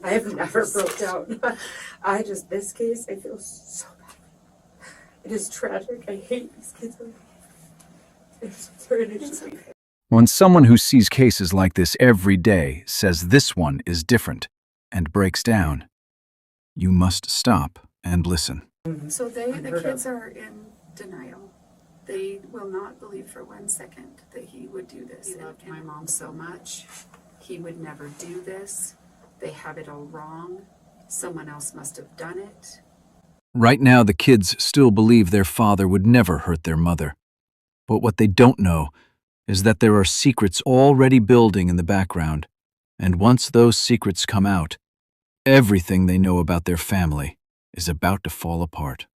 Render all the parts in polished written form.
I have never broke down. This case, I feel so bad. It is tragic. I hate these kids. When someone who sees cases like this every day says this one is different and breaks down, you must stop and listen. So the kids are in denial. They will not believe for 1 second that he would do this. He loved my mom so much. He would never do this. They have it all wrong. Someone else must have done it. Right now, the kids still believe their father would never hurt their mother. But what they don't know is that there are secrets already building in the background, and once those secrets come out, everything they know about their family is about to fall apart.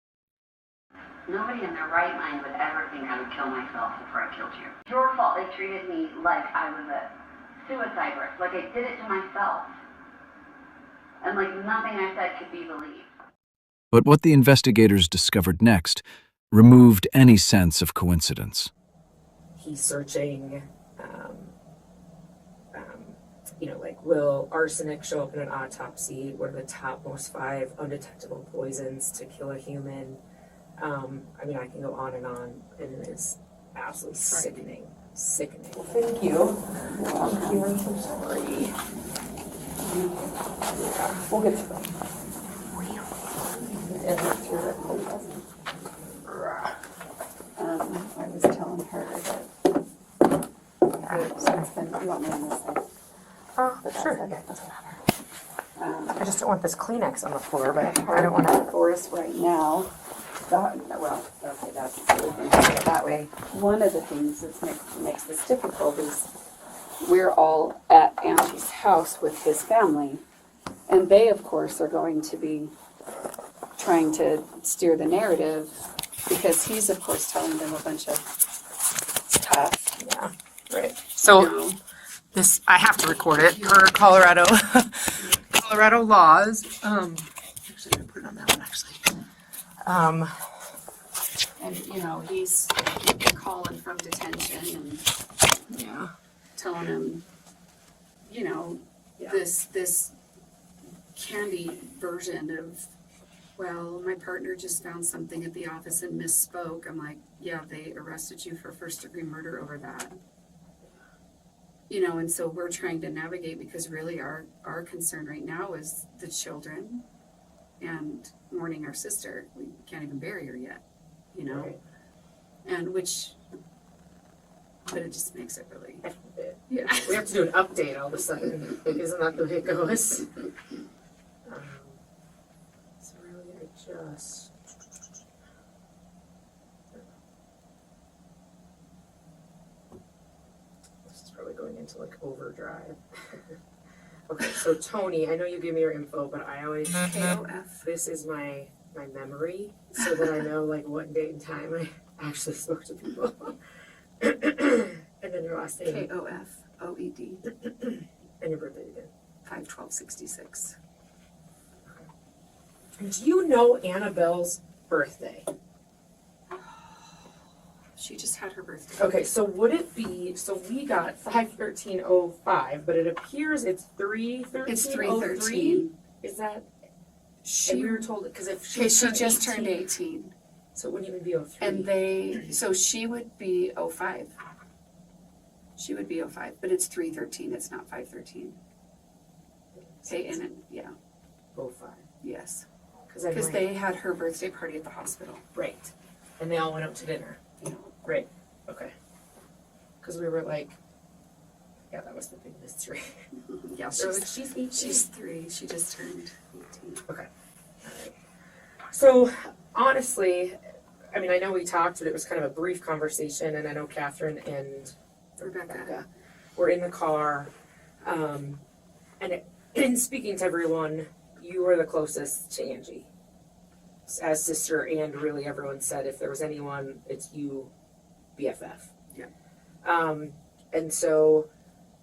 Nobody in their right mind would ever think I would kill myself before I killed you. It's your fault. They treated me like I was a suicide risk, like I did it to myself. And like nothing I said could be believed. But what the investigators discovered next removed any sense of coincidence. He's searching, will arsenic show up in an autopsy? What are the top most 5 undetectable poisons to kill a human? I can go on, and it is absolutely sickening. Sickening. Well, thank you. Thank you. I'm so sorry. Yeah, we'll get to them. I was telling her that you want me on this side? Sure. Yeah, doesn't matter. I just don't want this Kleenex on the floor, but I don't want to. For us right now. That's that way. One of the things that makes this difficult is we're all at Auntie's house with his family, and they, of course, are going to be trying to steer the narrative because he's, of course, telling them a bunch of stuff. Yeah, right. So this, I have to record it per Colorado laws. Actually, I'm gonna put it on that one. Actually. And he's calling from detention and telling him, this candy version of, well, my partner just found something at the office and misspoke. I'm like, yeah, they arrested you for first-degree murder over that. And so we're trying to navigate because really our concern right now is the children and mourning our sister. We can't even bury her yet, Right. But it just makes it really, yeah. We have to do an update all of a sudden. Isn't that the way it goes? So really, this is probably going into overdrive. Okay, so Tony, I know you gave me your info, but I always KOF. This is my memory, so that I know what date and time I actually spoke to people. And then your last name. KOFOED. And your birthday again. 5/12/66. Okay. Do you know Annabelle's birthday? She just had her birthday. Okay, so would it be, so we got 5/13/05, but it appears it's 3/13/03? It's 3/13. Is that, and we were told it, because if she just turned 18. So it wouldn't even be 03. And so she would be 05. She would be 05, but it's 3/13, it's not 5/13. Okay, and it, 05. Yes. Because they had her birthday party at the hospital. Right. And they all went out to dinner. Right. Okay. Because we were that was the big mystery. Yeah, she's 18. She's 3. She just turned 18. Okay. All right. So, honestly, I know we talked, but it was kind of a brief conversation, and I know Catherine and Rebecca were in the car. And in speaking to everyone, you were the closest to Angie as sister, and really everyone said if there was anyone, it's you, BFF. Yeah. And so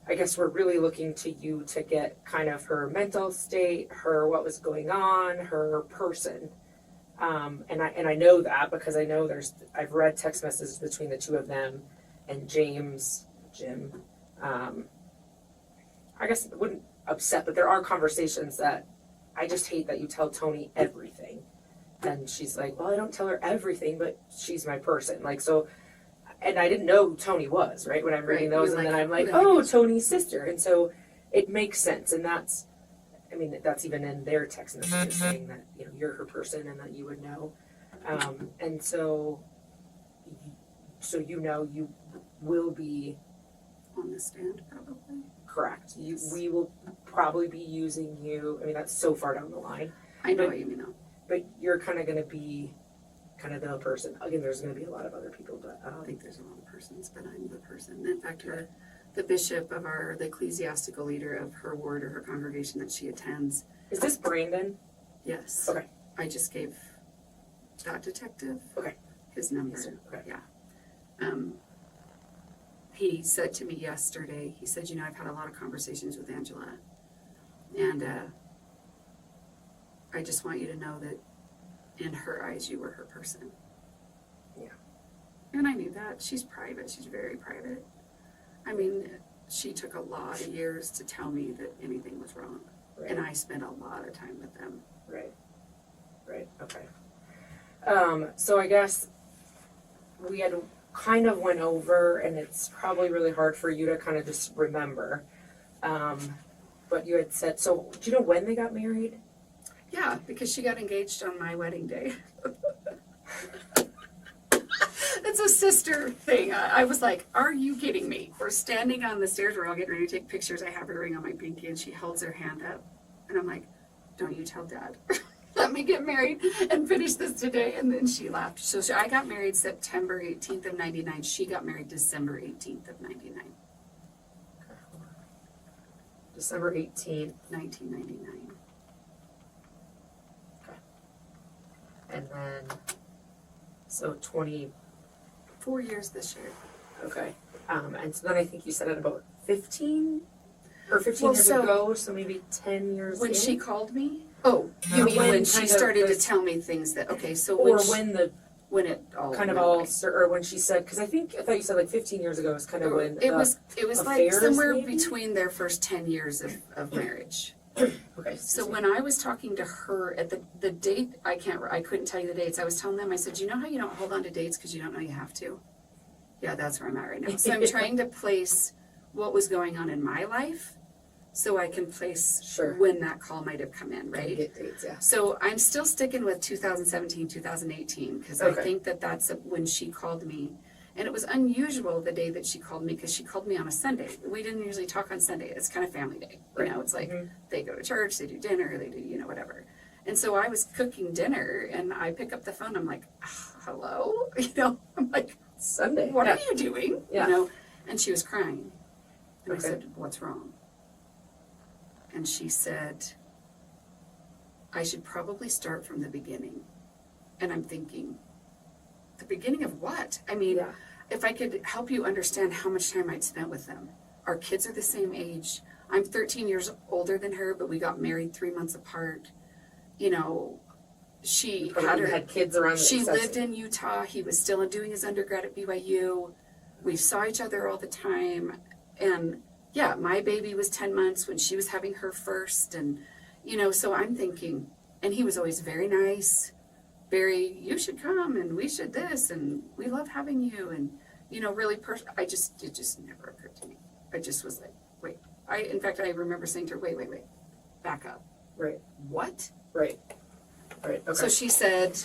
I guess we're really looking to you to get kind of her mental state, what was going on, her person. And I know that because I know I've read text messages between the two of them and Jim. I guess upset, but there are conversations that I just hate that you tell Tony everything. And she's like, well, I don't tell her everything, but she's my person. Like, so, and I didn't know who Tony was, right? When I'm reading Right. those, You're and then like, I'm like, who the heck oh, is she? Tony's sister. And so it makes sense. And that's, I mean, that's even in their text messages saying that, you know, you're her person and that you would know. And so you know, you will be On the stand, probably. correct. We will probably be using you. I mean, that's so far down the line. I know But- what you mean, though. But you're kind of going to be kind of the person. Again, there's going to be a lot of other people, but I don't think there's a lot of persons, but I'm the person. In fact, the bishop of the ecclesiastical leader of her ward or her congregation that she attends. is this Brandon? Yes. Okay. I just gave that detective Okay. his number. Yes, sir. Okay. Yeah. He said to me yesterday, he said, you know, I've had a lot of conversations with Angela, and I just want you to know that in her eyes, you were her person. Yeah. And I knew that. She's private. She's very private. I mean, she took a lot of years to tell me that anything was wrong. Right. And I spent a lot of time with them. Right. Right. Okay. So I guess we had kind of went over, and it's probably really hard for you to kind of just remember. But you had said, so do you know when they got married? Yeah, because she got engaged on my wedding day. It's a sister thing. I was like, are you kidding me? We're standing on the stairs. We're all getting ready to take pictures. I have her ring on my pinky, and she holds her hand up. And I'm like, don't you tell Dad. Let me get married and finish this today. And then she laughed. So I got married September 18th of 99. She got married December 18th of 99. December 18th. 1999. And then, so 20, 4 years this year. okay. And so then I think you said it about 15 or 15 Well, years so- ago, so maybe 10 years When in? she called me? Oh, you Or mean when when she kind of started to the- tell me things that, okay, so Or when when it all kind of went all, away. or when she said, because I thought you said like 15 years ago is kind of when. It was like affairs, somewhere maybe? between their first 10 years of marriage. Okay. So when I was talking to her at the date, I couldn't tell you the dates. I was telling them, I said, you know how you don't hold on to dates because you don't know you have to? Yeah, that's where I'm at right now. So I'm trying to place what was going on in my life so I can place Sure. when that call might have come in, I right? get dates, yeah. So I'm still sticking with 2017, 2018, because Okay. I think that's when she called me. And it was unusual the day that she called me, because she called me on a Sunday. We didn't usually talk on Sunday. It's kind of family day. You Right. know, it's like Mhm. they go to church, they do dinner, they do, whatever. And so I was cooking dinner, and I pick up the phone. I'm like, hello? I'm like, Sunday. what yeah. are you doing? Yeah. And she was crying. And I Okay. said, what's wrong? And she said, I should probably start from the beginning. And I'm thinking, the beginning of what? I mean, Yeah. if I could help you understand how much time I'd spent with them. Our kids are the same age. I'm 13 years older than her, but we got married 3 months apart. She You had kids around. she lived in Utah. He was still doing his undergrad at BYU. We saw each other all the time. And yeah, my baby was 10 months when she was having her first. And, so I'm thinking, and he was always very nice, you should come and we should this and we love having you. And, really, it just never occurred to me. I just was like, wait. In fact, I remember saying to her, wait, back up. Right. What? Right. Okay. So she said,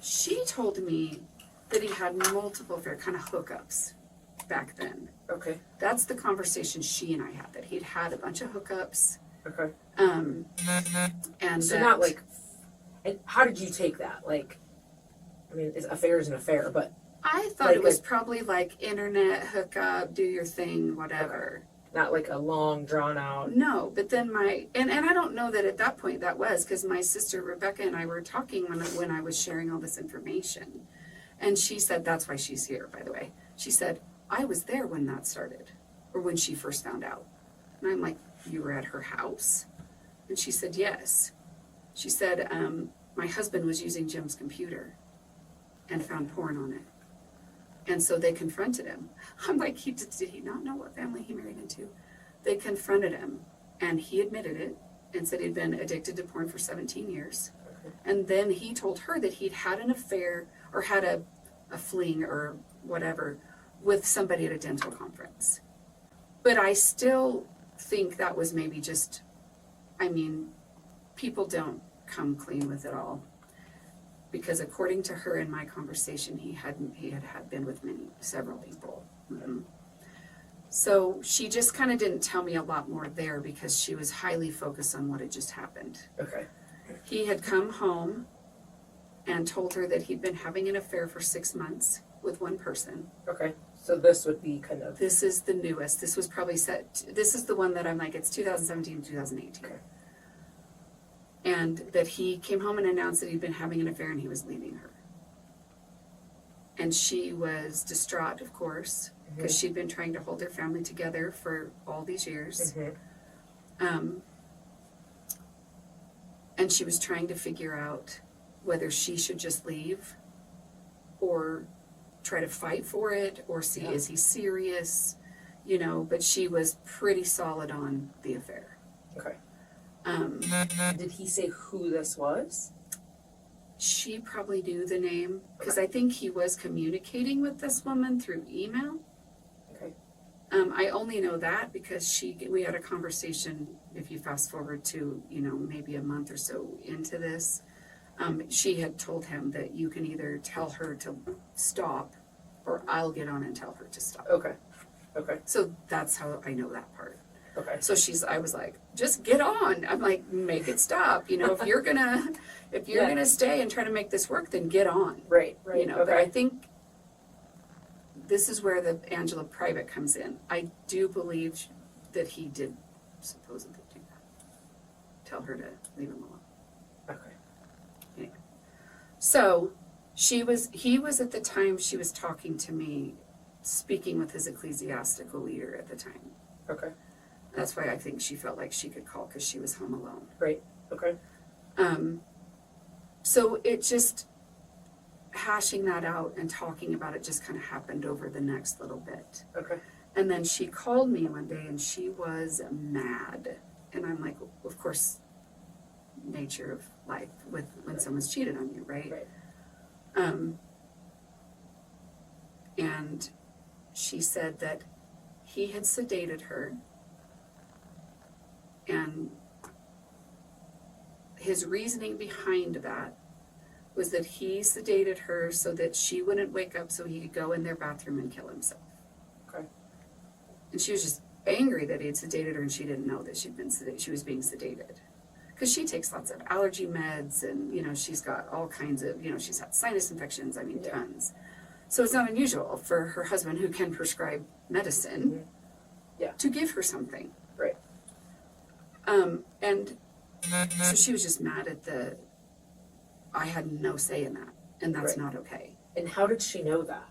she told me that he had multiple kind of hookups back then. Okay. That's the conversation she and I had, that he'd had a bunch of hookups. Okay. And So that, not like, and how did you take that? Like, I mean, affair is an affair, but I thought like it was probably like internet hookup, do your thing, whatever. not like a long drawn out. No, but then and I don't know that at that point that was, because my sister Rebecca and I were talking when I was sharing all this information. And she said, that's why she's here, by the way. She said, I was there when that started, or when she first found out. And I'm like, you were at her house? And she said, yes. She said, my husband was using Jim's computer and found porn on it. And so they confronted him. I'm like, did he not know what family he married into? they confronted him, and he admitted it and said he'd been addicted to porn for 17 years. Okay. And then he told her that he'd had an affair or had a fling or whatever with somebody at a dental conference. But I still think that was maybe just, I mean, people don't come clean with it all. Because according to her in my conversation, he had been with several people. Mm-hmm. So she just kind of didn't tell me a lot more there because she was highly focused on what had just happened. Okay. He had come home and told her that he'd been having an affair for 6 months with one person. Okay. So this would be kind of. This is the newest. This was probably this is the one that I'm like, it's 2017, 2018. Okay. And that he came home and announced that he'd been having an affair and he was leaving her. And she was distraught, of course, because she'd been trying to hold their family together for all these years. And she was trying to figure out whether she should just leave or try to fight for it or see, is he serious? You know, but she was pretty solid on the affair. Okay. Did he say who this was? She probably knew the name because I think he was communicating with this woman through email. Okay. I only know that because we had a conversation, if you fast forward to, you know, maybe a month or so into this, she had told him that you can either tell her to stop or I'll get on and tell her to stop. Okay. Okay. So that's how I know that part. Okay. So I was like, just get on. I'm like, make it stop. You know, if you're gonna stay and try to make this work, then get on. Right. Right. You know, okay. but I think this is where the Angela Private comes in. I do believe that he did supposedly do that. Tell her to leave him alone. Okay. Anyway. So he was at the time she was talking to me, speaking with his ecclesiastical leader at the time. Okay. That's why I think she felt like she could call because she was home alone. Right. Okay. So it just, hashing that out and talking about it just kind of happened over the next little bit. Okay. And then she called me one day and she was mad. And I'm like, of course, nature of life with when someone's cheated on you, right? Right. And she said that he had sedated her. And his reasoning behind that was that he sedated her so that she wouldn't wake up so he could go in their bathroom and kill himself. Okay. And she was just angry that he had sedated her and she didn't know that she was being sedated. Because she takes lots of allergy meds and, you know, she's got all kinds of, you know, she's had sinus infections, I mean, tons. So it's not unusual for her husband, who can prescribe medicine, to give her something. Right. And so she was just mad at I had no say in that, and that's not okay. And how did she know that?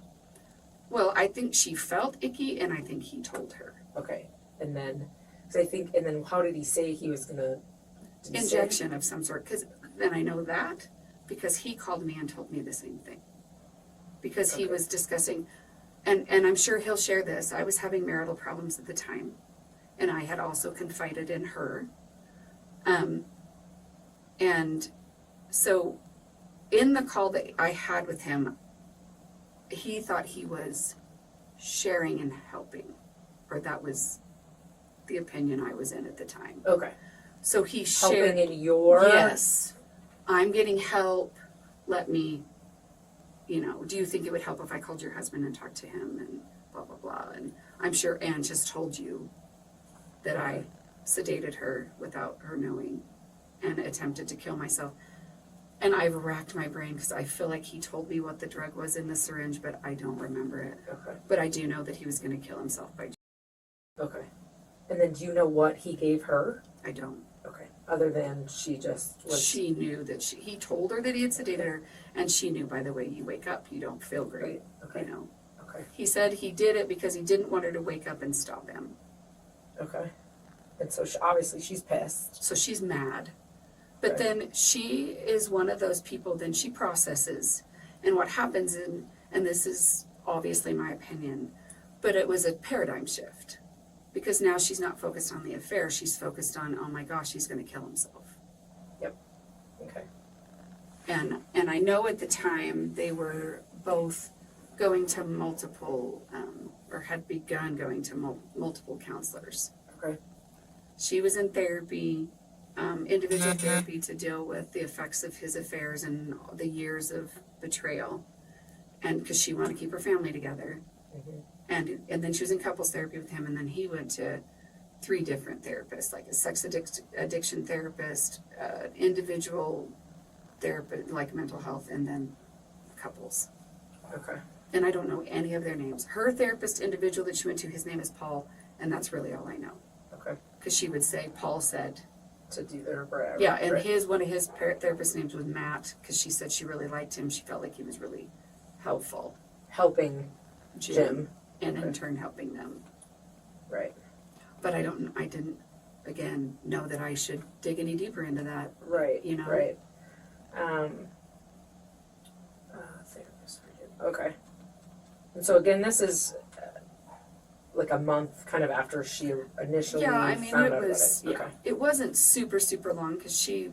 Well, I think she felt icky, and I think he told her. Okay. And then, how did he say he was gonna? Injection of some sort, because then I know that, because he called me and told me the same thing. Because he was discussing, and I'm sure he'll share this, I was having marital problems at the time, and I had also confided in her. And so in the call that I had with him, he thought he was sharing and helping, or that was the opinion I was in at the time. Okay. So he shared. Helping in your. Yes. I'm getting help. Let me, you know, do you think it would help if I called your husband and talked to him and blah, blah, blah. And I'm sure Ann just told you that I sedated her without her knowing and attempted to kill myself. And I've racked my brain because I feel like he told me what the drug was in the syringe, but I don't remember it. Okay. But I do know that he was going to kill himself by. Okay. And then do you know what he gave her? I don't. Okay. Other than she just was. She knew that he told her that he had sedated her, and she knew, by the way, you wake up, you don't feel great. Right. Okay. You know. Okay. He said he did it because he didn't want her to wake up and stop him. Okay. And so obviously she's pissed. So she's mad. But Okay. then she is one of those people, then she processes. And what happens and this is obviously my opinion, but it was a paradigm shift. Because now she's not focused on the affair, she's focused on, oh my gosh, he's gonna kill himself. Okay. And I know at the time they were both going to multiple, or had begun going to multiple counselors. Okay. She was in therapy, individual therapy to deal with the effects of his affairs and the years of betrayal. And because she wanted to keep her family together. And then she was in couples therapy with him, and then he went to 3 different therapists, like a sex addiction therapist, individual therapist, like mental health, and then couples. Okay. And I don't know any of their names. Her therapist individual that she went to, his name is Paul, and that's really all I know. Okay. Because she would say, Paul said. To do their whatever. Yeah, and right. one of his therapist names was Matt, because she said she really liked him. She felt like he was really helpful. Helping Jim. And in Okay. turn helping them. Right. But I didn't, again, know that I should dig any deeper into that. Right. You know? Right. Therapist. Okay. And so again, this is like a month kind of after she initially Yeah, I mean, found it out was, about it. yeah, it wasn't super, super long because she,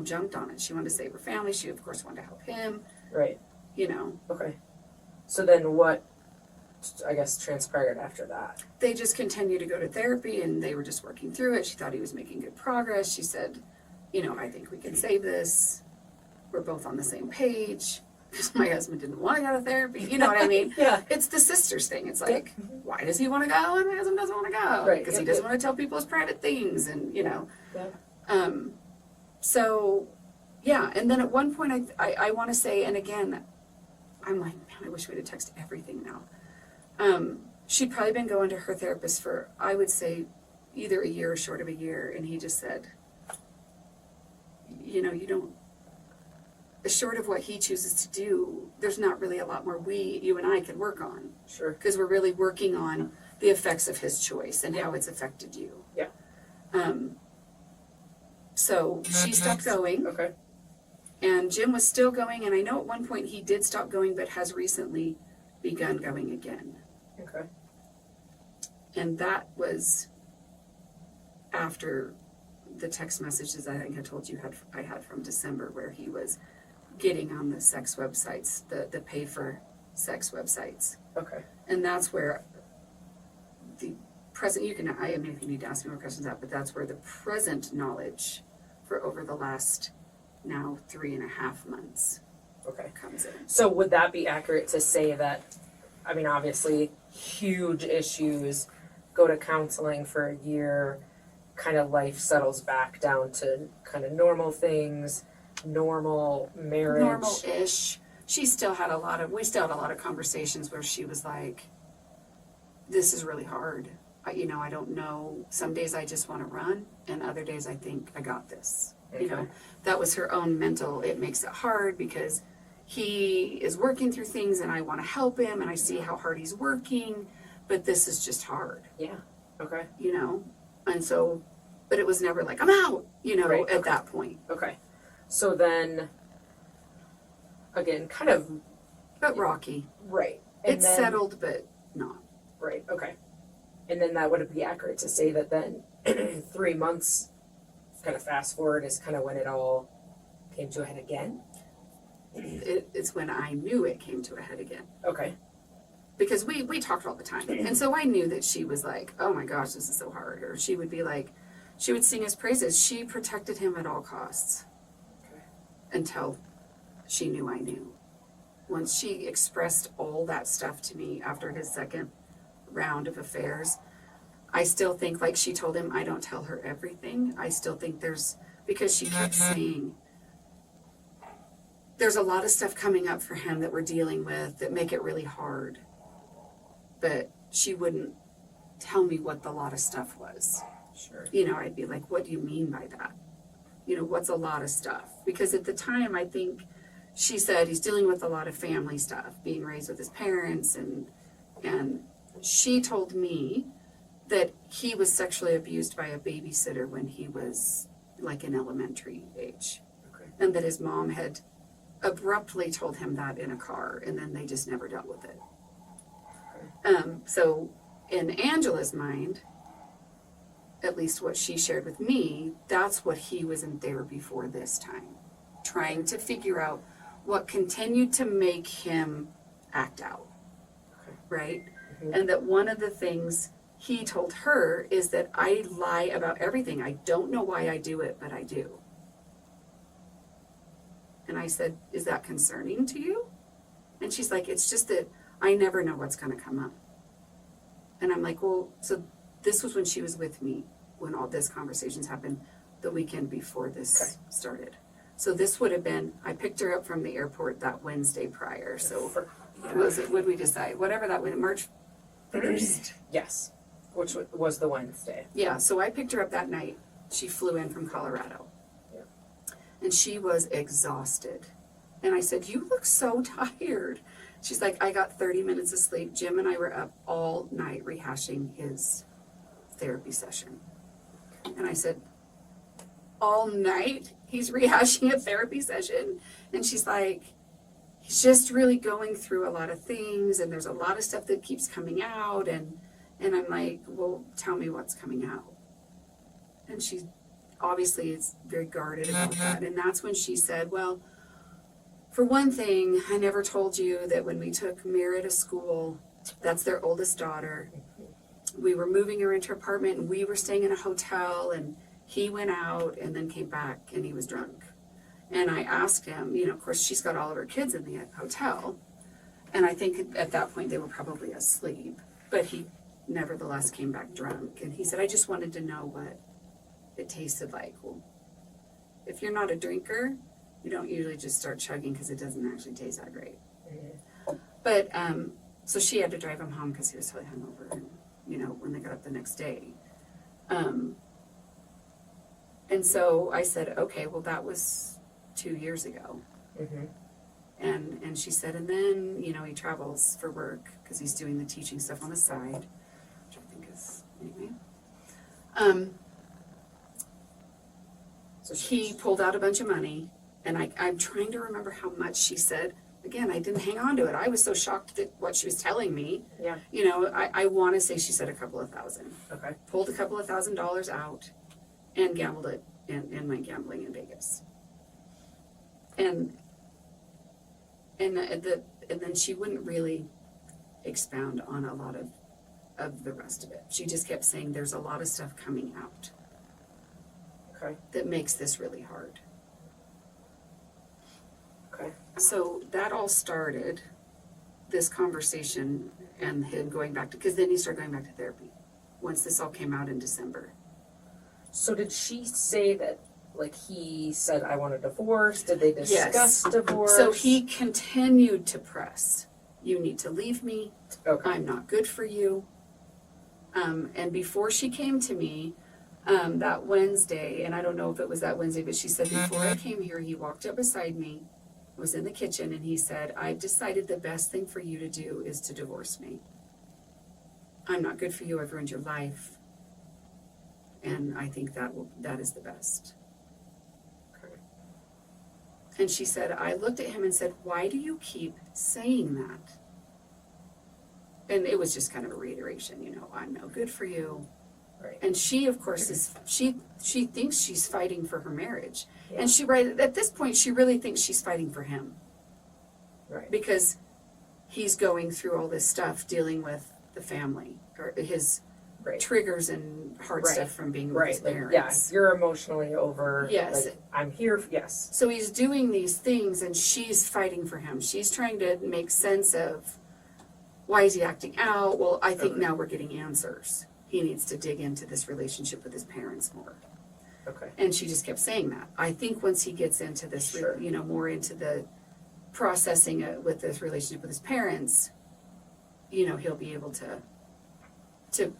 jumped on it. She wanted to save her family. She, of course, wanted to help him, Right. Okay. So then what, I guess, transpired after that? They just continued to go to therapy and they were just working through it. She thought he was making good progress. She said, I think we can save this. We're both on the same page. Because my husband didn't want to go to therapy. You know what I mean? Yeah. It's the sisters thing. It's like, why does he want to go and my husband doesn't want to go? Right. Because he doesn't want to tell people his private things and, Yeah. So, yeah. And then at one point I want to say, and again, I'm like, man, I wish we'd have texted everything now. She'd probably been going to her therapist for, I would say, either a year or short of a year. And he just said, you don't, short of what he chooses to do, there's not really a lot more you and I can work on. Sure. Because we're really working on the effects of his choice and how it's affected you. Yeah. So she stopped going. Okay. And Jim was still going, and I know at one point he did stop going, but has recently begun going again. Okay. And that was after the text messages I think I told you I had from December, where he was getting on the sex websites, the pay for sex websites. Okay. And that's where the present, I mean, if you need to ask me more questions but that's where the present knowledge for over the last now 3.5 months Okay. comes in. So would that be accurate to say that, I mean, obviously, huge issues, go to counseling for a year, kind of life settles back down to kind of normal things, normal marriage. Normal-ish. We still had a lot of conversations where she was like, this is really hard. I don't know. Some days I just want to run, and other days I think I got this. Okay. That was her own mental, it makes it hard because he is working through things and I want to help him and I see how hard he's working, but this is just hard. Yeah. Okay. And so, but it was never like, I'm out, Right, at okay. that point. Okay. So then, again, kind of. But rocky. Right. It's settled, but not. Right. Okay. And then that would be accurate to say that then 3 months, kind of fast forward, is kind of when it all came to a head again. It's when I knew it came to a head again. Okay. Because we talked all the time. And so I knew that she was like, oh my gosh, this is so hard. Or she would be like, she would sing his praises. She protected him at all costs. Okay. Until she knew I knew. Once she expressed all that stuff to me after his second round of affairs, I still think, like she told him, I don't tell her everything. I still think because she kept saying, there's a lot of stuff coming up for him that we're dealing with that make it really hard. But she wouldn't tell me what the lot of stuff was. Sure. I'd be like, what do you mean by that? What's a lot of stuff? Because at the time, I think she said he's dealing with a lot of family stuff, being raised with his parents, and she told me that he was sexually abused by a babysitter when he was like in elementary age. Okay. And that his mom had abruptly told him that in a car, and then they just never dealt with it. So in Angela's mind, at least what she shared with me, that's what he was in therapy for this time. Trying to figure out what continued to make him act out, right? And that one of the things he told her is that I lie about everything. I don't know why I do it, but I do. And I said, is that concerning to you? And she's like, it's just that I never know what's going to come up. And I'm like, well, so this was when she was with me, when all this conversations happened the weekend before this started. So this would have been, I picked her up from the airport that Wednesday prior. So was it, would we decide? Whatever that was, March 1st? Yes, which was the Wednesday. Yeah, so I picked her up that night. She flew in from Colorado. Yeah. And she was exhausted. And I said, you look so tired. She's like, I got 30 minutes of sleep. Jim and I were up all night rehashing his therapy session. And I said, all night he's rehashing a therapy session? And she's like, he's just really going through a lot of things, and there's a lot of stuff that keeps coming out. And I'm like, well, tell me what's coming out. And she obviously is very guarded about that. And that's when she said, well, for one thing, I never told you that when we took Mira to school, that's their oldest daughter, we were moving her into her apartment, and we were staying in a hotel, and he went out and then came back, and he was drunk. And I asked him, you know, of course, she's got all of her kids in the hotel, and I think at that point they were probably asleep, but he nevertheless came back drunk. And he said, I just wanted to know what it tasted like. Well, if you're not a drinker, you don't usually just start chugging because it doesn't actually taste that great. But, so she had to drive him home because he was totally hungover, and, you know, when they got up the next day. And so I said, okay, well, that was 2 years ago. And she said, and then, you know, he travels for work because he's doing the teaching stuff on the side, which I think is, anyway. So he pulled out a bunch of money, and I'm trying to remember how much she said. Again, I didn't hang on to it. I was so shocked at what she was telling me. Yeah. You know, I want to say she said a couple of thousand. Okay. Pulled a couple of $1,000s out and gambled it and went gambling in Vegas. And then she wouldn't really expound on a lot of the rest of it. She just kept saying there's a lot of stuff coming out Okay. that makes this really hard. Okay. So that all started, this conversation and him going back to, because then he started going back to therapy once this all came out in December. So did she say that, like, he said, I want a divorce? Did they discuss Yes. divorce? So he continued to press, you need to leave me, Okay. I'm not good for you. And before she came to me, that Wednesday, and I don't know if it was that Wednesday, but she said, before I came here, he walked up beside me, was in the kitchen, and he said, I've decided the best thing for you to do is to divorce me. I'm not good for you, I've ruined your life. And I think that is the best. Okay. And she said, I looked at him and said, why do you keep saying that? And it was just kind of a reiteration, you know, I'm no good for you. Right. And she, of course, she thinks she's fighting for her marriage. Yeah. And she, right at this point, she really thinks she's fighting for him. Right. Because he's going through all this stuff dealing with the family, or his Right. triggers and hard Right. stuff from being with Right. his Like, parents. yeah, you're emotionally over. Yes. Like, I'm here. Yes. So he's doing these things, and she's fighting for him. She's trying to make sense of, why is he acting out? Well, I think now we're getting answers. He needs to dig into this relationship with his parents more. Okay. And she just kept saying that. I think once he gets into this, Sure. you know, more into the processing with this relationship with his parents, you know, he'll be able to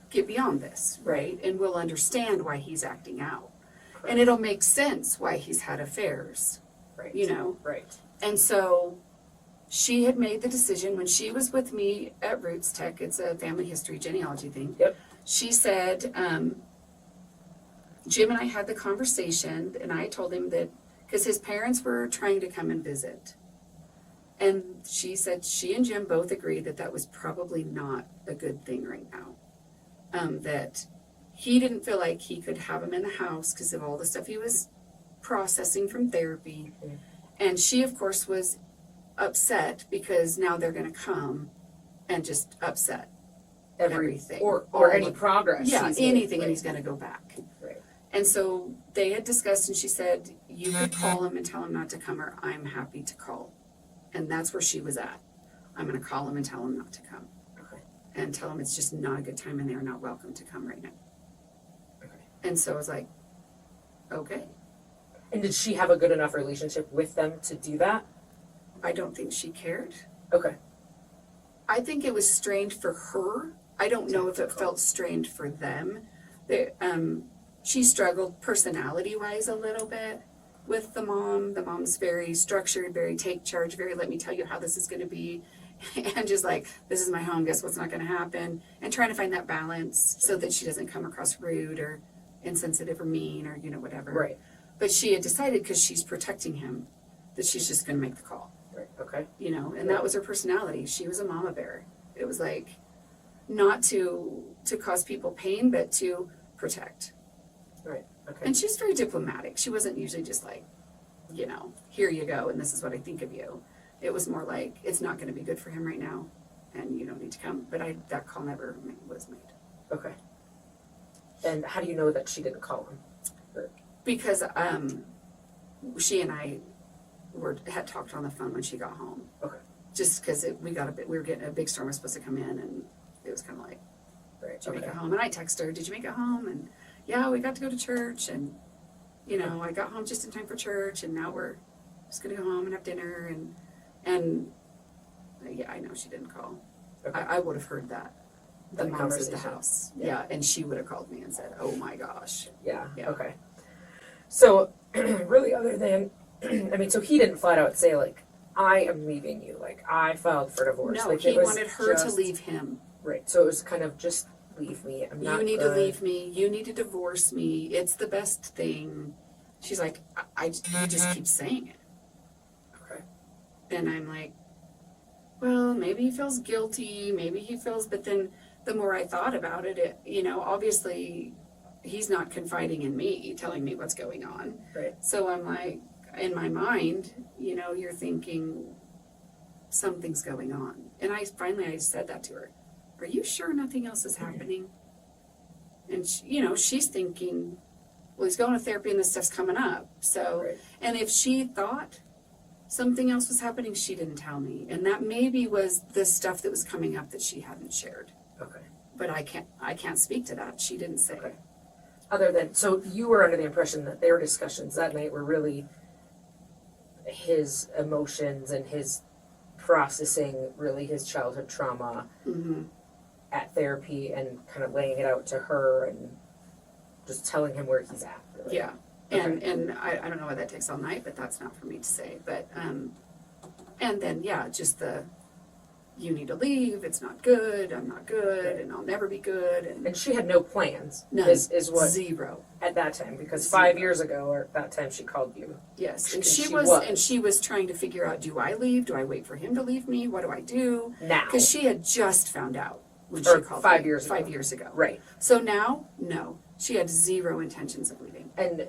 get beyond this, right? And we'll understand why he's acting out. Correct. And it'll make sense why he's had affairs, Right. you know? Right. And so she had made the decision when she was with me at Roots Tech, it's a family history genealogy thing. Yep. She said, Jim and I had the conversation, and I told him that, because his parents were trying to come and visit. And she said she and Jim both agreed that that was probably not a good thing right now. That he didn't feel like he could have him in the house because of all the stuff he was processing from therapy. Mhm. And she, of course, was upset because now they're going to come and just upset everything. Or All any of- progress. Yeah, he's made, anything, right. and he's going to go back. Right. And so they had discussed, and she said, you could call him and tell him not to come, or I'm happy to call. And that's where she was at. I'm going to call him and tell him not to come. Okay. And tell him it's just not a good time and they're not welcome to come right now. Okay. And so I was like, okay. And did she have a good enough relationship with them to do that? I don't think she cared. Okay. I think it was strained for her. I don't know if it felt strained for them. She struggled personality-wise a little bit with the mom. The mom's very structured, very take charge, very let me tell you how this is going to be. And just like, this is my home, guess what's not going to happen? And trying to find that balance so that she doesn't come across rude or insensitive or mean or, whatever. Right. But she had decided, because she's protecting him, that she's just going to make the call. Right. Okay. And that was her personality. She was a mama bear. It was like, not to cause people pain, but to protect. Right. Okay. And she's very diplomatic. She wasn't usually just like, here you go, and this is what I think of you. It was more like, it's not going to be good for him right now, and you don't need to come. But that call never was made. Okay. And how do you know that she didn't call him? Because she and I had talked on the phone when she got home. Okay. Just because we were getting a big storm was supposed to come in, and it was kind of like, Right. did you make Okay. it home? And I texted her, did you make it home? And yeah, we got to go to church, and I got home just in time for church, and now we're just gonna go home and have dinner, and yeah, I know she didn't call. Okay. I would have heard that. The That mom's at the conversation. house. Yeah. Yeah, and she would have called me and said, oh my gosh. Yeah. Yeah. Okay. So, really, other than, so he didn't flat out say, like, I am leaving you. Like, I filed for divorce. No, like, he it was wanted her to just- leave him. Right. So it was kind of just leave me. I'm not You need to good. leave me. You need to divorce me. It's the best thing. She's like, you just keep saying it. Okay. And I'm like, well, maybe he feels guilty. Maybe he feels, but then the more I thought about it, obviously he's not confiding in me, telling me what's going on. Right. So I'm like, in my mind, you're thinking something's going on. And I said that to her. Are you sure nothing else is happening? And she's thinking, well, he's going to therapy and this stuff's coming up. So, Right. and if she thought something else was happening, she didn't tell me. And that maybe was the stuff that was coming up that she hadn't shared. Okay. But I can't speak to that. She didn't say. Okay. Other than, so you were under the impression that their discussions that night were really his emotions and his processing, really his childhood trauma Mm-hmm. at therapy and kind of laying it out to her and just telling him where he's at. Really. Yeah. And I don't know why that takes all night, but that's not for me to say. But and then just you need to leave, it's not good, I'm not good, and I'll never be good, and And she had no plans. none. Is what Zero. at that time, because Zero. 5 years ago or at that time she called you. Yes. And And she she was was. and she was trying to figure out, do I leave? Do I wait for him to leave me? What do I do? Now. Because she had just found out when Or she called 5 me, years ago. 5 years ago. Right. So now, no. She had zero intentions of leaving. And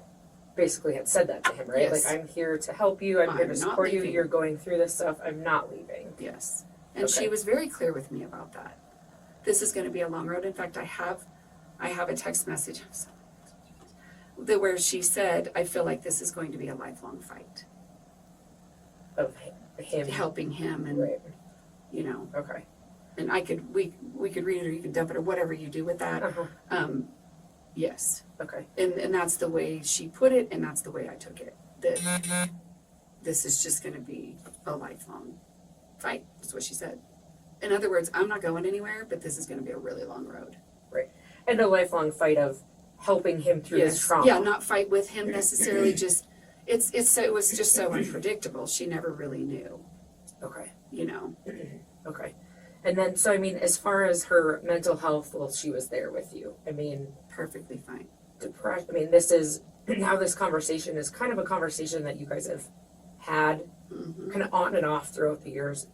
basically had said that to him, right? Yes. Like, I'm here to help you, I'm here I'm to not support you, leaving. you're going through this stuff, I'm not leaving. Yes. And Okay. she was very clear with me about that. This is going to be a long road. In fact, I have a text message where she said, I feel like this is going to be a lifelong fight. Of him. Helping him and, Right. Okay. and we could read it or you can dump it or whatever you do with that. Uh-huh. Yes. Okay. And that's the way she put it, and that's the way I took it. That this is just going to be a lifelong fight, is what she said. In other words, I'm not going anywhere, but this is going to be a really long road. Right. And a lifelong fight of helping him through his trauma. Yeah, not fight with him necessarily, just, it was just so unpredictable. She never really knew, Okay. Okay. And then, so as far as her mental health, well, she was there with you. Perfectly fine. Depression, this is, now this conversation is kind of a conversation that you guys have had Mm-hmm. kind of on and off throughout the years.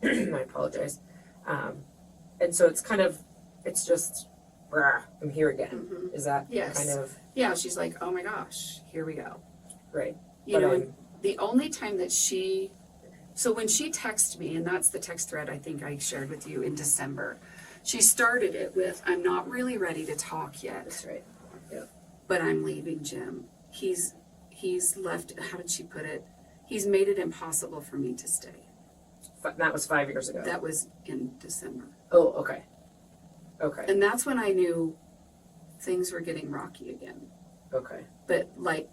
I apologize. And so it's just, "Rah, I'm here again." Mhm. Is that Yes. kind of Yeah, she's like, oh my gosh, here we go. right? You But know, I'm- and the only time that so when she texted me, and that's the text thread I think I shared with you in December, she started it with, I'm not really ready to talk yet, That's right. but I'm leaving Jim. He's left, how did she put it? He's made it impossible for me to stay. That was 5 years ago. That was in December. Oh, okay. Okay. And that's when I knew things were getting rocky again. Okay. But like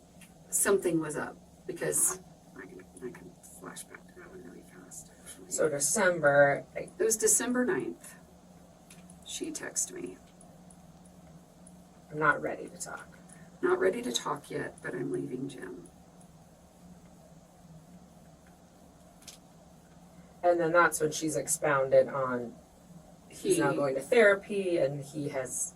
something was up because I can flash back to that one really fast actually. So December, It was December 9th. She texted me. I'm not ready to talk. Not ready to talk yet, but I'm leaving Jim. And then that's when she's expounded on he's now going to therapy, and he has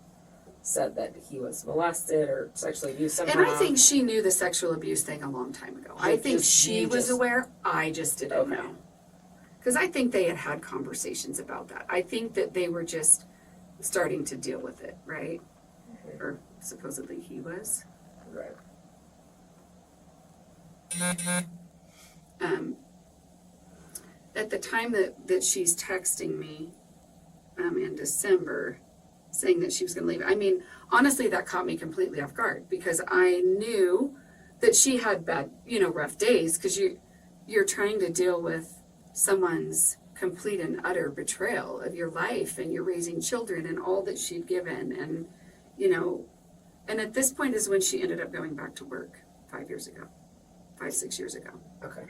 said that he was molested or sexually abused somehow. And I think she knew the sexual abuse thing a long time ago. I think she was aware. I just didn't know. Because I think they had conversations about that. I think that they were just starting to deal with it, right? Mm-hmm. Or supposedly he was. Right. At the time that she's texting me in December saying that she was going to leave, I mean, honestly, that caught me completely off guard because I knew that she had bad, rough days because you're trying to deal with someone's complete and utter betrayal of your life, and you're raising children and all that she'd given, and and at this point is when she ended up going back to work 5 years ago, 6 years ago. Okay.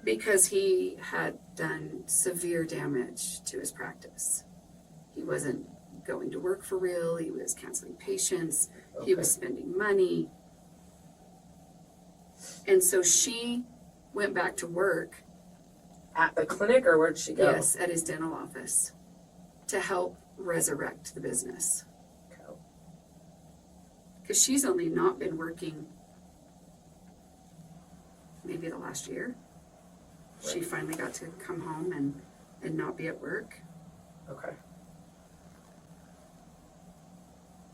Because he had done severe damage to his practice. He wasn't going to work for real. He was canceling patients. Okay. He was spending money. And so she went back to work. At the clinic, or where'd she go? Yes, at his dental office to help resurrect the business. Okay. Because she's only not been working maybe the last year. She finally got to come home and not be at work. Okay.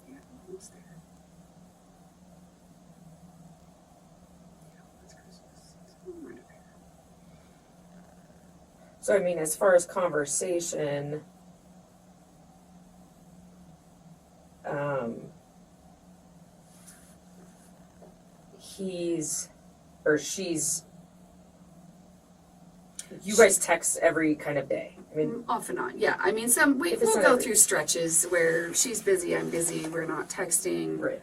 Yeah, almost there. Yeah, that's Christmas. Right up here. So I mean, as far as conversation, he's or she's. You guys text every kind of day. I mean, Off and on. Yeah, I mean, If we'll it's not go every- through stretches where she's busy, I'm busy, we're not texting. right.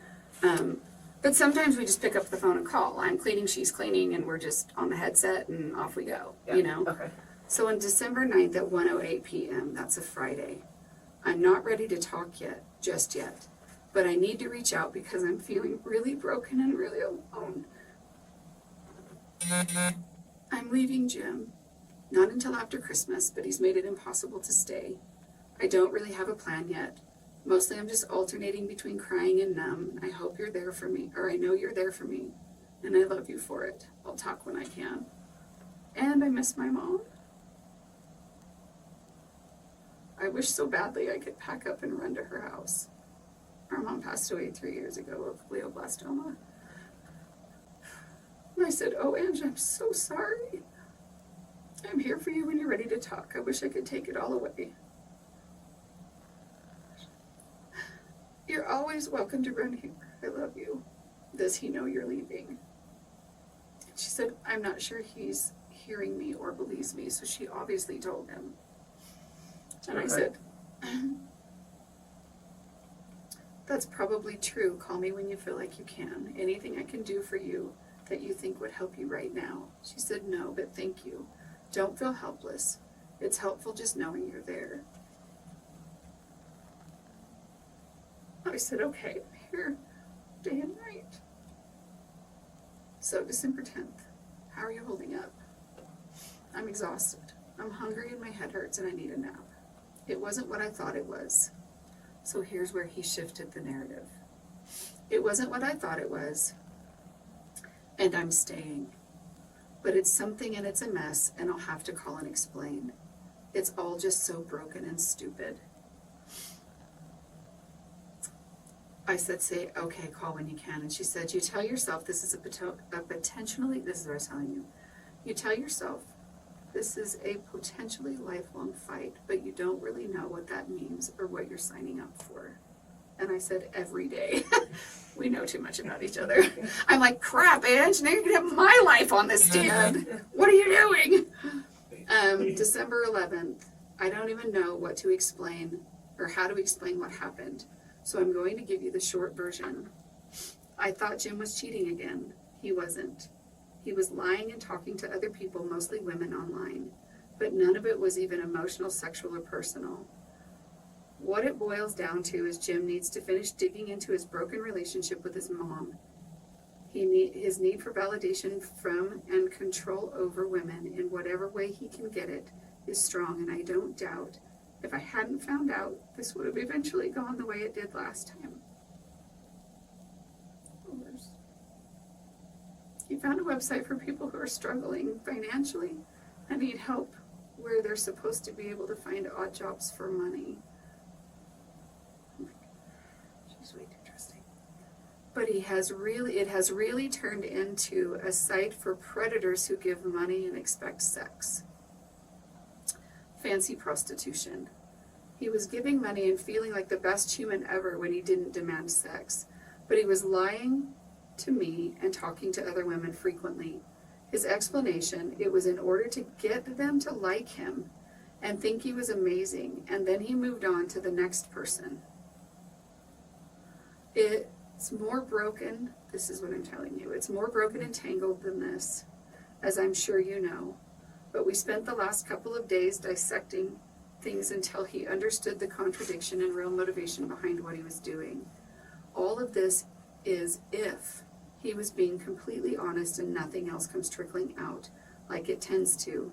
But sometimes we just pick up the phone and call. I'm cleaning, she's cleaning, and we're just on the headset and off we go, Yeah. Okay. So on December 9th at 1:08 p.m., that's a Friday, I'm not ready to talk just yet. But I need to reach out because I'm feeling really broken and really alone. I'm leaving Jim. Not until after Christmas, but he's made it impossible to stay. I don't really have a plan yet. Mostly I'm just alternating between crying and numb. I hope you're there for me, or I know you're there for me, and I love you for it. I'll talk when I can. And I miss my mom. I wish so badly I could pack up and run to her house. Our mom passed away 3 years ago of glioblastoma. And I said, oh, Ange, I'm so sorry. I'm here for you when you're ready to talk. I wish I could take it all away. You're always welcome to run here. I love you. Does he know you're leaving? She said, I'm not sure he's hearing me or believes me, so she obviously told him. And I said, that's probably true. Call me when you feel like you can. Anything I can do for you that you think would help you right now. She said, no, but thank you. Don't feel helpless. It's helpful just knowing you're there. I said, okay, I'm here day and night. So December 10th, how are you holding up? I'm exhausted. I'm hungry and my head hurts and I need a nap. It wasn't what I thought it was. So here's where he shifted the narrative. It wasn't what I thought it was, and I'm staying. But it's something and it's a mess, and I'll have to call and explain. It's all just so broken and stupid. I said, say, okay, call when you can. And she said, you tell yourself this is a potentially, this is what I was telling you. You tell yourself this is a potentially lifelong fight, but you don't really know what that means or what you're signing up for. And I said, every day. We know too much about each other. I'm like, crap, Ange, now you're going to have my life on this stand. What are you doing? December 11th, I don't even know what to explain or how to explain what happened. So I'm going to give you the short version. I thought Jim was cheating again. He wasn't. He was lying and talking to other people, mostly women, online. But none of it was even emotional, sexual, or personal. What it boils down to is Jim needs to finish digging into his broken relationship with his mom. His need for validation from and control over women in whatever way he can get it is strong, and I don't doubt if I hadn't found out, this would have eventually gone the way it did last time. He found a website for people who are struggling financially and need help where they're supposed to be able to find odd jobs for money. She's way too trusting. But it has really turned into a site for predators who give money and expect sex. Fancy prostitution. He was giving money and feeling like the best human ever when he didn't demand sex. But he was lying to me and talking to other women frequently. His explanation, it was in order to get them to like him and think he was amazing, and then he moved on to the next person. It's more broken, this is what I'm telling you, it's more broken and tangled than this, as I'm sure you know. But we spent the last couple of days dissecting things until he understood the contradiction and real motivation behind what he was doing. All of this is if he was being completely honest and nothing else comes trickling out like it tends to.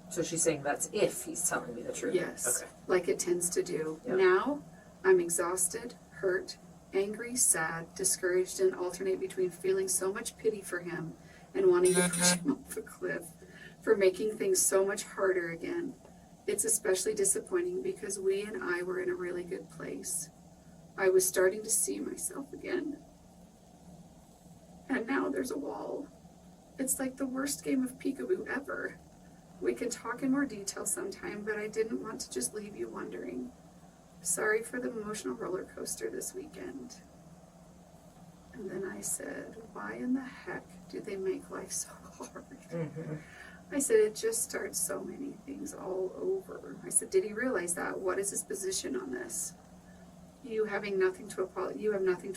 So she's saying that's if he's telling me the truth. Yes, Okay. like it tends to do. Yep. Now, I'm exhausted, hurt, angry, sad, discouraged, and alternate between feeling so much pity for him and wanting to push him off a cliff for making things so much harder again. It's especially disappointing because we and I were in a really good place. I was starting to see myself again. And now there's a wall. It's like the worst game of peekaboo ever. We can talk in more detail sometime, but I didn't want to just leave you wondering. Sorry for the emotional roller coaster this weekend. And then I said, why in the heck do they make life so hard? Mm-hmm. I said, it just starts so many things all over. I said, did he realize that? What is his position on this? You have nothing to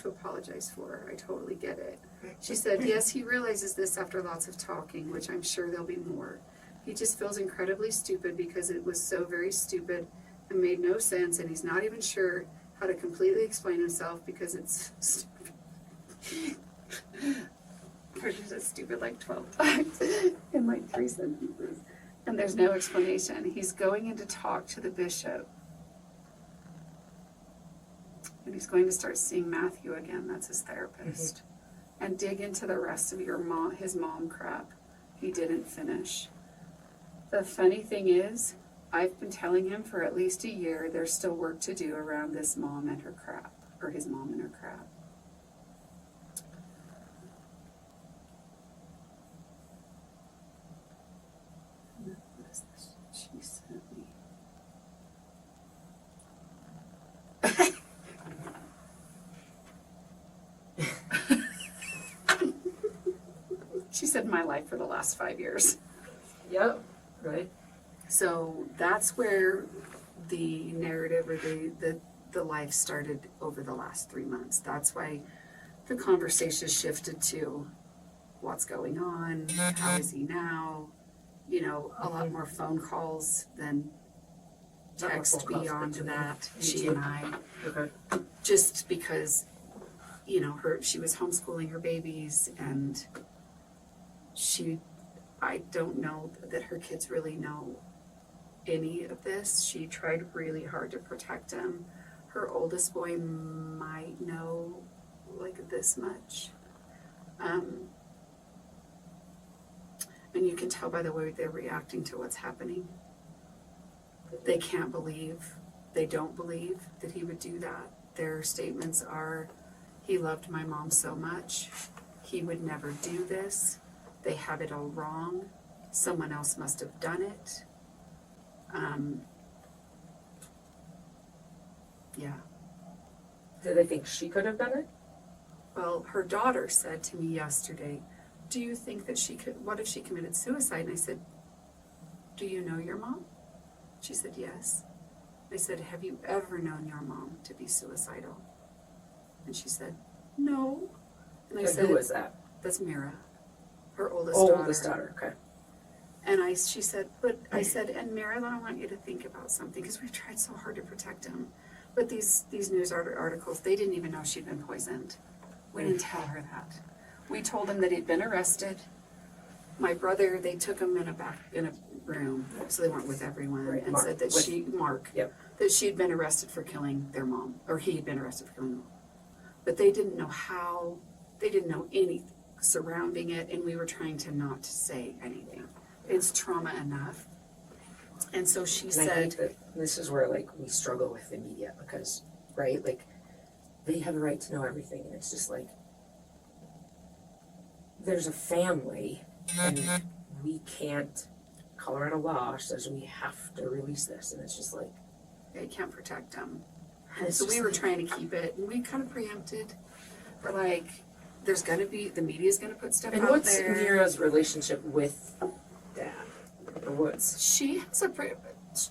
apologize for. I totally get it. She said, yes, he realizes this after lots of talking, which I'm sure there'll be more. He just feels incredibly stupid because it was so very stupid and made no sense, and he's not even sure how to completely explain himself because it's stupid. She said stupid like 12 times in like 3 sentences. And there's no explanation. He's going in to talk to the bishop. And he's going to start seeing Matthew again. That's his therapist. Mm-hmm. And dig into the rest of his mom crap. He didn't finish. The funny thing is, I've been telling him for at least a year there's still work to do around this mom and her crap. Or his mom and her crap. What is this she sent me? She said my life for the last 5 years. Yep. Right. So that's where the narrative or the life started over the last 3 months. That's why the conversation shifted to what's going on, how is he now, a lot more phone calls than text beyond that, she and I. Okay. Just because, she was homeschooling her babies, and I don't know that her kids really know any of this. She tried really hard to protect him. Her oldest boy might know like this much. And you can tell by the way they're reacting to what's happening. They don't believe that he would do that. their statements are, he loved my mom so much, he would never do this, they have it all wrong, someone else must have done it. Yeah. Do they think she could have done it? Well, her daughter said to me yesterday, do you think that what if she committed suicide? And I said, do you know your mom? She said, yes. I said, have you ever known your mom to be suicidal? And she said, no. And I said, who was that? That's Mira, her oldest daughter. Oldest daughter, okay. And she said, I said, and Mira, I want you to think about something, because we've tried so hard to protect him. But these news articles, they didn't even know she'd been poisoned. We didn't tell her that. We told him that he'd been arrested. My brother, they took him in a room, so they weren't with everyone, Right, and Mark, said that Mark, Yep. that she'd been arrested for killing their mom, or he had been arrested for killing their mom. But they didn't know how, they didn't know anything surrounding it, and we were trying to not say anything. It's trauma enough. And so she And I said, think that this is where like we struggle with the media because, right, like they have a right to know everything, and it's just like there's a family, and we can't. Colorado law says we have to release this, and it's just like they can't protect them. and it's So just we were like, trying to keep it, and we kind of preempted. We're like, there's gonna be, the media's gonna put stuff And out what's there. Mira's relationship with Dad, or what's? She has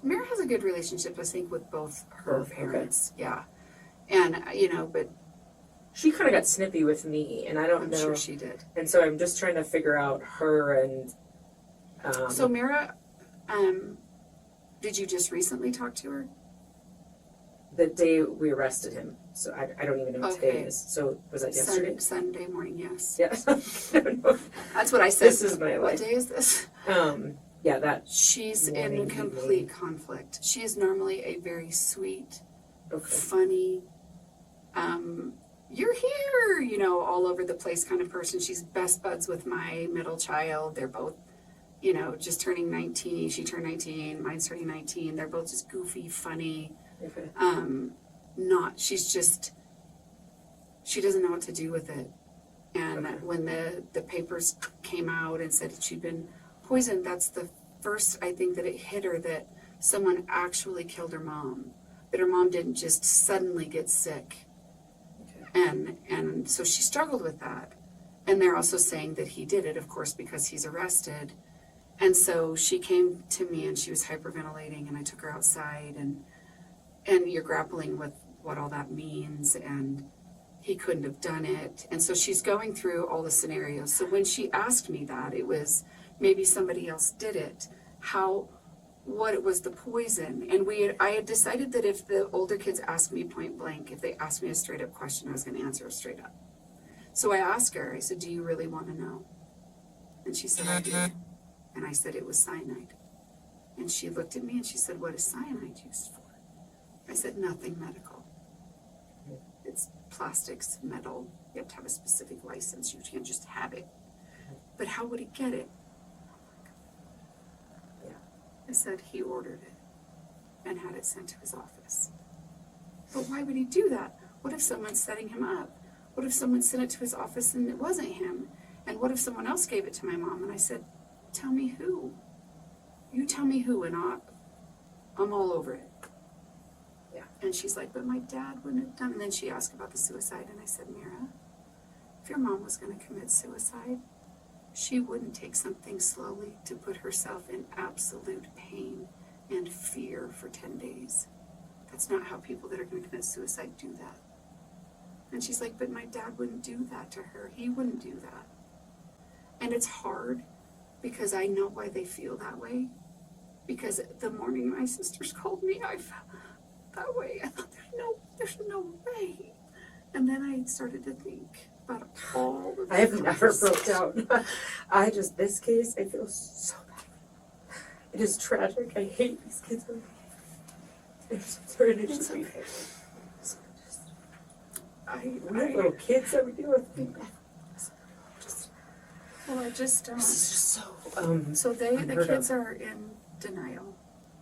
Mira has a good relationship, I think, with both her Both, okay. parents. Yeah. And, but She kind of got snippy with me, and I don't I'm know. sure she did. And so I'm just trying to figure out her and. So Mira, did you just recently talk to her? The day we arrested him, so I don't even know what today Okay. is. So was that yesterday? Sunday morning, yes. Yeah. I don't know. That's what I said. This is my What life. day is this? Yeah, that. She's Morning, in complete conflict. She is normally a very sweet, Okay. funny, you're here, all over the place kind of person. She's best buds with my middle child. They're both, just turning 19. She turned 19, mine's turning 19. They're both just goofy, funny. Okay. She doesn't know what to do with it. And when the papers came out and said she'd been poisoned, that's the first, I think, that it hit her that someone actually killed her mom. That her mom didn't just suddenly get sick. Okay. And so she struggled with that. And they're also saying that he did it, of course, because he's arrested. And so she came to me and she was hyperventilating, and I took her outside, and you're grappling with what all that means, and he couldn't have done it. And so she's going through all the scenarios. So when she asked me that, it was maybe somebody else did it. What it was the poison. And I had decided that if the older kids asked me point blank, if they asked me a straight up question, I was going to answer it straight up. So I asked her, I said, do you really want to know? And she said, I do. And I said, it was cyanide. And she looked at me and she said, what is cyanide used for? I said, nothing medical. It's plastics, metal. You have to have a specific license. You can't just have it. But how would he get it? Yeah. I said he ordered it and had it sent to his office. But why would he do that? What if someone's setting him up? What if someone sent it to his office and it wasn't him? And what if someone else gave it to my mom? And I said, tell me who. You tell me who, and I'm all over it. Yeah. And she's like, but my dad wouldn't have done it. And then she asked about the suicide, and I said, Mira, if your mom was going to commit suicide, she wouldn't take something slowly to put herself in absolute pain and fear for 10 days. That's not how people that are going to commit suicide do that. And she's like, but my dad wouldn't do that to her. He wouldn't do that. And it's hard because I know why they feel that way. Because the morning my sisters called me, I felt that way. I thought, there's no way. And then I started to think about all of the I have never things. broke down. This case, I feel so bad. It is tragic. I hate these kids. I'm so sorry to It's just be. okay. We have little kids that we deal with. Well, I just don't. This is just so. So the unheard kids of. are in denial.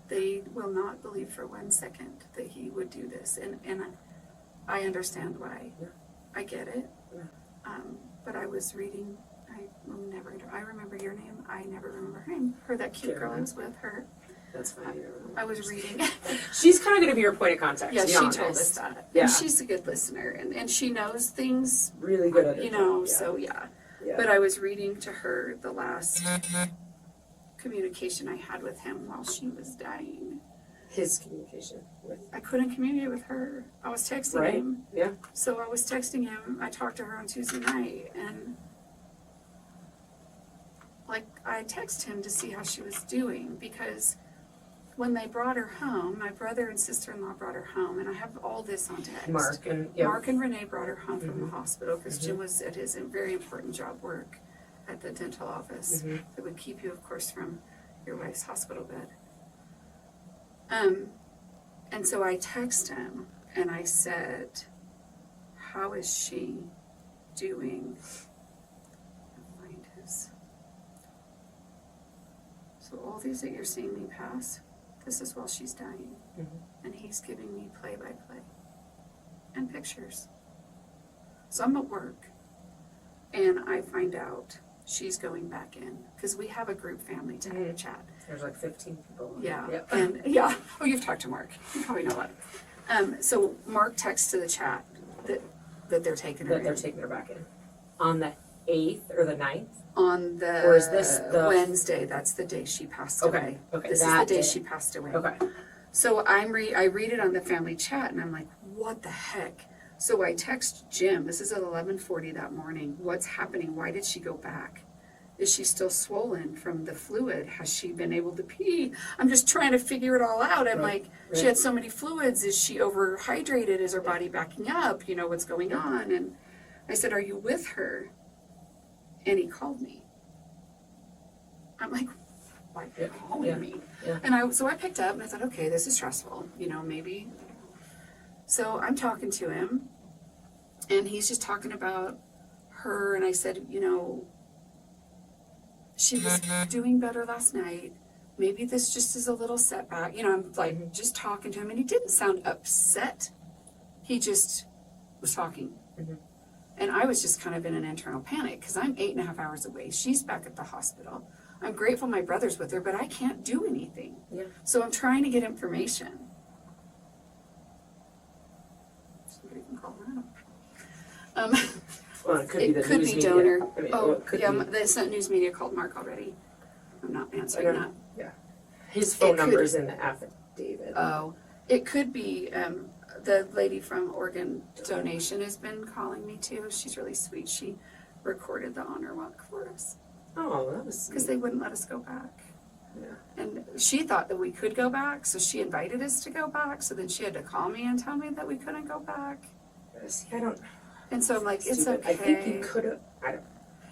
They will not believe for 1 second that he would do this. And I understand why. Yeah. I get it. Yeah. But I was reading, I remember your name, I never remember her name. Her, that cute girl I was with, her. That's fine. I was reading. She's kind of going to be your point of contact. Yeah, to be she honest. told us that. Yeah. And she's a good listener, and she knows things, Really good at it. you know, Yeah. so yeah. Yeah. But I was reading to her the last communication I had with him while she was dying. His communication with. I couldn't communicate with her. I was texting Right. him. Yeah. So I was texting him. I talked to her on Tuesday night, and like I texted him to see how she was doing, because when they brought her home, my brother and sister-in-law brought her home, and I have all this on text. Mark and yeah. Mark and Renee brought her home from the hospital because Jim was at his very important job work at the dental office that would keep you, of course, from your wife's hospital bed. And so I texted him and I said, "How is she doing?" I'll find his. So all these that you're seeing me pass, this is while she's dying, and he's giving me play-by-play and pictures. So I'm at work, and I find out she's going back in because we have a group family chat. There's like 15 people. Yeah, Yep. and yeah. Oh, you've talked to Mark. You probably know that. So Mark texts to the chat that they're taking her That they're in. taking her back in. On the 8th or the 9th? On the Or is this the- Wednesday. That's the day she passed Okay, away. okay, This is that the day day. she passed away. Okay. So I read it on the family chat, and I'm like, what the heck? So I text Jim. This is at 11:40 that morning. What's happening? Why did she go back? Is she still swollen from the fluid? Has she been able to pee? I'm just trying to figure it all out. I'm like, she had so many fluids. Is she overhydrated? Is her body backing up? You know, what's going on? And I said, are you with her? And he called me. I'm like, why are you calling me? Yeah. And so I picked up and I thought, okay, this is stressful. You know, maybe. So I'm talking to him, and he's just talking about her. And I said, you know, she was doing better last night. Maybe this just is a little setback. You know, I'm like just talking to him, and he didn't sound upset. He just was talking. And I was just kind of in an internal panic because I'm 8.5 hours away. She's back at the hospital. I'm grateful my brother's with her, but I can't do anything. Yeah. So I'm trying to get information. Somebody can call that. Well, it could be the It could news be media. donor. I mean, Oh, it could yeah, be. the news media called Mark already. I'm not answering that. Yeah. His phone It number could- is in the affidavit. Oh, it could be, the lady from Oregon Donation has been calling me too. She's really sweet. She recorded the honor walk for us Oh, that was because they wouldn't let us go back. Yeah. And she thought that we could go back, so she invited us to go back. So then she had to call me and tell me that we couldn't go back. See, I don't. And so I'm like, it's stupid. okay. I think you could have. I don't.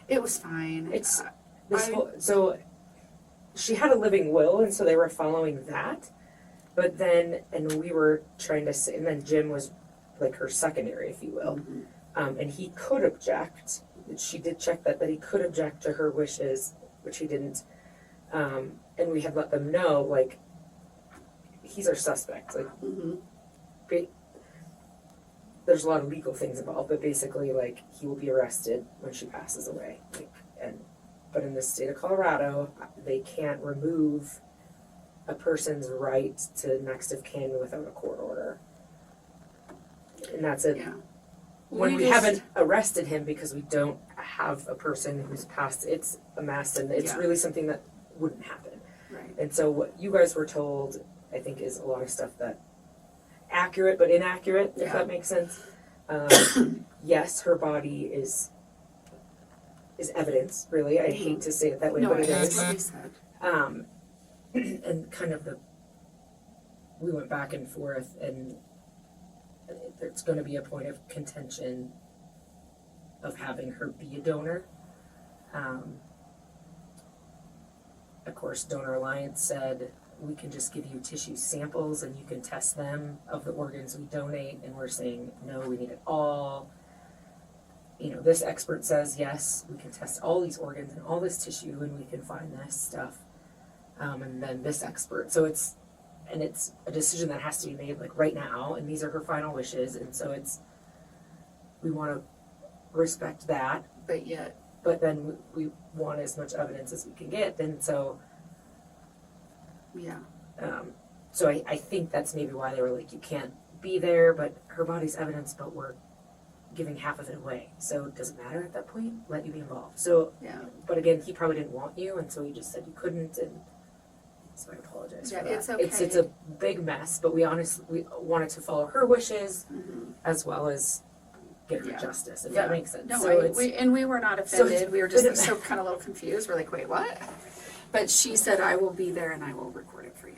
It was fine. It's I- this whole. So she had a living will, and so they were following that. But then, and we were trying to say, and then Jim was like her secondary, if you will, and he could object. She did check that he could object to her wishes, which he didn't. And we had let them know, like, he's our suspect. Like, there's a lot of legal things involved, but basically, like, he will be arrested when she passes away. Like, but in the state of Colorado, they can't remove a person's right to next of kin without a court order. And that's it. Yeah. When we just- haven't arrested him because we don't have a person who's passed, it's a mess, and it's Yeah. really something that wouldn't happen. Right. And so what you guys were told, I think, is a lot of stuff that accurate but inaccurate, if Yeah. that makes sense. Yes, her body is evidence, really. I hate to say it that way, No, but it that's is. what we said. And kind of we went back and forth, and there's going to be a point of contention of having her be a donor. Of course, Donor Alliance said we can just give you tissue samples and you can test them of the organs we donate, and we're saying no, we need it all. You know, this expert says yes, we can test all these organs and all this tissue and we can find this stuff. And then this expert, so it's and it's a decision that has to be made like right now, and these are her final wishes, and so we want to respect that, but then we want as much evidence as we can get, and so Yeah. so I think that's maybe why they were like, you can't be there, but her body's evidence, but we're giving half of it away, so it doesn't matter at that point, let you be involved. So Yeah. but again, he probably didn't want you, and so he just said you couldn't, and so I apologize Yeah, for that. it's okay. It's a big mess, but we wanted to follow her wishes as well as get her Yeah. justice, if Yeah. that makes sense. No, So it's, we were not So offended. it's- We were just so kind of a little confused. We're like, wait, what? But she said, I will be there and I will record it for you.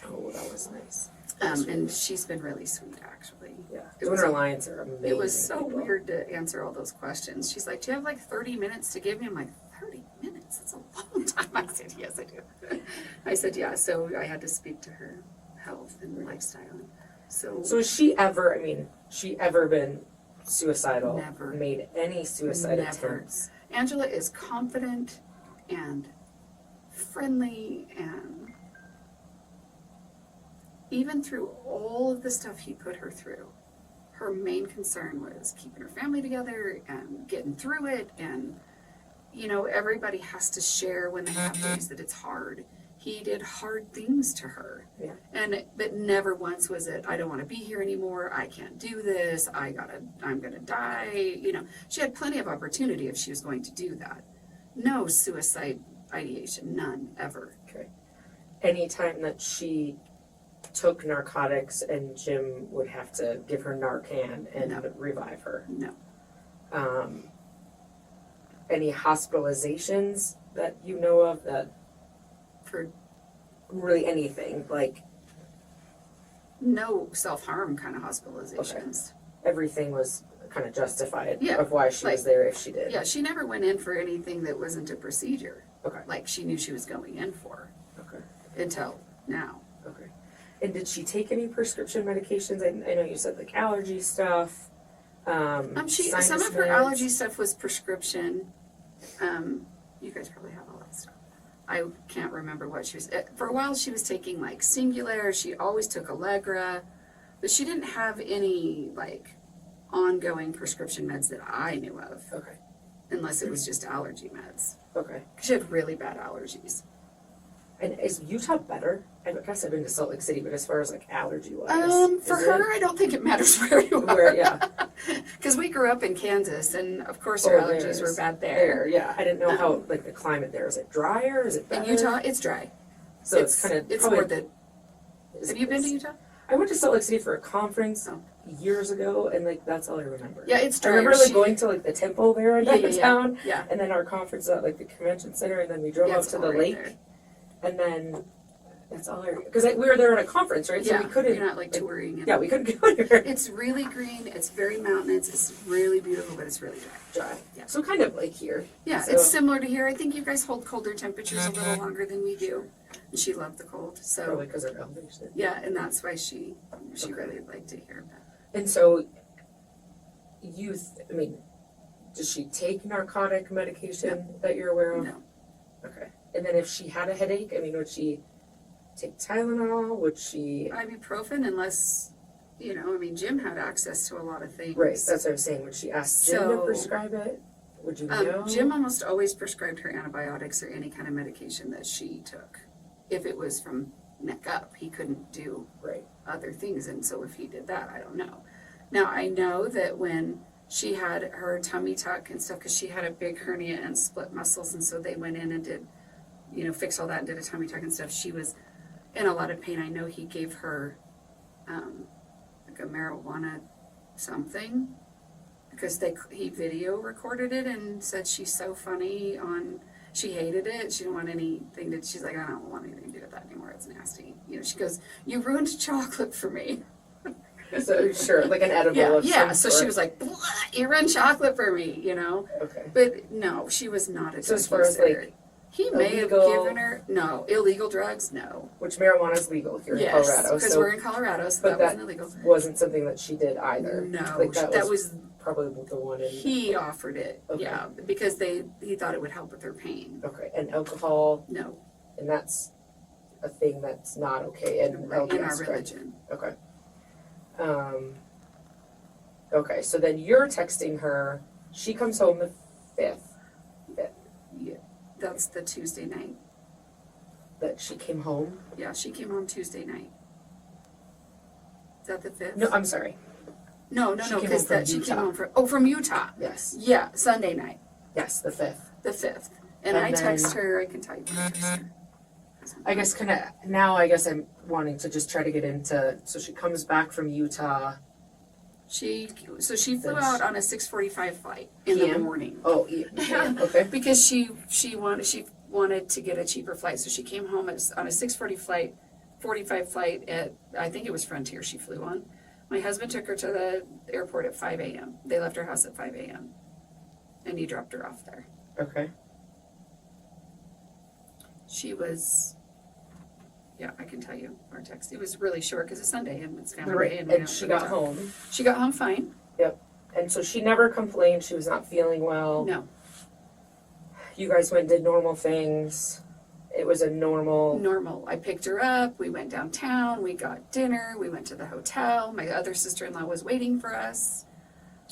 oh, that was nice. And she's been really sweet, actually. Yeah, It Donor was- Alliance are amazing. It was so people. weird to answer all those questions. She's like, do you have like 30 minutes to give me? I'm like, 30 minutes? That's a long time. I said, yes, I do. I said, yeah. So I had to speak to her health and lifestyle. So So has she ever been suicidal? Never. Made any suicide Never. attempts? Angela is confident and friendly, and even through all of the stuff he put her through, her main concern was keeping her family together and getting through it. And, you know, everybody has to share when they have days that it's hard. He did hard things to her. Yeah. But never once was it, I don't want to be here anymore, I can't do this, I'm gonna die. You know, she had plenty of opportunity if she was going to do that. No suicide ideation, none, ever. Okay. Anytime that she took narcotics and Jim would have to give her Narcan and No. revive her. No. Any hospitalizations that you know of that For really anything, like no self-harm kind of hospitalizations. everything was kind of justified Yeah, of why she was like- there if she did. Yeah, she never went in for anything that wasn't a procedure. Okay. Like she knew she was going in for Okay. until now. Okay. And did she take any prescription medications? I know you said like allergy stuff. Some sinus of her meds. allergy stuff was prescription. You guys probably have all that stuff. I can't remember what she was. For a while, she was taking like Singulair. She always took Allegra, but she didn't have any like ongoing prescription meds that I knew of, Okay. unless it was just allergy meds. Okay. She had really bad allergies. And is Utah better? I guess I've been to Salt Lake City, but as far as like allergy wise, For her, I don't think it matters where you are. where yeah, Because we grew up in Kansas, and of course her allergies were bad there. yeah. I didn't know how like the climate there is. It drier? Is it better? In Utah, it's dry. So it's kind of It's more than. Have you been to Utah? I went to Salt Lake City for a conference Oh. years ago, and like that's all I remember. Yeah, it's I drier. remember like She- going to like the temple there in Yeah, yeah, downtown, yeah. and then our conference at like the convention center, and then we drove Yeah, up it's to all the right lake, there. and then that's all I because we were there at a conference, right? Yeah, So we couldn't. you're not like touring. Yeah, we couldn't go anywhere. It's really green. It's very mountainous. It's really beautiful, but it's really dry. Dry. Yeah. So kind of like here. Yeah, So- it's similar to here. I think you guys hold colder temperatures a little longer than we do. And she loved the cold, so Probably because of elevation. yeah, and that's why she Okay. really liked to hear that. And so, does she take narcotic medication that you're aware of? No. Okay. And then if she had a headache, would she take Tylenol? Would she? Ibuprofen, unless Jim had access to a lot of things. Right. That's what I'm saying. Would she ask Jim to So- prescribe it? Would you know? Jim almost always prescribed her antibiotics or any kind of medication that she took. If it was from neck up, he couldn't do Right. other things, and so if he did that, I don't know. Now I know that when she had her tummy tuck and stuff, because she had a big hernia and split muscles, and so they went in and did, fixed all that and did a tummy tuck and stuff. She was in a lot of pain. I know he gave her like a marijuana something, because he video recorded it and said she's so funny she hated it. She didn't want anything to, she's like, I don't want anything to do with that anymore. It's nasty. She goes, you ruined chocolate for me. So sure, like an edible of Yeah. some So sort. she was like, you ruined chocolate for me, Okay. But no, she was not a So as drug far as, user. like, He may have illegal- given her, no, illegal drugs, no. Which marijuana is legal here in Yes, Colorado. because So we're in Colorado, so but that wasn't illegal. wasn't something that she did either. No, Like that was probably the one in. he offered it, Okay. yeah, because he thought it would help with her pain. Okay. And alcohol, No, and that's a thing that's not okay in in LDS, our correct? religion. Okay. Okay, so then you're texting her. She comes home the 5th Yeah, that's the Tuesday night. that she came home. Yeah, she came home Tuesday night. Is that the 5th? No, I'm sorry. No, She came because home from she came Utah. home from Utah. Yes. Yeah, Sunday night, Yes, the 5th. the 5th. And And I text then- her, I can tell you. when I text her. I guess I guess I'm wanting to just try to get into, so she comes back from Utah. She flew Then out on a 6:45 flight in the PM? morning. Oh, yeah, okay. Because she wanted to get a cheaper flight, so she came home on a 6:45 flight at, I think it was Frontier she flew on. My husband took her to the airport at 5 a.m. They left her house at 5 a.m. and he dropped her off there. Okay. She was, yeah, I can tell you our text. It was really short because it's Sunday and it's family day. Right, And we and don't she really got talk. home. She got home fine. And so she never complained she was not feeling well. No, You guys went and did normal things. It was a normal. normal. I picked her up. We went downtown. We got dinner. We went to the hotel. My other sister-in-law was waiting for us.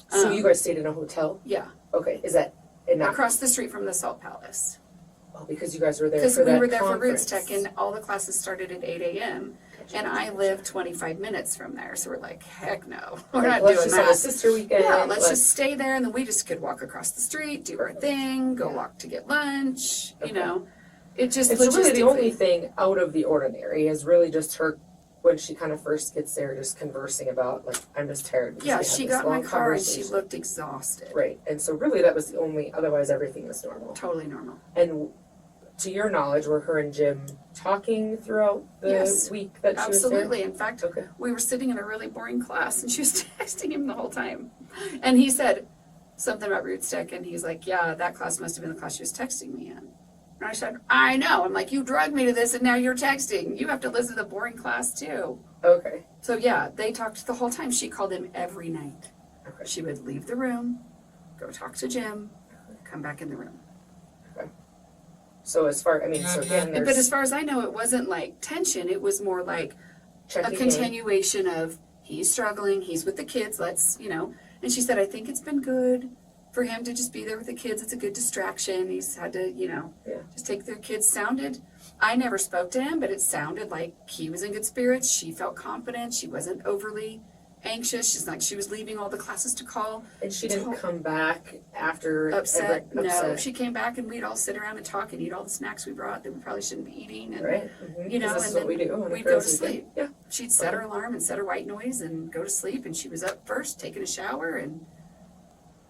So you guys stayed in a hotel? Yeah, Okay, is that in that? across the street from the Salt Palace. Oh, because you guys were there Because for we that were there for conference. Roots Tech and all the classes started at 8 a.m. And I live 25 minutes from there. So we're like, heck no. We're Like, not let's doing just have a that. sister weekend. Yeah, let's just stay there, and then we just could walk across the street, do our thing, go walk to get lunch. You Okay. know, it just And so really the only logistically. thing out of the ordinary is really just her, when she kind of first gets there, just conversing about, like, I'm just tired. because Yeah, we had she this got in my long car and she conversation. looked exhausted. Right, and so really that was the only, otherwise everything was normal. Totally normal. And to your knowledge, were her and Jim talking throughout the Yes, week that she was there? Absolutely. In fact, Okay. we were sitting in a really boring class and she was texting him the whole time. And he said something about Roots Tech and he's like, yeah, that class must have been the class she was texting me in. And I said, I know. I'm like, you drugged me to this and now you're texting. You have to listen to the boring class too. Okay. So yeah, they talked the whole time. She called him every night. Okay. She would leave the room, go talk to Jim, come back in the room. So as far, I mean, so again, But as there's far as I know, it wasn't like tension. It was more like a checking in. continuation of he's struggling, he's with the kids, let's, you know. And she said, I think it's been good for him to just be there with the kids. It's a good distraction. He's had to, you know, Yeah. just take their kids. I never spoke to him, but it sounded like he was in good spirits. She felt confident. She wasn't overly anxious. She's like, she was leaving all the classes to call. And she didn't come back after Upset. No, upset. she came back and we'd all sit around and talk and eat all the snacks we brought that we probably shouldn't be eating. And Right? Mm-hmm. You know, 'Cause this and is what we then do on a we'd go to cruise weekend. sleep. Yeah. She'd set her alarm and set her white noise and go to sleep. And she was up first, taking a shower and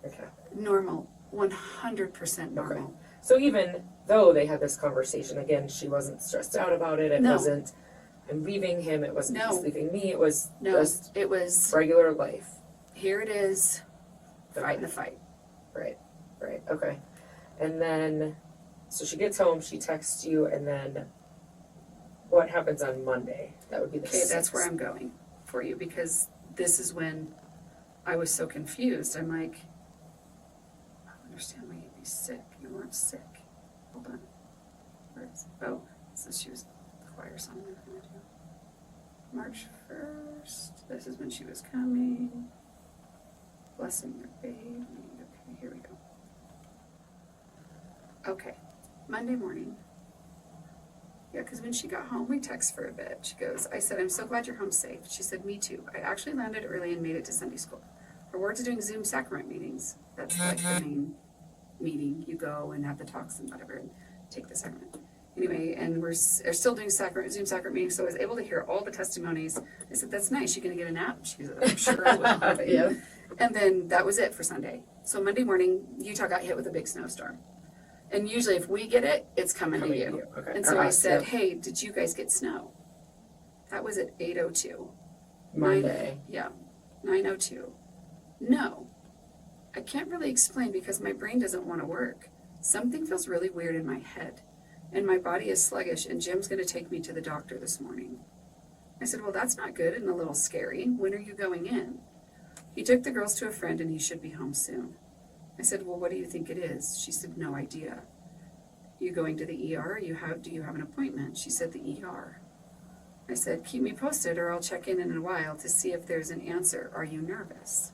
Okay. normal, 100% normal. So even though they had this conversation, again, she wasn't stressed out about it. It No. wasn't, I'm leaving him. It wasn't No. he's leaving me. It was No, just it was, regular life. here it is, fighting Okay. the fight. Right. Right. Okay. And then, so she gets home, she texts you, and then what happens on Monday? That would be the Okay, that's 6th. where I'm going for you because this is when I was so confused. I'm like, I don't understand why you'd be sick. You weren't sick. Hold on. Where is it? Oh, it says she was the choir song we're gonna do. March 1st. This is when she was coming. Blessing your baby. Okay, here we go. Okay, Monday morning. Yeah, because when she got home, we text for a bit. She goes, I said, I'm so glad you're home safe. She said, me too. I actually landed early and made it to Sunday school. Her words are doing Zoom sacrament meetings. That's like the main meeting. You go and have the talks and whatever and take the sacrament. Anyway, and we're still doing Zoom sacrament meetings, so I was able to hear all the testimonies. I said, that's nice. You gonna get a nap? She goes, I'm sure I will. Yeah. And then that was it for Sunday. So Monday morning, Utah got hit with a big snowstorm. And usually if we get it, it's coming to you. Okay. And so I said, yeah. hey, did you guys get snow? That was at 8:02. Monday. Yeah, 9:02. No, I can't really explain because my brain doesn't want to work. Something feels really weird in my head and my body is sluggish and Jim's going to take me to the doctor this morning. I said, well, that's not good and a little scary. When are you going in? He took the girls to a friend and he should be home soon. I said, well, what do you think it is? She said, no idea. You going to the ER? Do you have an appointment? She said, the ER. I said, keep me posted or I'll check in a while to see if there's an answer. Are you nervous?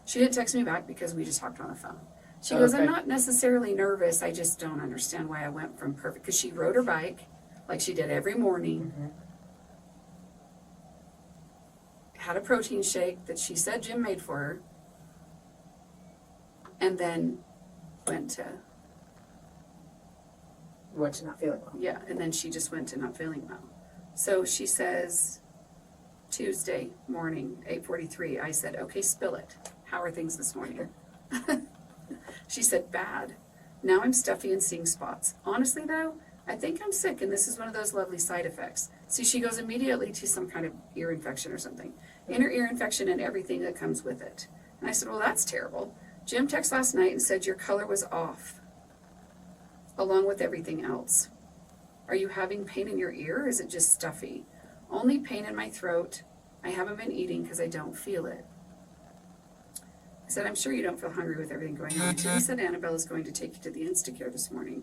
She didn't text me back because we just talked on the phone. She goes, I'm not necessarily nervous. I just don't understand why I went from perfect. Because she rode her bike like she did every morning. Mm-hmm. Had a protein shake that she said Jim made for her. And then went to, Not feeling well. yeah, and then she just went to not feeling well. So she says, Tuesday morning, 8:43, I said, okay, spill it. How are things this morning? She said, bad. Now I'm stuffy and seeing spots. Honestly though, I think I'm sick and this is one of those lovely side effects. See, she goes immediately to some kind of ear infection or something. Inner ear infection and everything that comes with it. And I said, well, that's terrible. Jim texted last night and said your color was off, along with everything else. Are you having pain in your ear or is it just stuffy? Only pain in my throat. I haven't been eating because I don't feel it. I said, I'm sure you don't feel hungry with everything going on. She said Annabelle is going to take you to the Instacare this morning.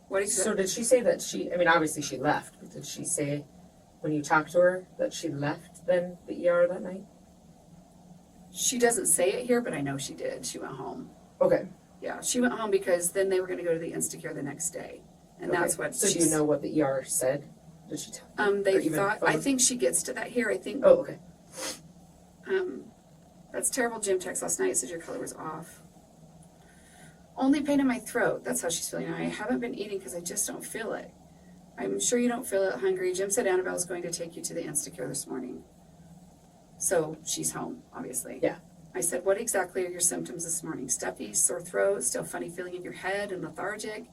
What is So did she say that obviously she left, but did she say when you talked to her that she left then the ER that night? She doesn't say it here, but I know she did. She went home. Okay. Yeah, she went home because then they were going to go to the Instacare the next day. And that's what So do you know what the ER said? Did she tell? they or even thought, phone? I think she gets to that here. I think, Oh, okay. that's terrible. Jim texted last night, said your color was off. Only pain in my throat. That's how she's feeling. I haven't been eating because I just don't feel it. I'm sure you don't feel it hungry. Jim said Annabelle's going to take you to the Instacare this morning. So she's home, obviously. Yeah. I said, what exactly are your symptoms this morning? Stuffy, sore throat, still funny feeling in your head and lethargic?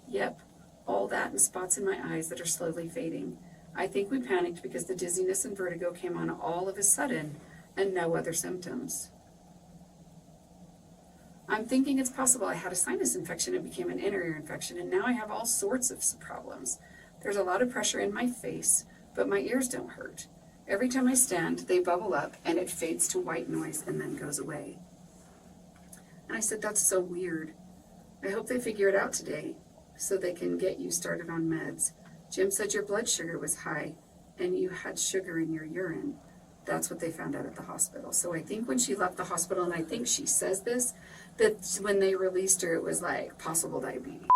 Yep, all that and spots in my eyes that are slowly fading. I think we panicked because the dizziness and vertigo came on all of a sudden and no other symptoms. I'm thinking it's possible I had a sinus infection and became an inner ear infection, and now I have all sorts of problems. There's a lot of pressure in my face, but my ears don't hurt. Every time I stand, they bubble up and it fades to white noise and then goes away. And I said, that's so weird. I hope they figure it out today so they can get you started on meds. Jim said your blood sugar was high and you had sugar in your urine. That's what they found out at the hospital. So I think when she left the hospital, and I think she says this, that when they released her, it was like possible diabetes.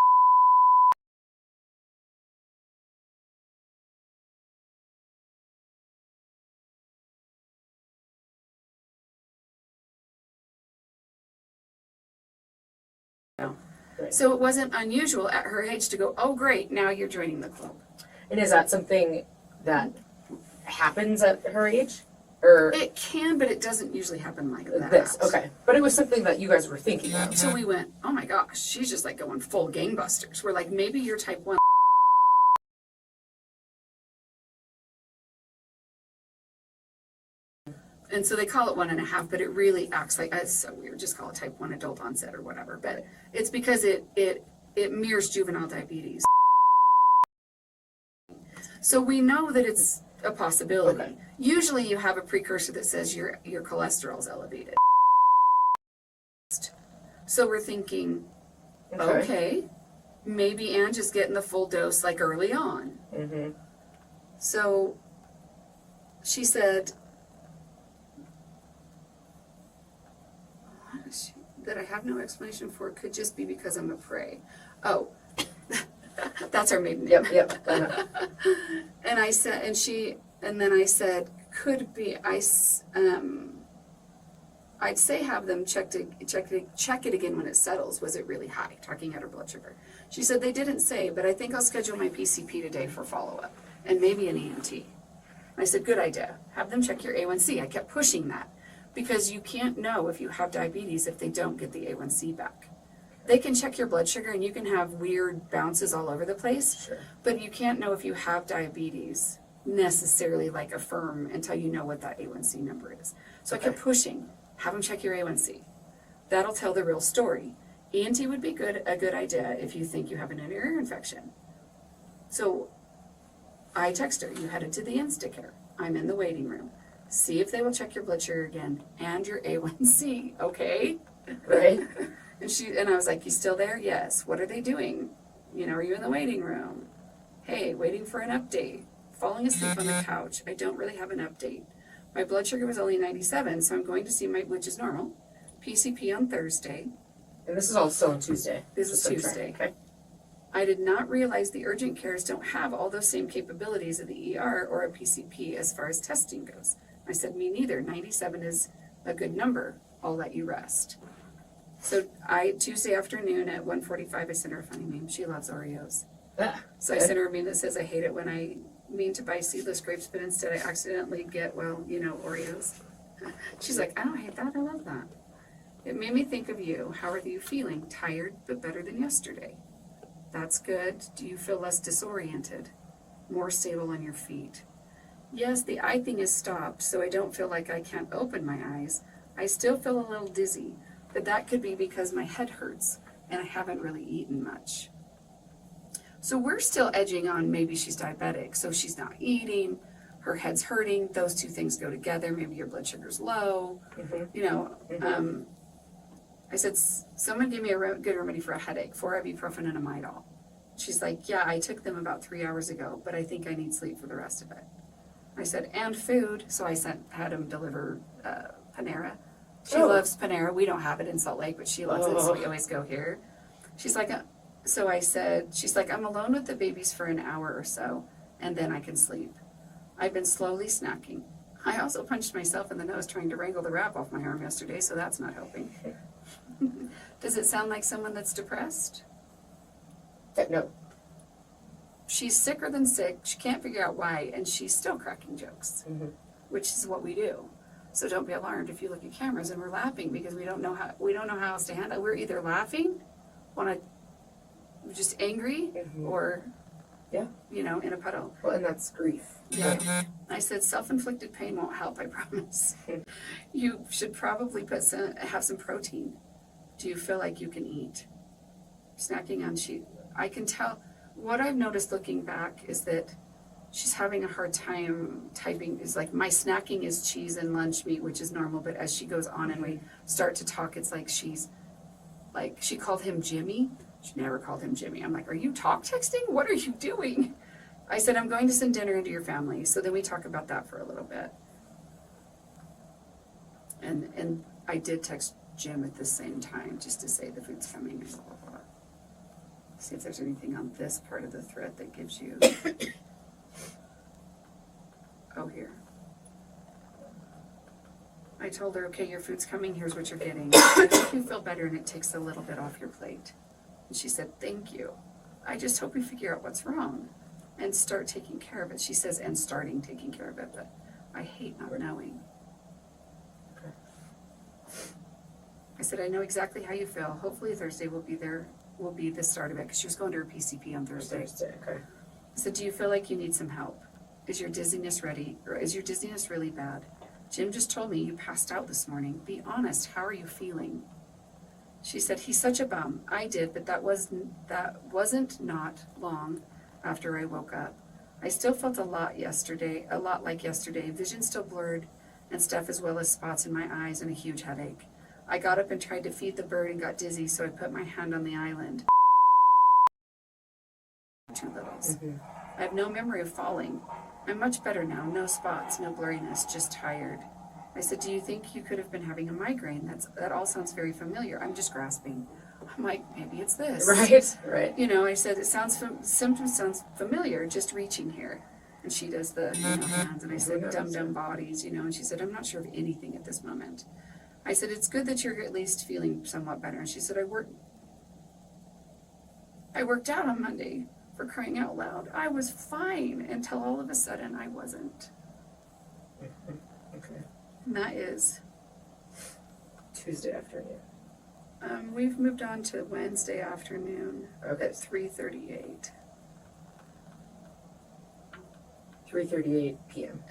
Right. So it wasn't unusual at her age to go, oh great, now you're joining the club. And is that something that happens at her age? Or It can, but it doesn't usually happen like that. this? Okay. But it was something that you guys were thinking of. So we went, oh my gosh, she's just like going full gangbusters. We're like, maybe you're type 1. And so they call it 1.5, but it really acts like, it's so weird, just call it type 1 adult onset or whatever. But it's because it mirrors juvenile diabetes. So we know that it's a possibility. Okay. Usually you have a precursor that says your cholesterol's elevated. So we're thinking, okay, maybe Ange is getting the full dose like early on. Mm-hmm. So she said that I have no explanation for it, could just be because I'm a prey. Oh, that's our maiden name. Yep. And I said, and then I said, could be, I'd say have them check it again when it settles. Was it really high? Talking at her blood sugar. She said they didn't say, but I think I'll schedule my PCP today for follow-up and maybe an ENT. I said, good idea. Have them check your A1C. I kept pushing that because you can't know if you have diabetes if they don't get the A1C back. They can check your blood sugar and you can have weird bounces all over the place, Sure. but you can't know if you have diabetes necessarily like a firm until you know what that A1C number is. So I kept pushing, have them check your A1C. That'll tell the real story. ENT would be a good idea if you think you have an inner ear infection. So I text her, you headed to the Instacare. I'm in the waiting room. See if they will check your blood sugar again and your A1C, okay? Right. And I was like, you still there? Yes. What are they doing? Are you in the waiting room? Hey, waiting for an update. Falling asleep on the couch. I don't really have an update. My blood sugar was only 97, so I'm going to see which is normal, PCP on Thursday. And this is all still on Tuesday. This is Tuesday. Okay. I did not realize the urgent cares don't have all those same capabilities of the ER or a PCP as far as testing goes. I said, me neither. 97 is a good number. I'll let you rest. So Tuesday afternoon at 1:45, I sent her a funny meme. She loves Oreos. So I sent her a meme that says, I hate it when I mean to buy seedless grapes, but instead I accidentally get, Oreos. She's like, I don't hate that. I love that. It made me think of you. How are you feeling? Tired, but better than yesterday. That's good. Do you feel less disoriented? More stable on your feet? Yes, the eye thing is stopped, so I don't feel like I can't open my eyes. I still feel a little dizzy, but that could be because my head hurts and I haven't really eaten much. So we're still edging on maybe she's diabetic, so she's not eating, her head's hurting, those two things go together, maybe your blood sugar's low, I said, someone gave me a good remedy for a headache, 4 ibuprofen and a Midol. She's like, yeah, I took them about 3 hours ago, but I think I need sleep for the rest of it. I said, and food, so I had him deliver Panera. She loves Panera. We don't have it in Salt Lake, but she loves it, so we always go here. She's like, she's like, I'm alone with the babies for an hour or so, and then I can sleep. I've been slowly snacking. I also punched myself in the nose trying to wrangle the wrap off my arm yesterday, so that's not helping. Does it sound like someone that's depressed? No. She's sicker than sick. She can't figure out why, and she's still cracking jokes, which is what we do. So don't be alarmed if you look at cameras and we're laughing because we don't know how else to handle it. We're either laughing, just angry, or in a puddle. Well, and that's grief. Yeah. I said self-inflicted pain won't help, I promise. You should probably have some protein. Do you feel like you can eat? Snacking on I can tell. What I've noticed looking back is that she's having a hard time typing. Is like my snacking is cheese and lunch meat, which is normal, but as she goes on and we start to talk, it's like she called him Jimmy. She never called him Jimmy. I'm like, are you talk texting? What are you doing? I said, I'm going to send dinner into your family. So then we talk about that for a little bit. And I did text Jim at the same time just to say the food's coming and blah, blah, blah. See if there's anything on this part of the thread that gives you... Oh, here. I told her, okay, your food's coming. Here's what you're getting. I hope you feel better and it takes a little bit off your plate. And she said, thank you. I just hope we figure out what's wrong and start taking care of it. She says, and starting taking care of it, but I hate not knowing. Okay. I said, I know exactly how you feel. Hopefully Thursday will be the start of it, because she was going to her PCP on Thursday. Okay. I said, do you feel like you need some help? Is your dizziness really bad? Jim just told me you passed out this morning. Be honest, how are you feeling? She said, he's such a bum. I did, but that wasn't not long after I woke up. I still felt a lot like yesterday. Vision still blurred and stuff, as well as spots in my eyes and a huge headache. I got up and tried to feed the bird and got dizzy, so I put my hand on the island. 2 littles. I have no memory of falling. I'm much better now. No spots, no blurriness, just tired. I said, do you think you could have been having a migraine? That all sounds very familiar. I'm just grasping. I'm like, maybe it's this. Right. I said, symptoms sounds familiar, just reaching here. And she does the hands, and I said, dumb bodies, and she said, I'm not sure of anything at this moment. I said, it's good that you're at least feeling somewhat better. And she said, I worked out on Monday, for crying out loud. I was fine until all of a sudden I wasn't. Okay. And that is Tuesday afternoon. We've moved on to Wednesday afternoon at 3:38. 3:38 p.m.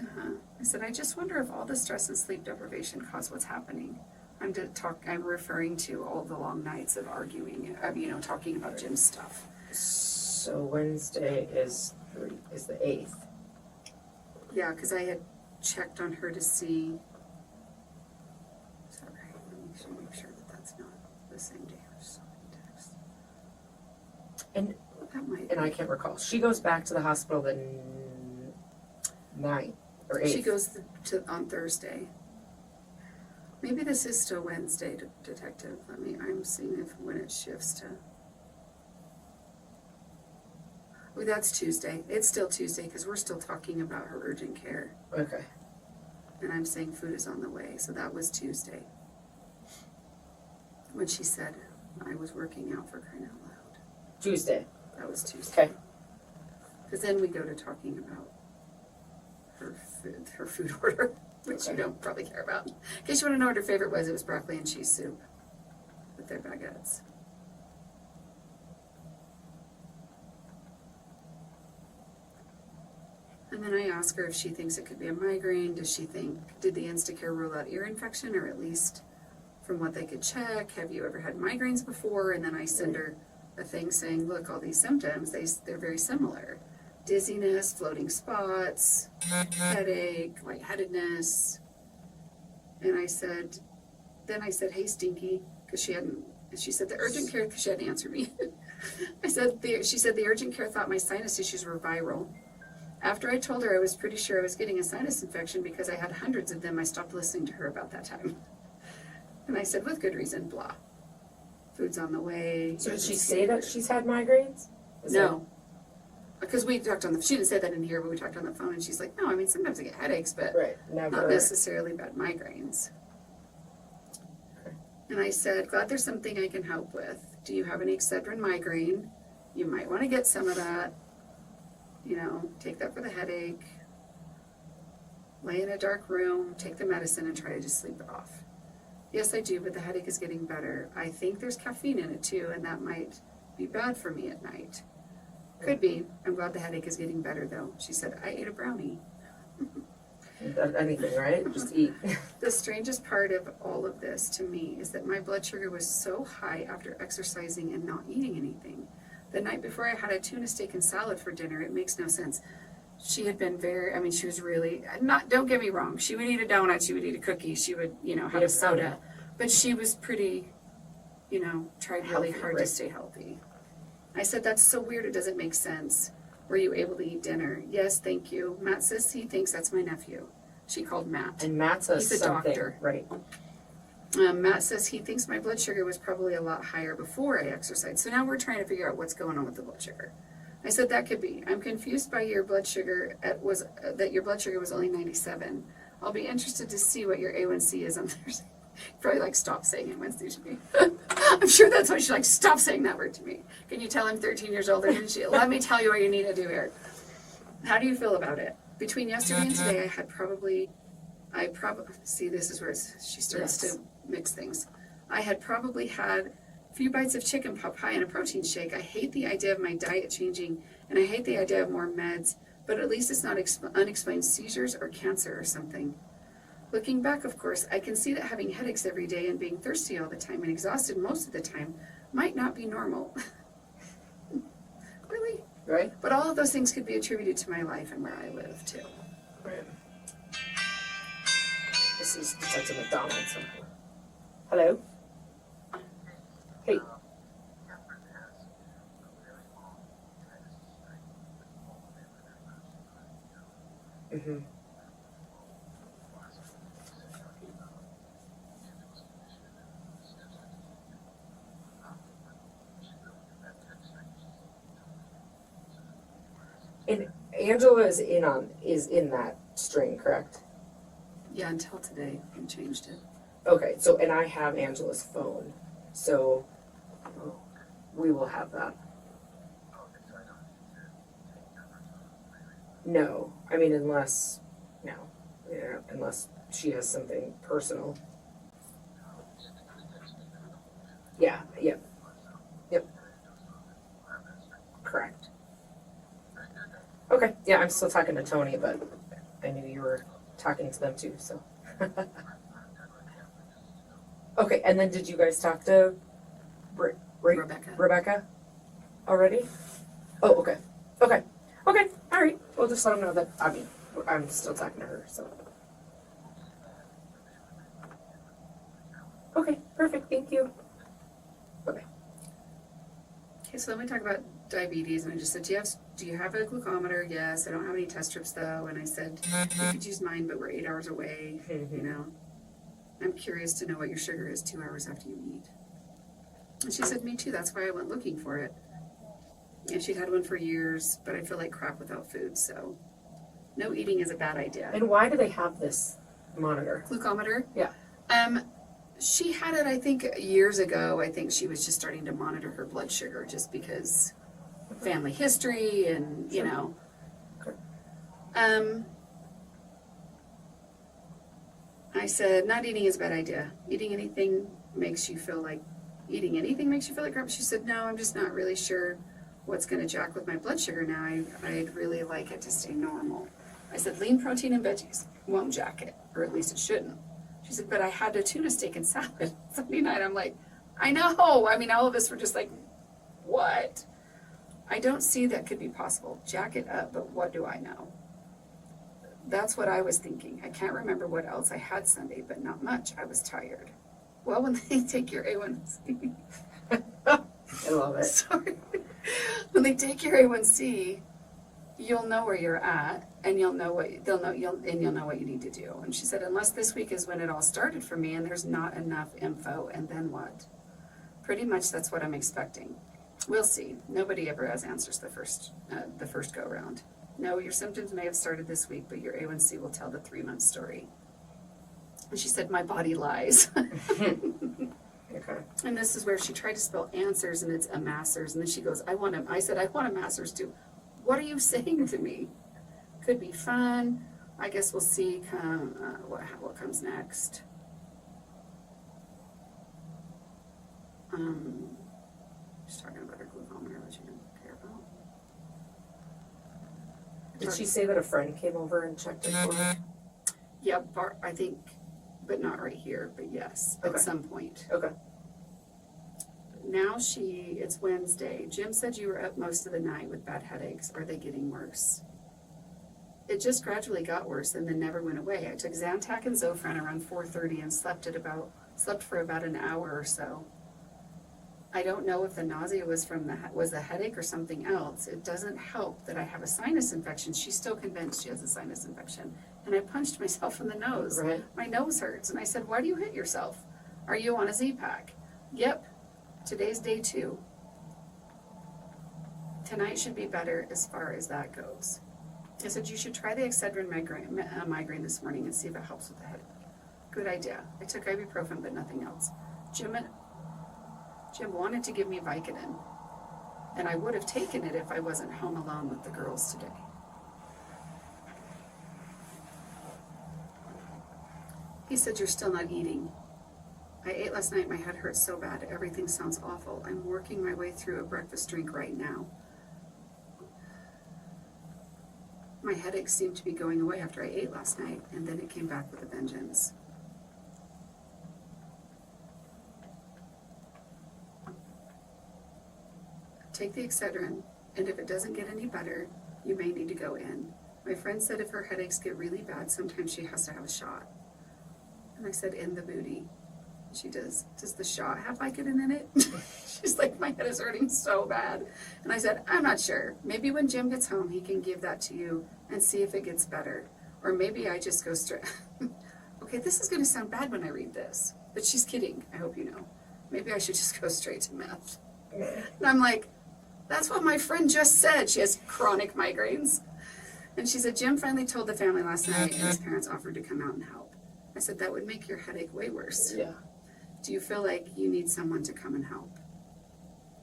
I said, I just wonder if all the stress and sleep deprivation caused what's happening. I'm referring to all the long nights of arguing, talking about Jim's stuff. So Wednesday is the 8th. Yeah, because I had checked on her to see. Sorry, let me make sure that that's not the same day. There's so many texts. And might. and I can't recall. She goes back to the hospital the 9th or 8th. She goes on Thursday. Maybe this is still Wednesday, Detective. I'm seeing when it shifts to. Oh, that's Tuesday. It's still Tuesday because we're still talking about her urgent care. Okay. And I'm saying food is on the way, so that was Tuesday. When she said I was working out, for crying out loud. Tuesday. That was Tuesday. Okay. Because then we go to talking about her food order, which Okay. you don't probably care about. In case you want to know what her favorite was, it was broccoli and cheese soup with their baguettes. And then I ask her if she thinks it could be a migraine. Did the Instacare rule out ear infection, or at least from what they could check? Have you ever had migraines before? And then I send her a thing saying, look, all these symptoms, they're very similar. Dizziness, floating spots, headache, lightheadedness. And I said, hey, Stinky, because she said the urgent care, because she hadn't answered me. She said the urgent care thought my sinus issues were viral. After I told her I was pretty sure I was getting a sinus infection because I had hundreds of them, I stopped listening to her about that time. And I said, with good reason, blah. Food's on the way. So did she say that she's had migraines? No. Because we talked she didn't say that in here, but we talked on the phone, and she's like, no, I mean, sometimes I get headaches, but Right. Never. not necessarily bad migraines. Okay. And I said, glad there's something I can help with. Do you have any Excedrin migraine? You might want to get some of that. Take that for the headache. Lay in a dark room, take the medicine, and try to just sleep it off. Yes, I do, but the headache is getting better. I think there's caffeine in it too, and that might be bad for me at night. Could be. I'm glad the headache is getting better, though. She said, I ate a brownie. Anything, right? Just eat. The strangest part of all of this to me is that my blood sugar was so high after exercising and not eating anything. The night before I had a tuna steak and salad for dinner. It makes no sense. She had been she was really, don't get me wrong, she would eat a donut, she would eat a cookie, she would, have a soda. But she was pretty, tried really Healthy, hard right? to stay healthy. I said, that's so weird, it doesn't make sense. Were you able to eat dinner? Yes, thank you. Matt says he thinks that's my nephew. She called Matt. And Matt says He's a something. doctor. Right. Matt says he thinks my blood sugar was probably a lot higher before I exercised. So now we're trying to figure out what's going on with the blood sugar. I said that could be. I'm confused by your blood sugar that your blood sugar was only 97. I'll be interested to see what your A1C is on Thursday. Probably stop saying it Wednesday to me. I'm sure that's why she's stop saying that word to me. Can you tell I'm 13 years older than she? Let me tell you what you need to do here. How do you feel about it? Between yesterday and today, see, this is where she starts to mix things. I had probably had a few bites of chicken pot pie and a protein shake. I hate the idea of my diet changing, and I hate the idea of more meds, but at least it's not unexplained seizures or cancer or something. Looking back, of course, I can see that having headaches every day and being thirsty all the time and exhausted most of the time might not be normal. Really? Right? But all of those things could be attributed to my life and where I live, too. Right. This is Detective McDonald. So. Hello? Hey. Mm-hmm. And Angela is in that string, correct? Yeah, until today, I changed it. Okay, so, and I have Angela's phone, so we will have that. No, I mean, unless she has something personal. Yeah, yep. Correct. Okay, yeah, I'm still talking to Tony, but I knew you were talking to them too, so. Okay, and then did you guys talk to Rebecca already? Oh, okay. Okay, all right. We'll just let them know that, I'm still talking to her, so. Okay, perfect, thank you. Okay. Okay, so let me talk about diabetes, and I just said, do you have a glucometer? Yes. I don't have any test strips though. And I said, you could use mine, but we're 8 hours away. You know, I'm curious to know what your sugar is 2 hours after you eat. And she said, me too. That's why I went looking for it. And she'd had one for years, but I feel like crap without food. So no eating is a bad idea. And why do they have this monitor? Glucometer? Yeah. She had it, I think, years ago. I think she was just starting to monitor her blood sugar just because family history and, you know. Okay. I said, not eating is a bad idea. Eating anything makes you feel like crap. She said, no, I'm just not really sure what's going to jack with my blood sugar now. I'd really like it to stay normal. I said, lean protein and veggies won't jack it, or at least it shouldn't. She said, but I had a tuna steak and salad Sunday night. I'm like, I know. I mean, all of us were just like, what? I don't see that could be possible. Jack it up, but what do I know? That's what I was thinking. I can't remember what else I had Sunday, but not much. I was tired. Well, when they take your A1C, I love it. sorry. When they take your A1C, you'll know where you're at, and you'll know what you'll know what you need to do. And she said, unless this week is when it all started for me, and there's not enough info, and then what? Pretty much that's what I'm expecting. We'll see. Nobody ever has answers the first go round. No, your symptoms may have started this week, but your A1C will tell the 3-month story. And she said, my body lies. Okay. And this is where she tried to spell answers, and it's a master's. And then she goes, I said, I want a master's too. What are you saying to me? Could be fun. I guess we'll see what comes next. She's talking about her glucometer, which you don't care about. Did she say that a friend came over and checked it for her? Yeah, I think, but not right here, but yes, Okay. at some point. Okay. Now it's Wednesday. Jim said you were up most of the night with bad headaches. Are they getting worse? It just gradually got worse and then never went away. I took Zantac and Zofran around 4:30 and slept for about an hour or so. I don't know if the nausea was was the headache or something else. It doesn't help that I have a sinus infection. She's still convinced she has a sinus infection. And I punched myself in the nose. Right. My nose hurts. And I said, why do you hit yourself? Are you on a Z-Pack? Yep. Today's day 2. Tonight should be better as far as that goes. I said, you should try the Excedrin migraine this morning and see if it helps with the headache. Good idea. I took ibuprofen, but nothing else. Jim wanted to give me Vicodin, and I would have taken it if I wasn't home alone with the girls today. He said, you're still not eating. I ate last night. My head hurts so bad. Everything sounds awful. I'm working my way through a breakfast drink right now. My headache seemed to be going away after I ate last night, and then it came back with a vengeance. Take the Excedrin, and if it doesn't get any better, you may need to go in. My friend said if her headaches get really bad, sometimes she has to have a shot. And I said, in the booty. She does the shot have Vicodin in it? She's like, my head is hurting so bad. And I said, I'm not sure. Maybe when Jim gets home, he can give that to you and see if it gets better. Or maybe I just go straight. Okay, this is going to sound bad when I read this, but she's kidding. I hope you know. Maybe I should just go straight to meth. And I'm like, that's what my friend just said. She has chronic migraines. And she said, Jim finally told the family last night, and his parents offered to come out and help. I said, that would make your headache way worse. Yeah. Do you feel like you need someone to come and help?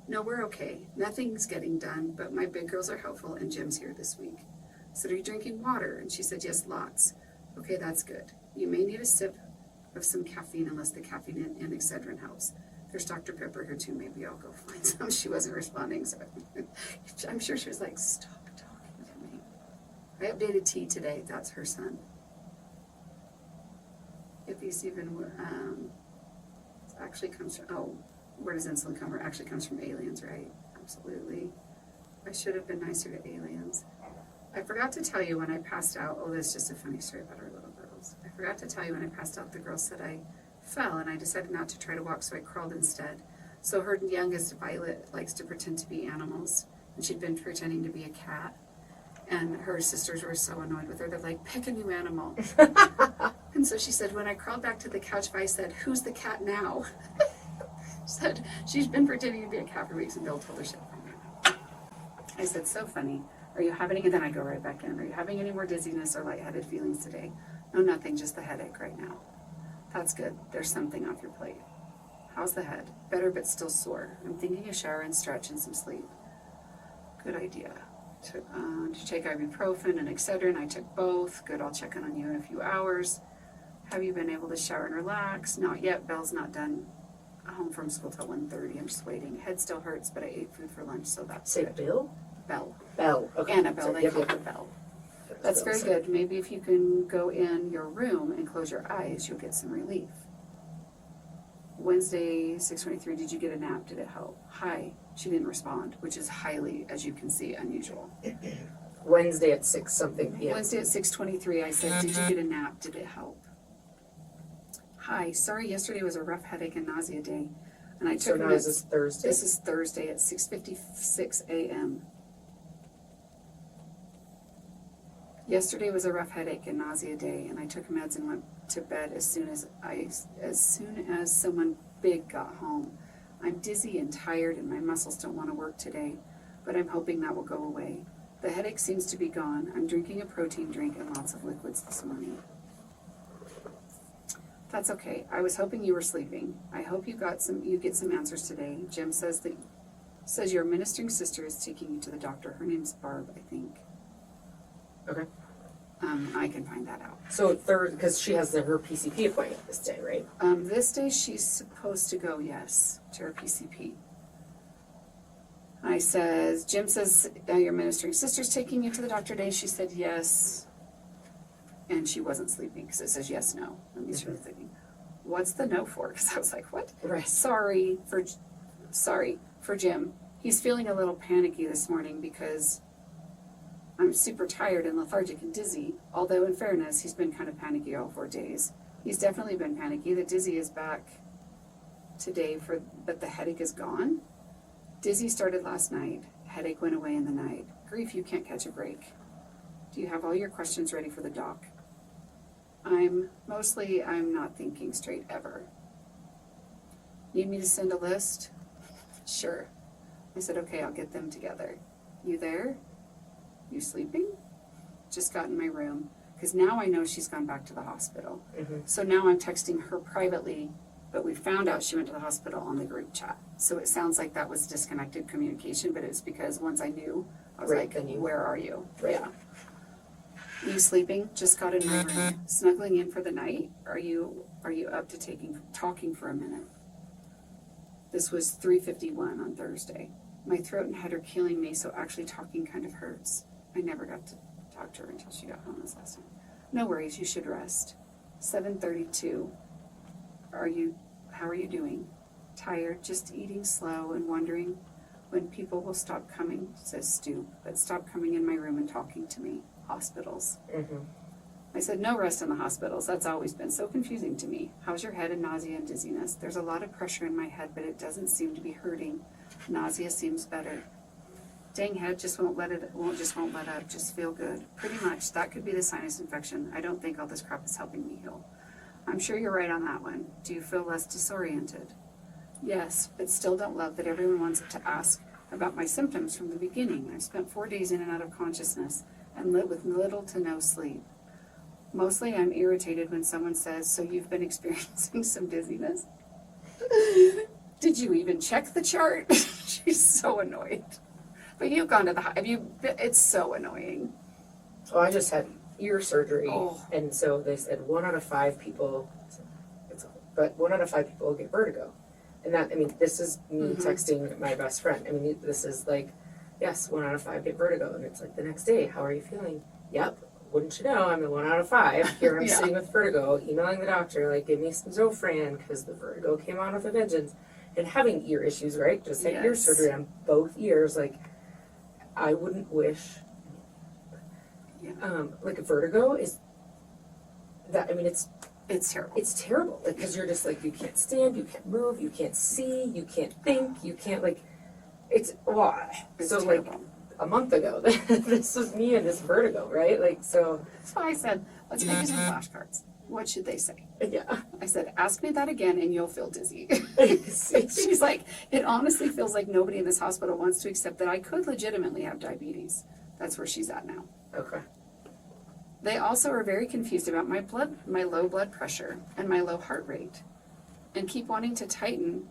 No, we're okay. Nothing's getting done, but my big girls are helpful, and Jim's here this week. I said, are you drinking water? And she said, yes, lots. Okay, that's good. You may need a sip of some caffeine unless the caffeine and Excedrin helps. There's Dr. Pepper here too. Maybe I'll go find some. She wasn't responding, so I'm sure she was like, stop talking to me. I updated T today. That's her son. If he's even, actually comes from, where does insulin come from? Actually comes from aliens, right? Absolutely. I should have been nicer to aliens. I forgot to tell you when I passed out, that's just a funny story about our little girls. I forgot to tell you when I passed out, the girl said I fell and I decided not to try to walk, so I crawled instead. So her youngest, Violet, likes to pretend to be animals. and she'd been pretending to be a cat. And her sisters were so annoyed with her. They're like, pick a new animal. And so she said, when I crawled back to the couch, I said, who's the cat now? She said, she's been pretending to be a cat for weeks, and Bill told her shit. I said, so funny. Are you having, and then I go right back in, are you having any more dizziness or lightheaded feelings today? No, nothing, just the headache right now. That's good. There's something off your plate. How's the head? Better, but still sore. I'm thinking a shower and stretch and some sleep. Good idea. Did you take ibuprofen and Excedrin? I took both. Good, I'll check in on you in a few hours. Have you been able to shower and relax? Not yet. Belle's not done home from school till 1:30. I'm just waiting. Head still hurts, but I ate food for lunch, so that's Say good. Bill? Belle. Belle. Okay. Annabelle, Sorry, they call her Belle. That's very Sorry. good. Maybe if you can go in your room and close your eyes, you'll get some relief. Wednesday, 6:23, did you get a nap? Did it help? Hi. She didn't respond, which is highly, as you can see, unusual. Wednesday at 6 something p.m. Wednesday at 6:23, I said, did you get a nap? Did it help? Hi. Sorry, yesterday was a rough headache and nausea day. And I So took now is this Thursday? This is Thursday at 6:56 a.m. Yesterday was a rough headache and nausea day, and I took meds and went to bed as soon as someone big got home. I'm dizzy and tired, and my muscles don't want to work today, but I'm hoping that will go away. The headache seems to be gone. I'm drinking a protein drink and lots of liquids this morning. That's okay. I was hoping you were sleeping. I hope you get some answers today. Jim says your ministering sister is taking you to the doctor. Her name's Barb, I think. Okay. I can find that out. So third, because she has her PCP appointment this day, right? This day she's supposed to go, yes, to her PCP. Jim says your ministering sister's taking you to the doctor today. She said yes, and she wasn't sleeping because it says yes, no. That means she was sleeping. What's the no for? Because I was like, what? Right. Sorry for Jim. He's feeling a little panicky this morning because I'm super tired and lethargic and dizzy, although in fairness, he's been kind of panicky all 4 days. He's definitely been panicky. The dizzy is back today, but the headache is gone. Dizzy started last night. Headache went away in the night. Grief, you can't catch a break. Do you have all your questions ready for the doc? I'm not thinking straight ever. Need me to send a list? Sure. I said, okay, I'll get them together. You there? You sleeping? Just got in my room. Because now I know she's gone back to the hospital. Mm-hmm. So now I'm texting her privately, but we found out she went to the hospital on the group chat. So it sounds like that was disconnected communication, but it's because once I knew, I was Right, then where are you? Right. Yeah. You sleeping? Just got in my room. Snuggling in for the night? Are you up to talking for a minute? This was 3:51 on Thursday. My throat and head are killing me, so actually talking kind of hurts. I never got to talk to her until she got home this last time. No worries, you should rest. 7:32. How are you doing? Tired, just eating slow and wondering when people will stop coming, says Stu, but stop coming in my room and talking to me. Hospitals. Mm-hmm. I said, no rest in the hospitals. That's always been so confusing to me. How's your head and nausea and dizziness? There's a lot of pressure in my head, but it doesn't seem to be hurting. Nausea seems better. Dang head won't let up. Just feel good. Pretty much. That could be the sinus infection. I don't think all this crap is helping me heal. I'm sure you're right on that one. Do you feel less disoriented? Yes, but still don't love that everyone wants to ask about my symptoms from the beginning. I've spent 4 days in and out of consciousness and lived with little to no sleep. Mostly I'm irritated when someone says, so you've been experiencing some dizziness? Did you even check the chart? She's so annoyed. But you've gone to it's so annoying. Oh, I just had ear surgery, Oh. and so they said 1 out of 5 people, but 1 out of 5 people get vertigo. And that, I mean, this is me texting my best friend. I mean, this is like, yes, 1 out of 5 get vertigo. And it's like the next day, how are you feeling? Yep. Wouldn't you know, I'm a 1 out of 5. Here I'm Yeah. sitting with vertigo, emailing the doctor, like, give me some Zofran, because the vertigo came out of a vengeance. And having ear issues, right? Just had ear Yes. surgery on both ears. Like, I wouldn't wish, Yeah. like, a vertigo is, that, I mean, it's terrible. it's terrible, like, because you're just like, you can't stand, you can't move, you can't see, you can't think, you can't, like, It's, well, It's so terrible. like a month ago, this was me and this vertigo, right? Like, so, So I said, let's make it some flashcards. What should they say? yeah. I said, ask me that again and you'll feel dizzy. She's like, it honestly feels like nobody in this hospital wants to accept that I could legitimately have diabetes. That's where she's at now. Okay. They also are very confused about my low blood pressure and my low heart rate, and keep wanting to tightening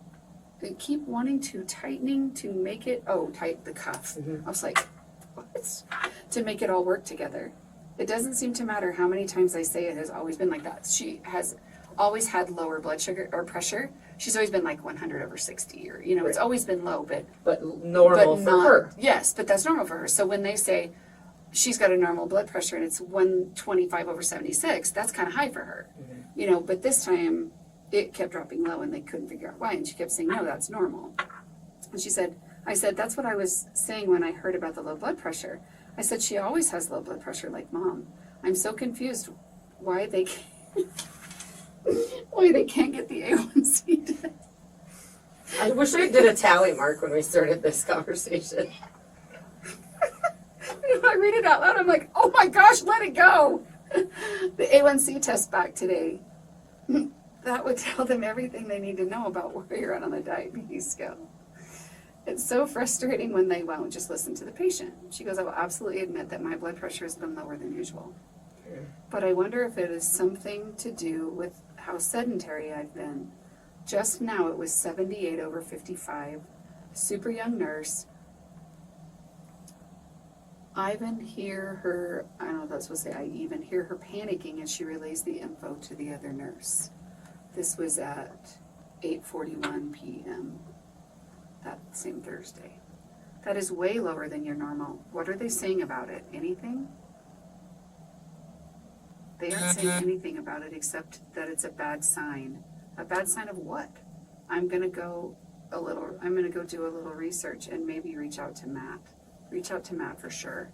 to make it, tighten the cuff. I was like, what? To make it all work together. It doesn't seem to matter how many times I say it has always been like that. She has always had lower blood sugar or pressure. She's always been like 100/60 or, it's always been low, But normal but for not, her. Yes, but that's normal for her. So when they say she's got a normal blood pressure and it's 125/76, that's kind of high for her. But this time it kept dropping low and they couldn't figure out why. And she kept saying, no, that's normal. And I said, that's what I was saying when I heard about the low blood pressure. I said, she always has low blood pressure like Mom. I'm so confused why they can't get the A1C to... I wish I did a tally mark when we started this conversation. If I read it out loud, I'm like, oh my gosh, let it go. The A1C test back today. That would tell them everything they need to know about where you're at on the diabetes scale. It's so frustrating when they won't just listen to the patient. She goes, I will absolutely admit that my blood pressure has been lower than usual. But I wonder if it is something to do with how sedentary I've been. Just now it was 78/55. Super young nurse. I even hear her panicking as she relays the info to the other nurse. This was at 8:41 p.m. that same Thursday. That is way lower than your normal. What are they saying about it? Anything? They aren't saying anything about it except that it's a bad sign. A bad sign of what? I'm gonna go do a little research and maybe reach out to Matt. Reach out to Matt for sure.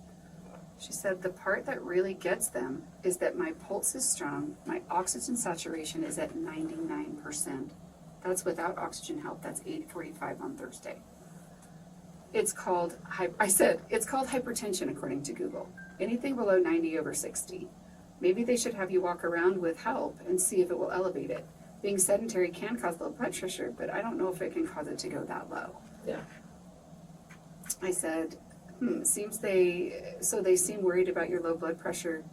She said the part that really gets them is that my pulse is strong, my oxygen saturation is at 99%. That's without oxygen help. That's 8:45 on Thursday. It's called hypertension according to Google. Anything below 90/60. Maybe they should have you walk around with help and see if it will elevate it. Being sedentary can cause low blood pressure, but I don't know if it can cause it to go that low. Yeah. I said, they seem worried about your low blood pressure,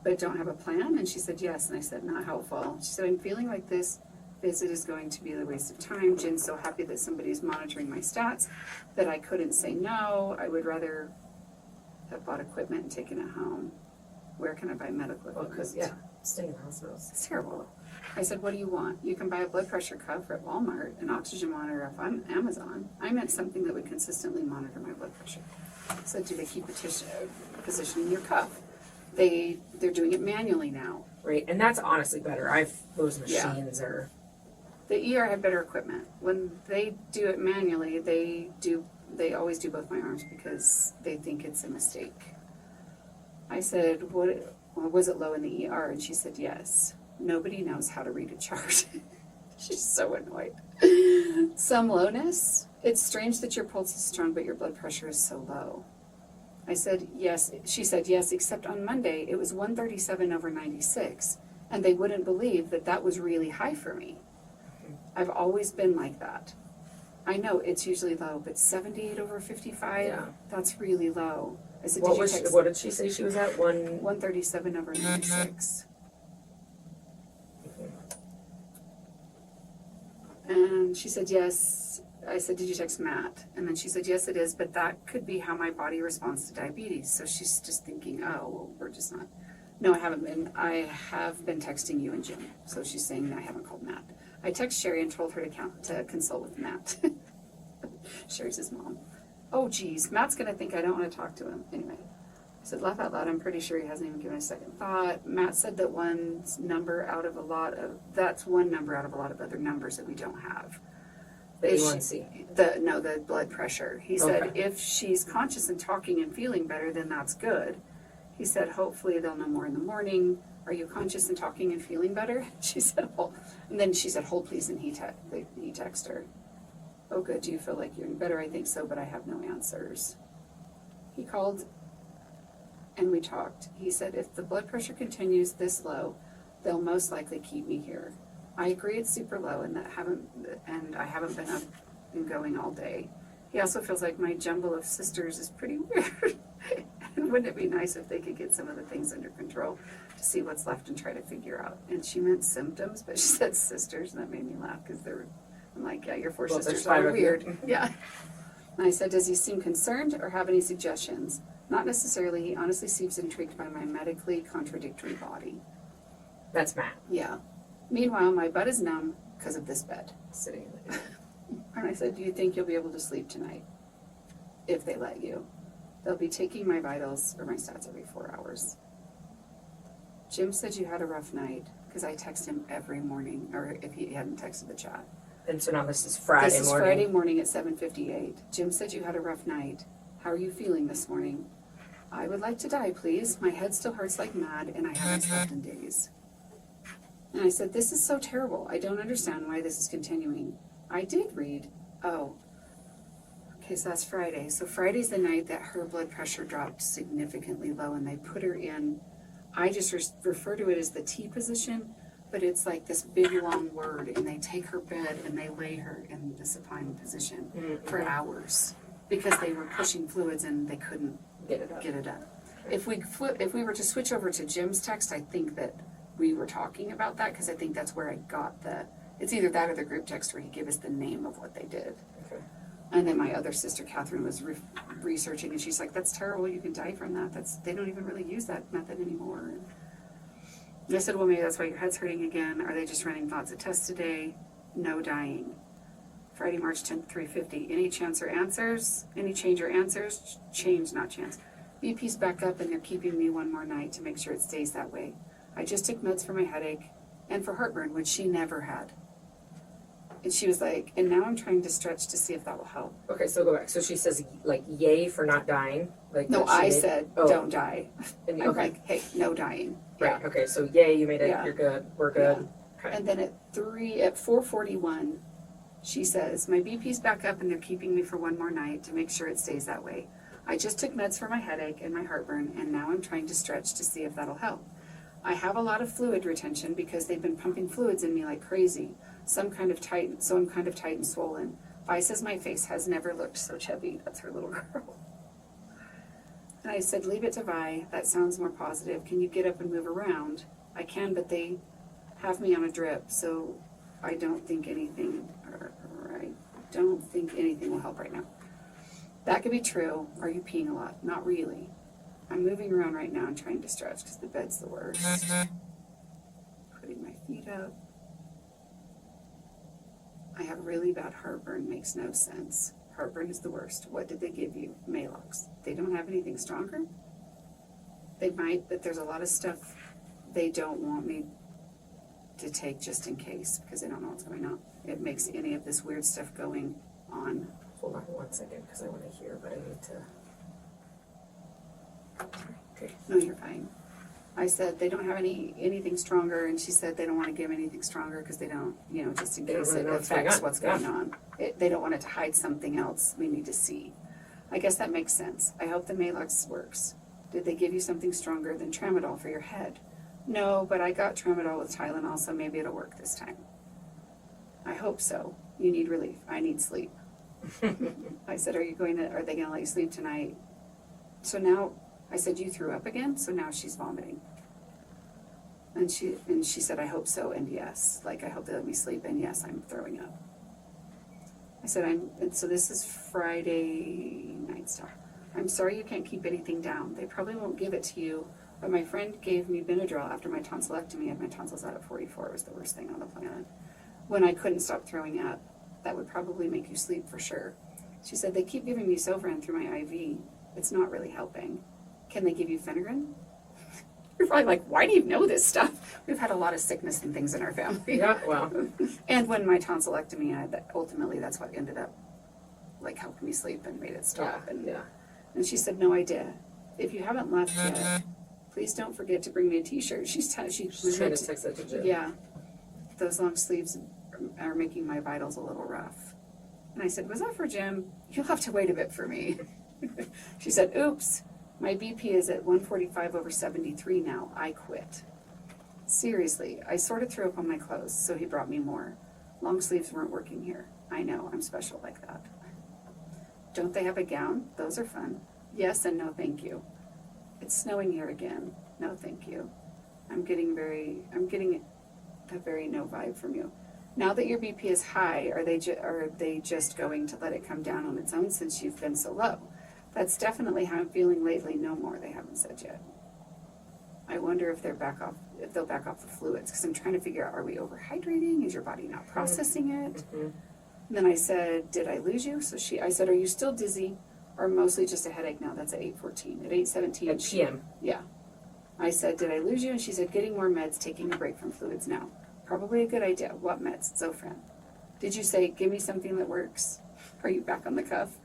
but don't have a plan? And she said, yes. And I said, not helpful. She said, I'm feeling like this visit is going to be a waste of time. Jen's so happy that somebody's monitoring my stats that I couldn't say no. I would rather have bought equipment and taken it home. Where can I buy medical equipment? Well, because, yeah, staying in hospitals. It's terrible. I said, what do you want? You can buy a blood pressure cuff at Walmart, an oxygen monitor off on Amazon. I meant something that would consistently monitor my blood pressure. I said, do they keep positioning your cuff? They're doing it manually now. Right, and that's honestly better. Those machines are... The ER had better equipment. When they do it manually, they always do both my arms because they think it's a mistake. I said, was it low in the ER? And she said, yes. Nobody knows how to read a chart. She's so annoyed. Some lowness. It's strange that your pulse is strong, but your blood pressure is so low. I said, yes. She said, yes, except on Monday, it was 137/96. And they wouldn't believe that was really high for me. I've always been like that. I know it's usually low, but 78/55, Yeah. That's really low. I said, what did she say she was at? 137/96. And she said, yes. I said, did you text Matt? And then she said, yes, it is, but that could be how my body responds to diabetes. So she's just thinking, oh, well, we're just not. No, I haven't been. I have been texting you and Jim. So she's saying that I haven't called Matt. I texted Sherry and told her to consult with Matt. Sherry's his mom. Oh, geez. Matt's going to think I don't want to talk to him. Anyway, I said, laugh out loud. I'm pretty sure he hasn't even given a second thought. Matt said that that's one number out of a lot of other numbers that we don't have. The A1C. The blood pressure. He said, Okay. if she's conscious and talking and feeling better, then that's good. He said, hopefully they'll know more in the morning. Are you conscious and talking and feeling better? She said, hold. And then she said, hold please, and he texted her. Oh, good. Do you feel like you're better? I think so, but I have no answers. He called and we talked. He said, if the blood pressure continues this low, they'll most likely keep me here. I agree it's super low and I haven't been up and going all day. He also feels like my jumble of sisters is pretty weird. And wouldn't it be nice if they could get some of the things under control to see what's left and try to figure out? And she meant symptoms, but she said sisters, and that made me laugh because I'm like, yeah, your four sisters are weird. Yeah. And I said, does he seem concerned or have any suggestions? Not necessarily. He honestly seems intrigued by my medically contradictory body. That's Matt. Yeah. Meanwhile, my butt is numb because of this bed. Sitting in the And I said, do you think you'll be able to sleep tonight? If they let you. They'll be taking my vitals or my stats every 4 hours. Jim said you had a rough night because I text him every morning, or if he hadn't texted the chat. And so now this is Friday morning. This is Friday morning at 7:58. Jim said you had a rough night. How are you feeling this morning? I would like to die, please. My head still hurts like mad and I haven't slept in days. And I said, this is so terrible. I don't understand why this is continuing. I did read. Oh. Okay, so that's Friday. So Friday's the night that her blood pressure dropped significantly low and they put her in, I just refer to it as the T position, but it's like this big long word, and they take her bed and they lay her in the supine position for hours because they were pushing fluids and they couldn't get it up. If we were to switch over to Jim's text, I think that we were talking about that because I think that's where I got it's either that or the group text where he gave us the name of what they did. Okay. And then my other sister, Catherine, was researching, and she's like, that's terrible, you can die from that. They don't even really use that method anymore. And I said, well, maybe that's why your head's hurting again. Are they just running lots of tests today? No dying. Friday, March 10th, 3:50. Any chance or answers? Any change or answers? Change, not chance. BP's back up, and they're keeping me one more night to make sure it stays that way. I just took meds for my headache and for heartburn, which she never had. And she was like, and now I'm trying to stretch to see if that will help. Okay, so go back. So she says, like, yay for not dying. Like No, that she I made- said, Oh. don't die. And you- I'm okay. like, hey, no dying. Right. Okay. So yay, you made it. Yeah. You're good. We're good. Okay. And then at 4:41, she says, my BP's back up and they're keeping me for one more night to make sure it stays that way. I just took meds for my headache and my heartburn, and now I'm trying to stretch to see if that'll help. I have a lot of fluid retention because they've been pumping fluids in me like crazy. So I'm kind of tight and swollen. Vi says my face has never looked so chubby. That's her little girl. And I said, leave it to Vi. That sounds more positive. Can you get up and move around? I can, but they have me on a drip, so I don't think anything will help right now. That could be true. Are you peeing a lot? Not really. I'm moving around right now and trying to stretch because the bed's the worst. Putting my feet up. I have really bad heartburn. Makes no sense. Heartburn is the worst. What did they give you? Maalox. They don't have anything stronger? They might, but there's a lot of stuff they don't want me to take just in case because they don't know what's going on. It makes any of this weird stuff going on. Hold on 1 second because I want to hear, but I need to. Okay. No, you're fine. I said they don't have anything stronger, and she said they don't want to give anything stronger because they don't, just in They don't case really it know what's going affects on. what's going on. They don't want it to hide something else we need to see. I guess that makes sense. I hope the Maalox works. Did they give you something stronger than tramadol for your head? No, but I got tramadol with Tylenol, so maybe it'll work this time. I hope so. You need relief. I need sleep. I said, are they going to let you sleep tonight? So now, I said, you threw up again? So now she's vomiting. And she said, I hope so, and yes. Like, I hope they let me sleep, and yes, I'm throwing up. I said, so this is Friday night stuff. I'm sorry you can't keep anything down. They probably won't give it to you, but my friend gave me Benadryl after my tonsillectomy, and my tonsils out at 44. It was the worst thing on the planet. When I couldn't stop throwing up, that would probably make you sleep for sure. She said, they keep giving me Zofran through my IV. It's not really helping. Can they give you Phenergan? You're probably like, why do you know this stuff? We've had a lot of sickness and things in our family. Yeah. Well. And when my tonsillectomy, ultimately that's what ended up like helping me sleep and made it stop. Yeah. And she said, no idea. If you haven't left yet, please don't forget to bring me a t-shirt. She's She's trying to text that to Jim. Yeah. Those long sleeves are making my vitals a little rough. And I said, was that for Jim? You'll have to wait a bit for me. She said, oops, my BP is at 145/73 now. I quit. Seriously, I sort of threw up on my clothes, so he brought me more. Long sleeves weren't working here. I know, I'm special like that. Don't they have a gown? Those are fun. Yes and no thank you. It's snowing here again. No thank you. I'm getting a very no vibe from you. Now that your BP is high, are they just going to let it come down on its own since you've been so low? That's definitely how I'm feeling lately. No more, they haven't said yet. I wonder if they'll back off the fluids, because I'm trying to figure out, are we overhydrating? Is your body not processing it? Mm-hmm. And then I said, did I lose you? So I said, are you still dizzy or mostly just a headache now? That's at 8:14. At 8:17. At PM. Yeah. I said, did I lose you? And she said, getting more meds, taking a break from fluids now. Probably a good idea. What meds? Zofran. Did you say, give me something that works? Are you back on the cuff?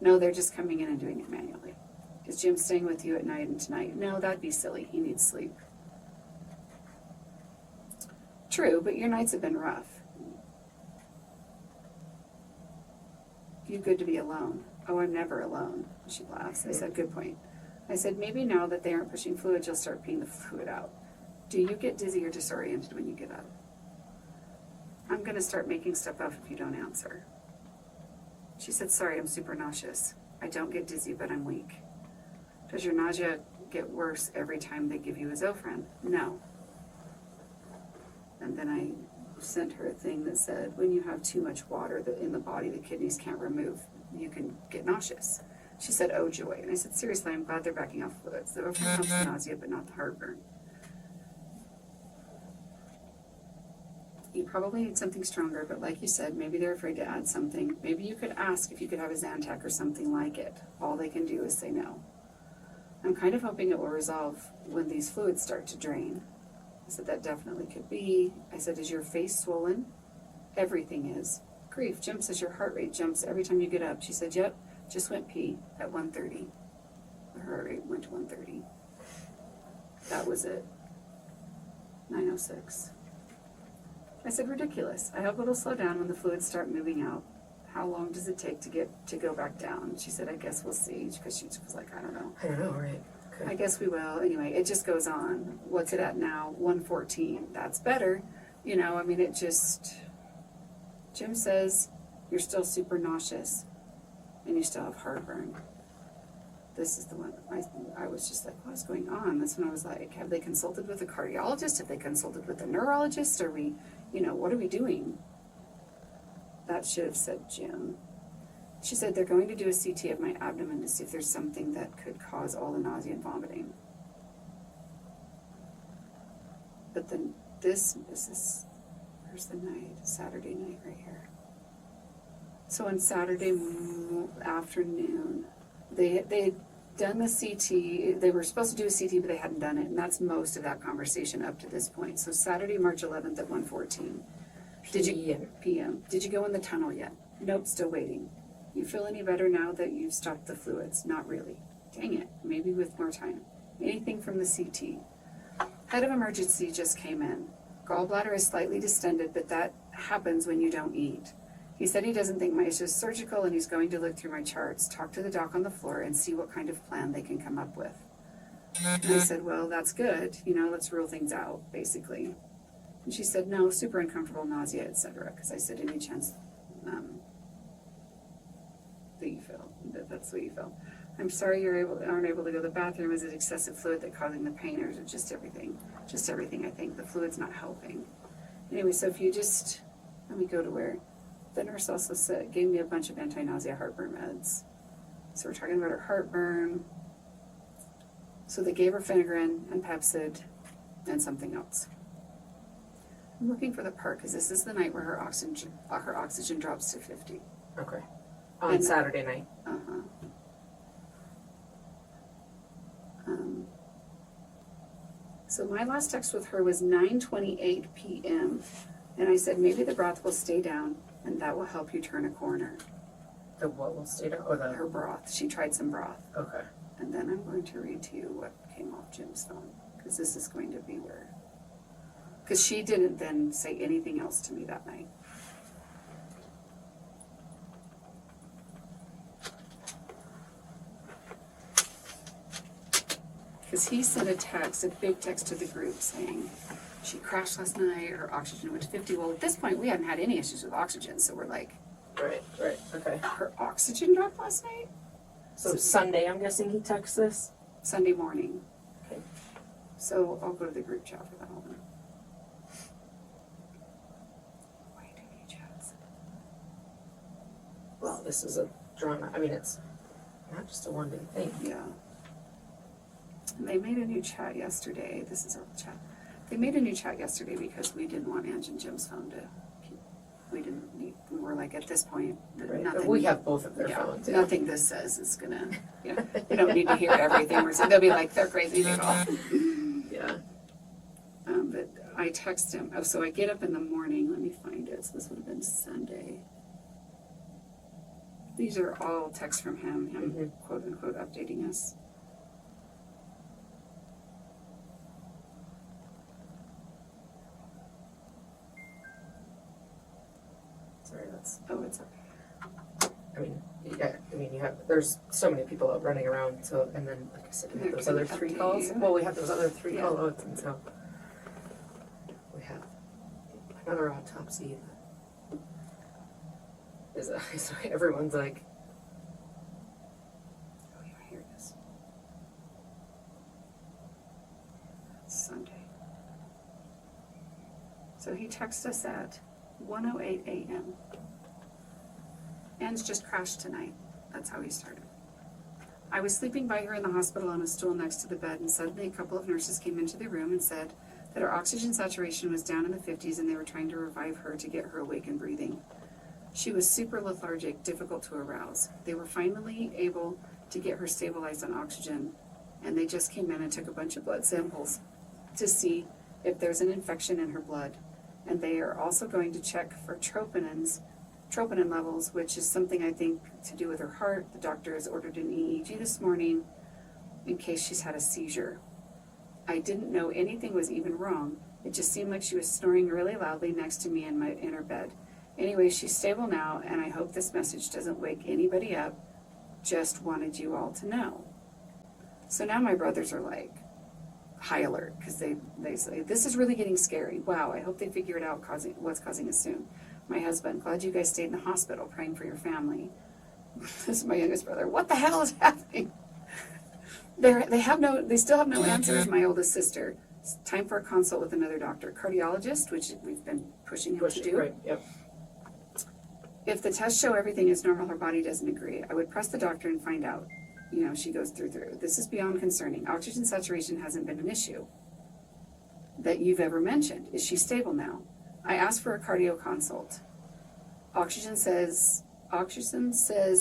No, they're just coming in and doing it manually. Is Jim staying with you at night and tonight? No, that'd be silly. He needs sleep. True, but your nights have been rough. You good to be alone. Oh, I'm never alone. She laughs. I said, good point. I said, maybe now that they aren't pushing fluids, you'll start peeing the fluid out. Do you get dizzy or disoriented when you get up? I'm going to start making stuff up if you don't answer. She said, sorry, I'm super nauseous. I don't get dizzy, but I'm weak. Does your nausea get worse every time they give you a Zofran? No. And then I sent her a thing that said, when you have too much water in the body the kidneys can't remove, you can get nauseous. She said, oh joy. And I said, seriously, I'm glad they're backing off fluids. The Zofran helps the nausea, but not the heartburn. You probably need something stronger, but like you said, maybe they're afraid to add something. Maybe you could ask if you could have a Zantac or something like it. All they can do is say no. I'm kind of hoping it will resolve when these fluids start to drain. I said, that definitely could be. I said, is your face swollen? Everything is. Grief. Jim says your heart rate jumps every time you get up. She said, yep, just went pee at 1:30. Her heart rate went to 1:30. That was it. 9:06. I said, ridiculous. I hope it'll slow down when the fluids start moving out. How long does it take to go back down? She said, I guess we'll see, because she was like, I don't know. I don't know, right? Okay. I guess we will. Anyway, it just goes on. What's it at now? 1:14. That's better. You know, I mean, it just... Jim says, you're still super nauseous, and you still have heartburn. This is the one. I was just like, what's going on? That's when I was like, have they consulted with a cardiologist? Have they consulted with a neurologist? Are we, what are we doing? That should have said Jim. She said they're going to do a CT of my abdomen to see if there's something that could cause all the nausea and vomiting. But then this is, where's the night? Saturday night right here. So on Saturday afternoon, they had done the CT. They were supposed to do a CT, but they hadn't done it, and that's most of that conversation up to this point. So Saturday, March 11th at 1:14. PM. Did you go in the tunnel yet? Nope, still waiting. You feel any better now that you've stopped the fluids? Not really. Dang it, maybe with more time. Anything from the CT? Head of emergency just came in. Gallbladder is slightly distended, but that happens when you don't eat. He said he doesn't think my issue is surgical, and he's going to look through my charts, talk to the doc on the floor, and see what kind of plan they can come up with. And I said, well, that's good. Let's rule things out, basically. And she said, no, super uncomfortable, nausea, etc. Because I said, any chance that you feel, that's what you feel. I'm sorry you aren't able to go to the bathroom. Is it excessive fluid that causing the pain, or is it just everything? Just everything, I think. The fluid's not helping. Anyway, so if you just, let me go to where, the nurse also gave me a bunch of anti-nausea heartburn meds. So we're talking about her heartburn. So they gave her Phenergan and Pepsid and something else. I'm looking for the part because this is the night where her oxygen drops to 50. Okay. On Saturday night. Uh-huh. So my last text with her was 9:28 p.m. And I said, maybe the broth will stay down and that will help you turn a corner. The what will stay down? Or Her broth. She tried some broth. Okay. And then I'm going to read to you what came off Jim's phone, because this is going to be where... Because she didn't then say anything else to me that night. Because he sent a big text to the group saying, she crashed last night, her oxygen went to 50. Well, at this point, we hadn't had any issues with oxygen, so we're like, Right, okay. her oxygen dropped last night? So Sunday, I'm guessing he texts this? Sunday morning. Okay. So I'll go to the group chat for that one. Why do you chats? Well, this is a drama. I mean, it's not just a one-day thing. Yeah. And they made a new chat yesterday. This is our chat. They made a new chat yesterday because we didn't want Ange and Jim's phone to keep. We didn't need, we were like, at this point, Right. nothing. We have both of their Yeah, phones. nothing this says is gonna, you know, you don't need to hear everything. They'll be like, they're crazy people. Yeah. But I text him. Oh, so I get up in the morning. Let me find it. So this would have been Sunday. These are all texts from him quote unquote updating us. Sorry, that's. Oh, it's okay. I mean, yeah. I mean, you have. There's so many people out running around. So, and then, like I said, we have those other three calls. Well, we have those other three call outs, and so we have another autopsy. Is everyone's like. Oh yeah, here it is. It's Sunday. So he texted us at 1:08 a.m. Anne's just crashed tonight. That's how he started. I was sleeping by her in the hospital on a stool next to the bed, and suddenly a couple of nurses came into the room and said that her oxygen saturation was down in the 50s and they were trying to revive her to get her awake and breathing. She was super lethargic, difficult to arouse. They were finally able to get her stabilized on oxygen, and they just came in and took a bunch of blood samples to see if there's an infection in her blood. And they are also going to check for troponin levels, which is something I think to do with her heart. The doctor has ordered an EEG this morning in case she's had a seizure. I didn't know anything was even wrong. It just seemed like she was snoring really loudly next to me in her bed. Anyway, she's stable now, and I hope this message doesn't wake anybody up. Just wanted you all to know. So now my brothers are like high alert because they say, this is really getting scary. Wow, I hope they figure it out what's causing it soon. My husband, glad you guys stayed in the hospital praying for your family. This is my youngest brother. What the hell is happening? They still have no answers. My oldest sister, it's time for a consult with another doctor. Cardiologist, which we've been pushing him to do. Right, yep. If the tests show everything is normal, her body doesn't agree. I would press the doctor and find out. You know, she goes through. This is beyond concerning. Oxygen saturation hasn't been an issue that you've ever mentioned. Is she stable now? I asked for a cardio consult. Oxygen says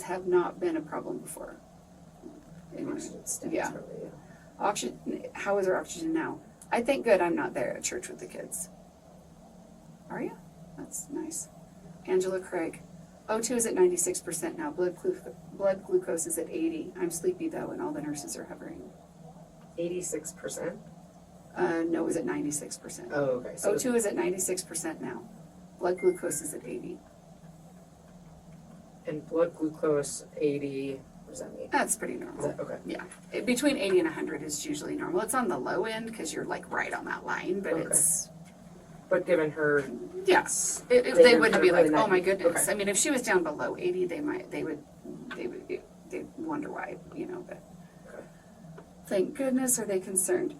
have not been a problem before. Anyway, yeah. How is her oxygen now? I thank good I'm not there at church with the kids. Are you? That's nice. Angela Craig. O2 is at 96% now. Blood glucose is at 80. I'm sleepy though, and all the nurses are hovering. 86%? No, it was at 96%. Oh, okay. So O2 is at 96% now. Blood glucose is at 80. and blood glucose 80, what does that mean? That's pretty Is normal. that, okay. Yeah. Between 80 and 100 is usually normal. It's on the low end because you're like right on that line, but Okay. it's, But given her, yes. They They would wouldn't be really like, oh not- my goodness. okay. I mean, if she was down below 80, they'd wonder why, but Okay. thank goodness, are they concerned?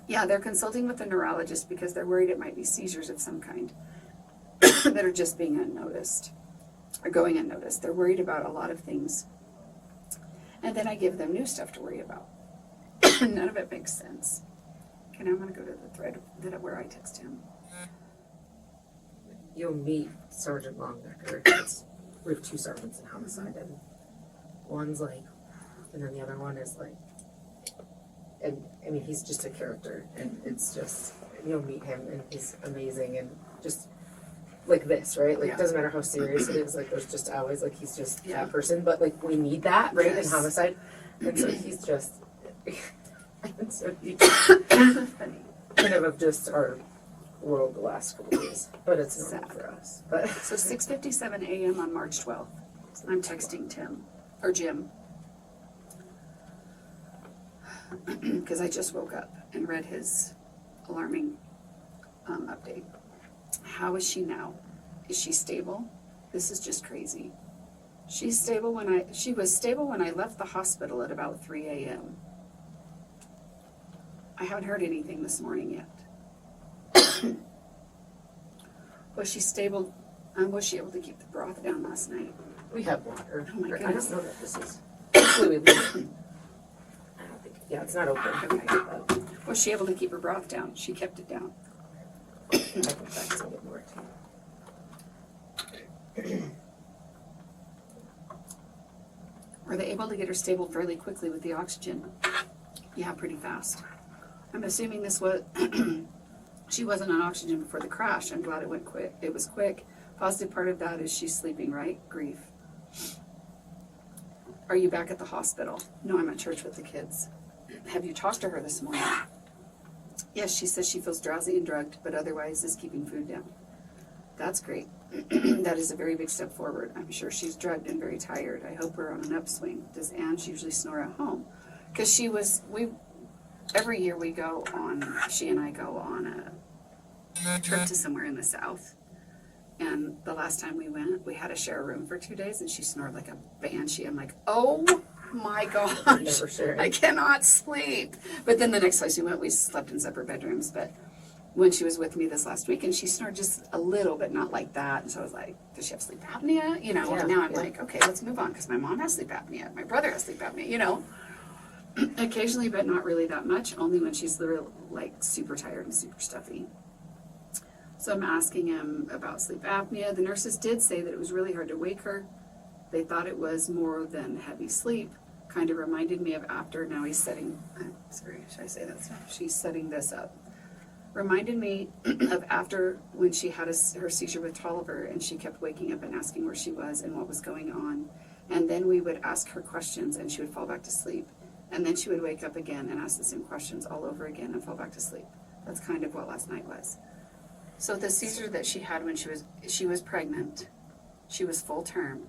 Yeah, they're consulting with a neurologist because they're worried it might be seizures of some kind that are just being unnoticed or going unnoticed. They're worried about a lot of things. And then I give them new stuff to worry about. None of it makes sense. Okay, now I'm going to go to the thread where I text him. You'll meet Sergeant Longnecker. We have two sergeants in homicide, and one's like, and then the other one is like, and I mean, he's just a character, and it's just, you'll meet him, and he's amazing, and just like this, right? Like, Yeah. it doesn't matter how serious it is, like, there's just always, like, he's just Yeah. that person, but like, we need that, right, Yes. in homicide, and so he's just, and so he Funny. kind of just our world the last couple of days, but it's normal Sad. for us. But So 6:57 a.m. on March 12th. I'm texting Jim. because I just woke up and read his alarming update. How is she now? Is she stable? This is just crazy. She was stable when I left the hospital at about 3 a.m. I haven't heard anything this morning yet. Was she stable? Was she able to keep the broth down last night? We have water. Oh my I goodness. don't know that this is. Hopefully we leave. I don't think. Yeah, it's not open. Okay. Was she able to keep her broth down? She kept it down. I can fax and get more too. Were they able to get her stable fairly quickly with the oxygen? Yeah, pretty fast. I'm assuming this was, she wasn't on oxygen before the crash. I'm glad it went quick. It was quick. Positive part of that is she's sleeping, right? Grief. Are you back at the hospital? No, I'm at church with the kids. Have you talked to her this morning? Yes, she says she feels drowsy and drugged, but otherwise is keeping food down. That's great. That is a very big step forward. I'm sure she's drugged and very tired. I hope we're on an upswing. Does Ange usually snore at home? Because every year she and I go on a trip to somewhere in the South. And the last time we went, we had to share a room for 2 days and she snored like a banshee. I'm like, oh my gosh, Never sharing. I cannot sleep. But then the next place we went, we slept in separate bedrooms. But when she was with me this last week, and she snored just a little, but not like that. And so I was like, does she have sleep apnea? You know, and now I'm like, okay, let's move on, because my mom has sleep apnea. My brother has sleep apnea, you know. Occasionally, but not really that much, only when she's literally like super tired and super stuffy. So I'm asking him about sleep apnea. The nurses did say that it was really hard to wake her. They thought it was more than heavy sleep. Kind of reminded me of after, now he's setting, sorry, should I say that stuff? She's setting this up. Reminded me of after when she had her seizure with Tolliver, and she kept waking up and asking where she was and what was going on. And then we would ask her questions and she would fall back to sleep. And then she would wake up again and ask the same questions all over again and fall back to sleep. That's kind of what last night was. So the seizure that she had when she was pregnant, she was full term,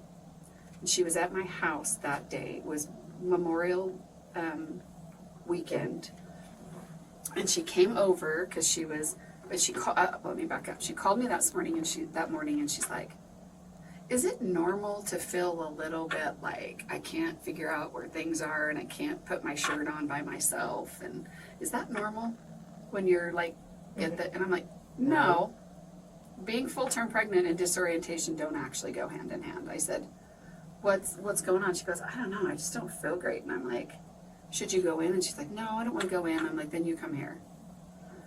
and she was at my house that day. It was Memorial weekend. And she came over because she was, but she called, let me back up. She called me that morning and she's like, is it normal to feel a little bit like I can't figure out where things are and I can't put my shirt on by myself? And is that normal when you're like, and I'm like, no. Being full-term pregnant and disorientation don't actually go hand in hand. I said, what's going on? She goes, I don't know. I just don't feel great. And I'm like, should you go in? And she's like, no, I don't want to go in. I'm like, then you come here.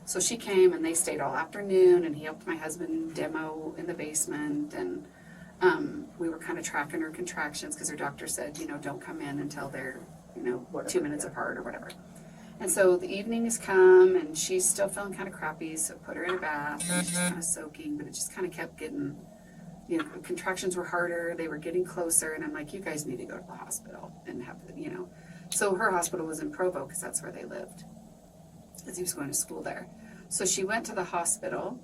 So she came and they stayed all afternoon, and he helped my husband demo in the basement, and we were kind of tracking her contractions because her doctor said, don't come in until they're, 2 minutes apart or whatever. And so the evening has come and she's still feeling kind of crappy, so put her in a bath and she's kind of soaking, but it just kind of kept getting, contractions were harder, they were getting closer, and I'm like, you guys need to go to the hospital and have, So her hospital was in Provo because that's where they lived, because he was going to school there. So she went to the hospital,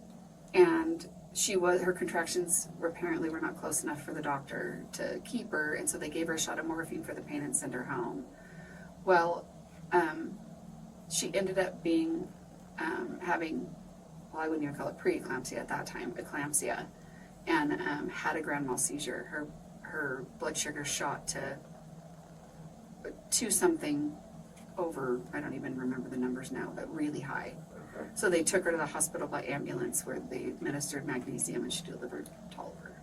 and her contractions apparently were not close enough for the doctor to keep her, and so they gave her a shot of morphine for the pain and send her home. Well, she ended up being having, I wouldn't even call it preeclampsia at that time, eclampsia, and had a grand mal seizure. Her blood sugar shot to something over, I don't even remember the numbers now, but really high. So they took her to the hospital by ambulance, where they administered magnesium, and she delivered Tolliver,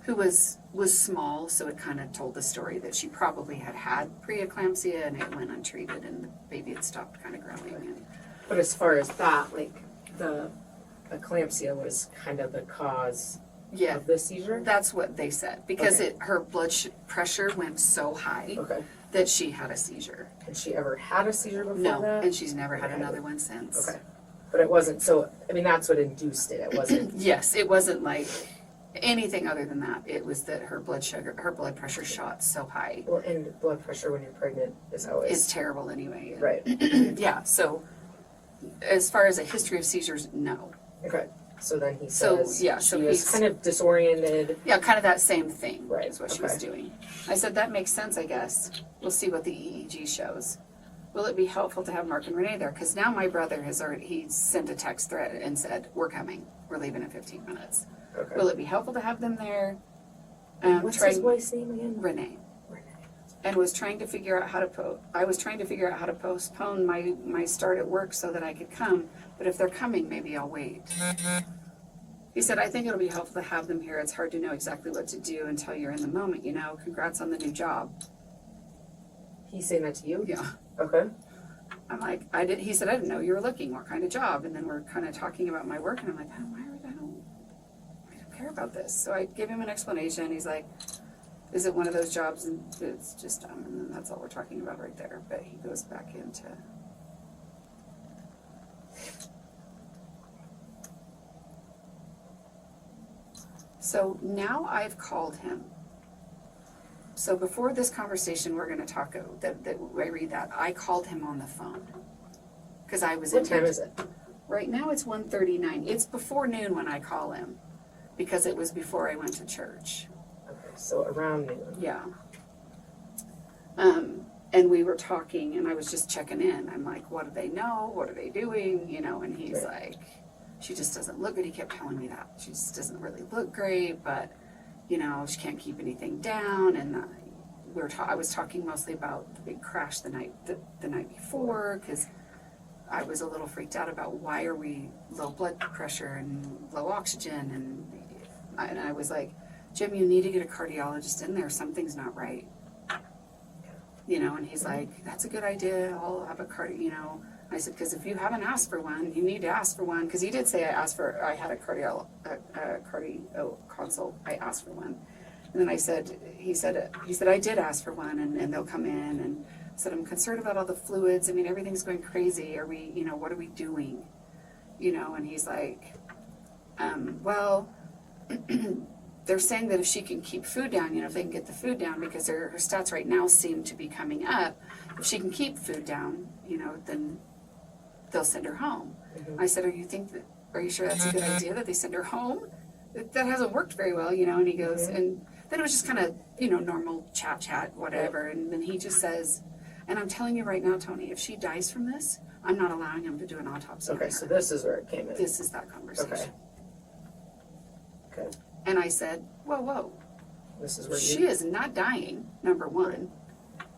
who was small, so it kind of told the story that she probably had preeclampsia and it went untreated and the baby had stopped kind of growing. But as far as that, like, the eclampsia was kind of the cause of the seizure? That's what they said, because Okay. her blood pressure went so high that she had a seizure. Had she ever had a seizure before No, that? and she's never had another one since. Okay. But it wasn't, so, that's what induced it. It wasn't. Yes, it wasn't like anything other than that. It was that her blood pressure shot so high. Well, and blood pressure when you're pregnant is always. It's terrible anyway. Right. Yeah, so as far as a history of seizures, no. Okay. So then he So, says yeah, so she was he's- kind of disoriented. Yeah, kind of that same thing Right, is what she was okay. doing. I said, that makes sense, I guess. We'll see what the EEG shows. will it be helpful to have Mark and Renee there? Because now my brother he sent a text thread and said, we're coming. We're leaving in 15 minutes. Okay. Will it be helpful to have them there? What's his wife's name again? Renee. Renee. And was trying to figure out how to I was trying to figure out how to postpone my start at work so that I could come. But if they're coming, maybe I'll wait. He said, I think it'll be helpful to have them here. It's hard to know exactly what to do until you're in the moment, you know. Congrats on the new job. He's saying that to you? Yeah. Okay. I'm like, he said, I didn't know you were looking. What kind of job? And then we're kind of talking about my work, and I'm like, I don't care about this. So I gave him an explanation. He's like, is it one of those jobs? And it's just, and then that's all we're talking about right there. But he goes back into. So now I've called him. So before this conversation, we're going to talk, that I read that, I called him on the phone. Because I was What time is it? Right now it's 1:39. It's before noon when I call him. Because it was before I went to church. Okay, so around noon. Yeah. And we were talking, and I was just checking in. I'm like, what do they know? What are they doing? You know, and he's like, she just doesn't look good. He kept telling me that. She just doesn't really look great, but, you know, she can't keep anything down. And I was talking mostly about the big crash the night before, because I was a little freaked out about why are we low blood pressure and low oxygen. And I was like, Jim, you need to get a cardiologist in there. Something's not right. You know, and he's like, that's a good idea. I'll have a you know. I said, because if you haven't asked for one, you need to ask for one. Because he did say I had a cardio consult. I asked for one. And then he said, I did ask for one, and they'll come in. And I said, I'm concerned about all the fluids. I mean, everything's going crazy. Are we, you know, what are we doing? You know, and he's like, well, they're saying that if she can keep food down, you know, if they can get the food down, because her stats right now seem to be coming up. If she can keep food down, you know, then they'll send her home. Mm-hmm. I said, are you sure that's a good idea that they send her home? That hasn't worked very well, you know, and he goes, mm-hmm. And then it was just kind of, you know, normal chat, whatever. And then he just says, and I'm telling you right now, Tony, if she dies from this, I'm not allowing him to do an autopsy. Okay, so this is where it came in. This is that conversation. Okay. And I said, whoa. This is where she is not dying, number one.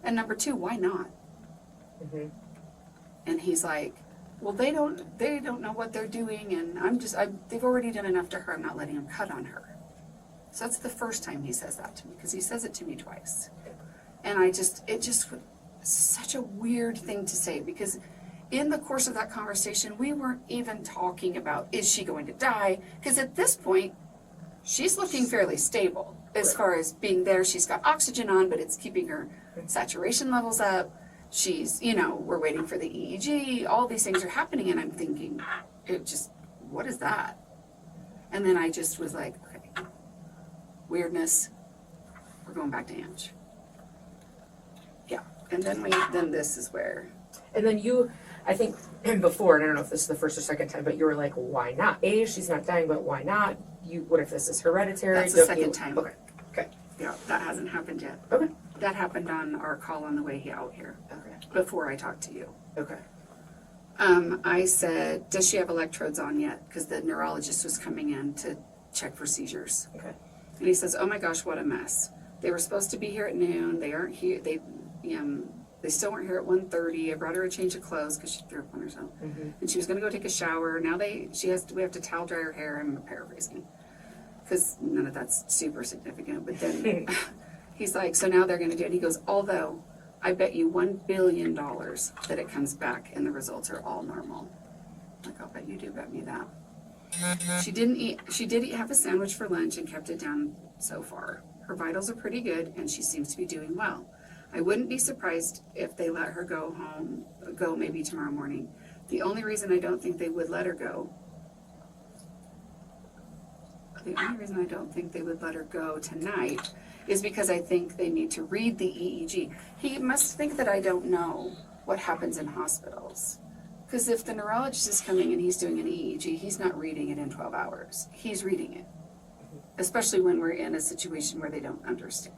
And number two, why not? Mm-hmm. And he's like, well, they don't know what they're doing, and they've already done enough to her. I'm not letting them cut on her. So that's the first time he says that to me, because he says it to me twice. And it just was such a weird thing to say, because in the course of that conversation, we weren't even talking about, is she going to die? Because at this point, she's looking fairly stable as far as being there. She's got oxygen on, but it's keeping her saturation levels up. She's, you know, we're waiting for the EEG. All these things are happening, and I'm thinking, what is that? And then I just was like, okay, weirdness. We're going back to Ange. Yeah, and then this is where. And then you, I think before, and I don't know if this is the first or second time, but you were like, why not? She's not dying, but why not? What if this is hereditary? That's the second time. Okay. Yeah, that hasn't happened yet. Okay. That happened on our call on the way out here. Okay. Before I talked to you. Okay. I said, does she have electrodes on yet? Because the neurologist was coming in to check for seizures. Okay. And he says, oh my gosh, what a mess. They were supposed to be here at noon. They aren't here. They still weren't here at 1:30. I brought her a change of clothes because she threw up on herself. Mm-hmm. And she was going to go take a shower. Now we have to towel dry her hair. I'm paraphrasing, because none of that's super significant. But then he's like, so now they're going to do it. He goes, although I bet you $1 billion that it comes back and the results are all normal. Like, I'll bet you do bet me that. She did have a sandwich for lunch and kept it down so far. Her vitals are pretty good and she seems to be doing well. I wouldn't be surprised if they let her go maybe tomorrow morning. The only reason I don't think they would let her go tonight is because I think they need to read the EEG. He must think that I don't know what happens in hospitals. Because if the neurologist is coming and he's doing an EEG, he's not reading it in 12 hours. He's reading it. Especially when we're in a situation where they don't understand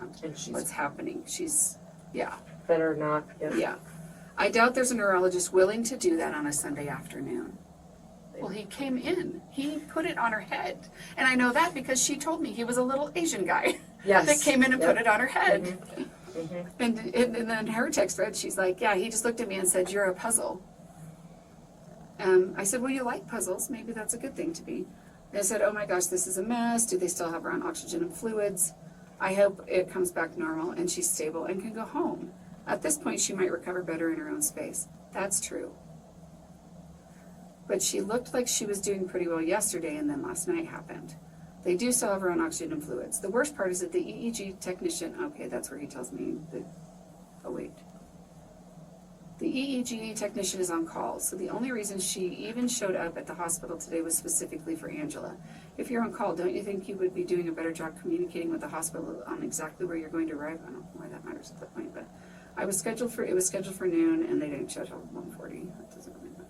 what's happening. Yeah. Better not. Yeah. I doubt there's a neurologist willing to do that on a Sunday afternoon. Well, he came in. He put it on her head. And I know that because she told me he was a little Asian guy Yes. that came in and put it on her head. Mm-hmm. And then her text thread, she's like, yeah, he just looked at me and said, you're a puzzle. I said, well, you like puzzles. Maybe that's a good thing to be. And I said, oh my gosh, this is a mess. Do they still have her on oxygen and fluids? I hope it comes back normal and she's stable and can go home. At this point, she might recover better in her own space. That's true. But she looked like she was doing pretty well yesterday, and then last night happened. They do still have her on oxygen and fluids. The worst part is that the EEG technician, okay, that's where he tells me that, oh wait. The EEG technician is on call, so the only reason she even showed up at the hospital today was specifically for Angela. If you're on call, don't you think you would be doing a better job communicating with the hospital on exactly where you're going to arrive? I don't know why that matters at that point, but it was scheduled for noon, and they didn't show till 1:40. That doesn't really matter.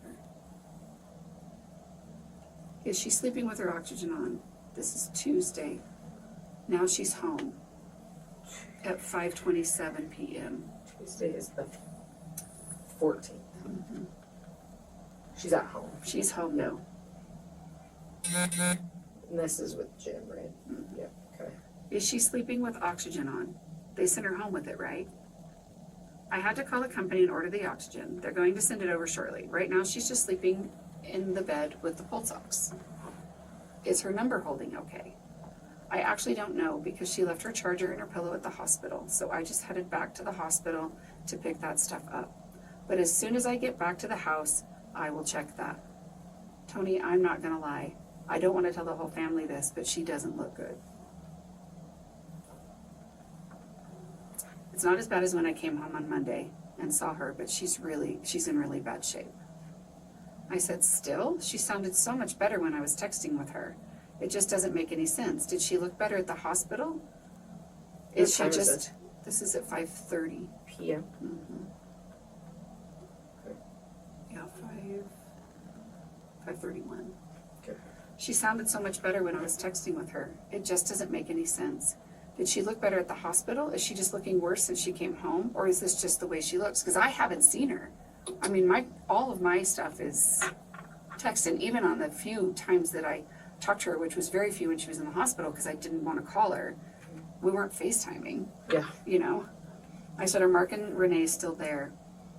Is she sleeping with her oxygen on? This is Tuesday. Now she's home at 5:27 p.m. Tuesday is the 14th. Mm-hmm. She's at home. She's home now. And this is with Jim, right? Mm-hmm. Yeah, okay. Is she sleeping with oxygen on? They sent her home with it, right? I had to call the company and order the oxygen. They're going to send it over shortly. Right now she's just sleeping in the bed with the pulse ox. Is her number holding okay? I actually don't know because she left her charger and her pillow at the hospital, so I just headed back to the hospital to pick that stuff up. But as soon as I get back to the house, I will check that. Tony, I'm not gonna lie. I don't want to tell the whole family this, but she doesn't look good. It's not as bad as when I came home on Monday and saw her, but she's in really bad shape. I said, still? She sounded so much better when I was texting with her. It just doesn't make any sense. Did she look better at the hospital? Is she just, this is at 5:30 p.m. Mm-hmm. Yeah, 5:31. Okay. She sounded so much better when I was texting with her. It just doesn't make any sense. Did she look better at the hospital? Is she just looking worse since she came home? Or is this just the way she looks? Because I haven't seen her. I mean, all of my stuff is text, and even on the few times that I talked to her, which was very few when she was in the hospital because I didn't want to call her, we weren't FaceTiming. Yeah. You know? I said, are Mark and Renee still there?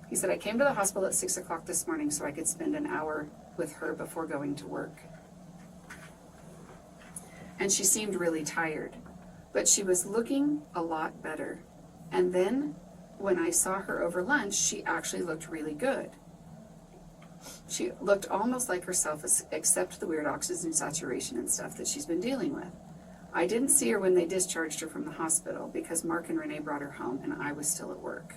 He said, I came to the hospital at 6 o'clock this morning so I could spend an hour with her before going to work. And she seemed really tired, but she was looking a lot better. And then when I saw her over lunch, she actually looked really good. She looked almost like herself, except the weird oxygen saturation and stuff that she's been dealing with. I didn't see her when they discharged her from the hospital because Mark and Renee brought her home and I was still at work.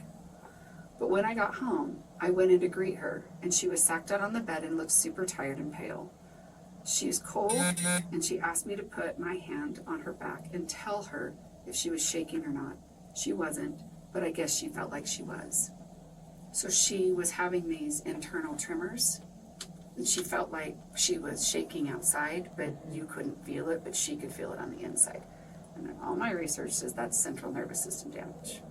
But when I got home, I went in to greet her and she was sacked out on the bed and looked super tired and pale. She's cold and she asked me to put my hand on her back and tell her if she was shaking or not. She wasn't, but I guess she felt like she was. So she was having these internal tremors, and she felt like she was shaking outside, but you couldn't feel it, but she could feel it on the inside. And all my research says that's central nervous system damage.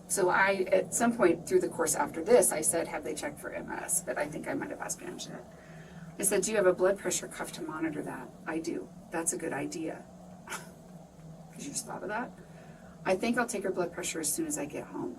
So at some point through the course after this, I said, have they checked for MS? But I think I might have asked Angela. I said, do you have a blood pressure cuff to monitor that? I do. That's a good idea. Because you just thought of that? I think I'll take her blood pressure as soon as I get home.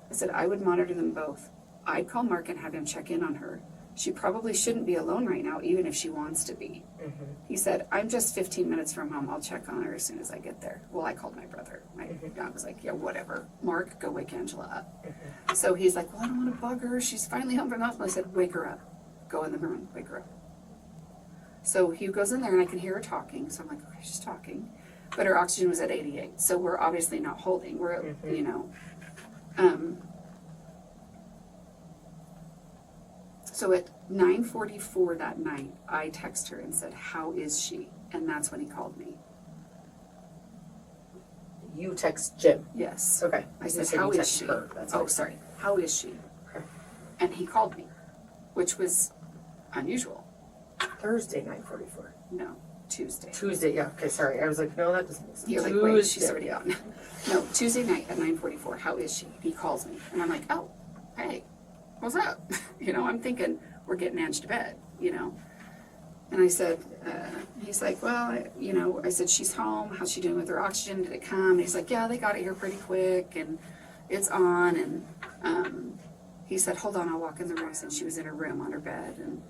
I said, I would monitor them both. I'd call Mark and have him check in on her. She probably shouldn't be alone right now, even if she wants to be. Mm-hmm. He said, I'm just 15 minutes from home. I'll check on her as soon as I get there. Well, I called my brother. I was like, yeah, whatever. Mark, go wake Angela up. Mm-hmm. So he's like, well, I don't want to bug her. She's finally home from the hospital. I said, wake her up. Go in the room, wake her up. So he goes in there and I can hear her talking. So I'm like, okay, she's talking. But her oxygen was at 88. So we're obviously not holding. We're, mm-hmm. you know. So at 9:44 that night, I text her and said, how is she? And that's when he called me. You text Jim? Yes. Okay. I said, how is she? Sorry. How is she? Okay. And he called me, which was unusual. Thursday, 9:44. No, Tuesday. Tuesday, yeah. Okay, sorry. I was like, no, that doesn't make sense. You're like, wait, she's already on. No, Tuesday night at 9:44. How is she? He calls me. And I'm like, oh, hey. what's up? You know, I'm thinking, we're getting Ange to bed, you know. And I said, he's like, well, you know, I said, she's home. How's she doing with her oxygen? Did it come? And he's like, yeah, they got it here pretty quick, and it's on. And he said, hold on, I'll walk in the room. I said, she was in her room on her bed.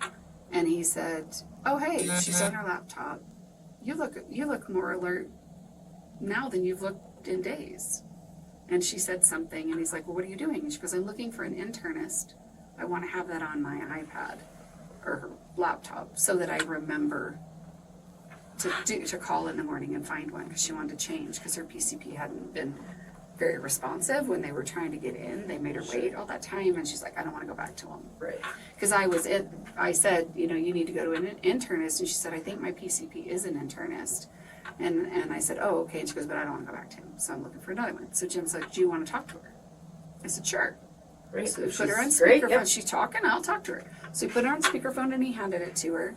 And he said, oh, hey, she's on her laptop. You look more alert now than you've looked in days. And she said something, and he's like, well, what are you doing? And she goes, I'm looking for an internist. I want to have that on my iPad or her laptop so that I remember to call in the morning and find one, because she wanted to change, because her PCP hadn't been very responsive when they were trying to get in. They made her wait all that time, and she's like, I don't want to go back to them. Right. Because I said, you know, you need to go to an internist, and she said, I think my PCP is an internist. And I said, oh, okay. And she goes, but I don't want to go back to him, so I'm looking for another one. So Jim's like, do you want to talk to her? I said, sure. Great. So we put her on She's great, speakerphone. yep. She's talking, I'll talk to her. So we put her on speakerphone, and he handed it to her,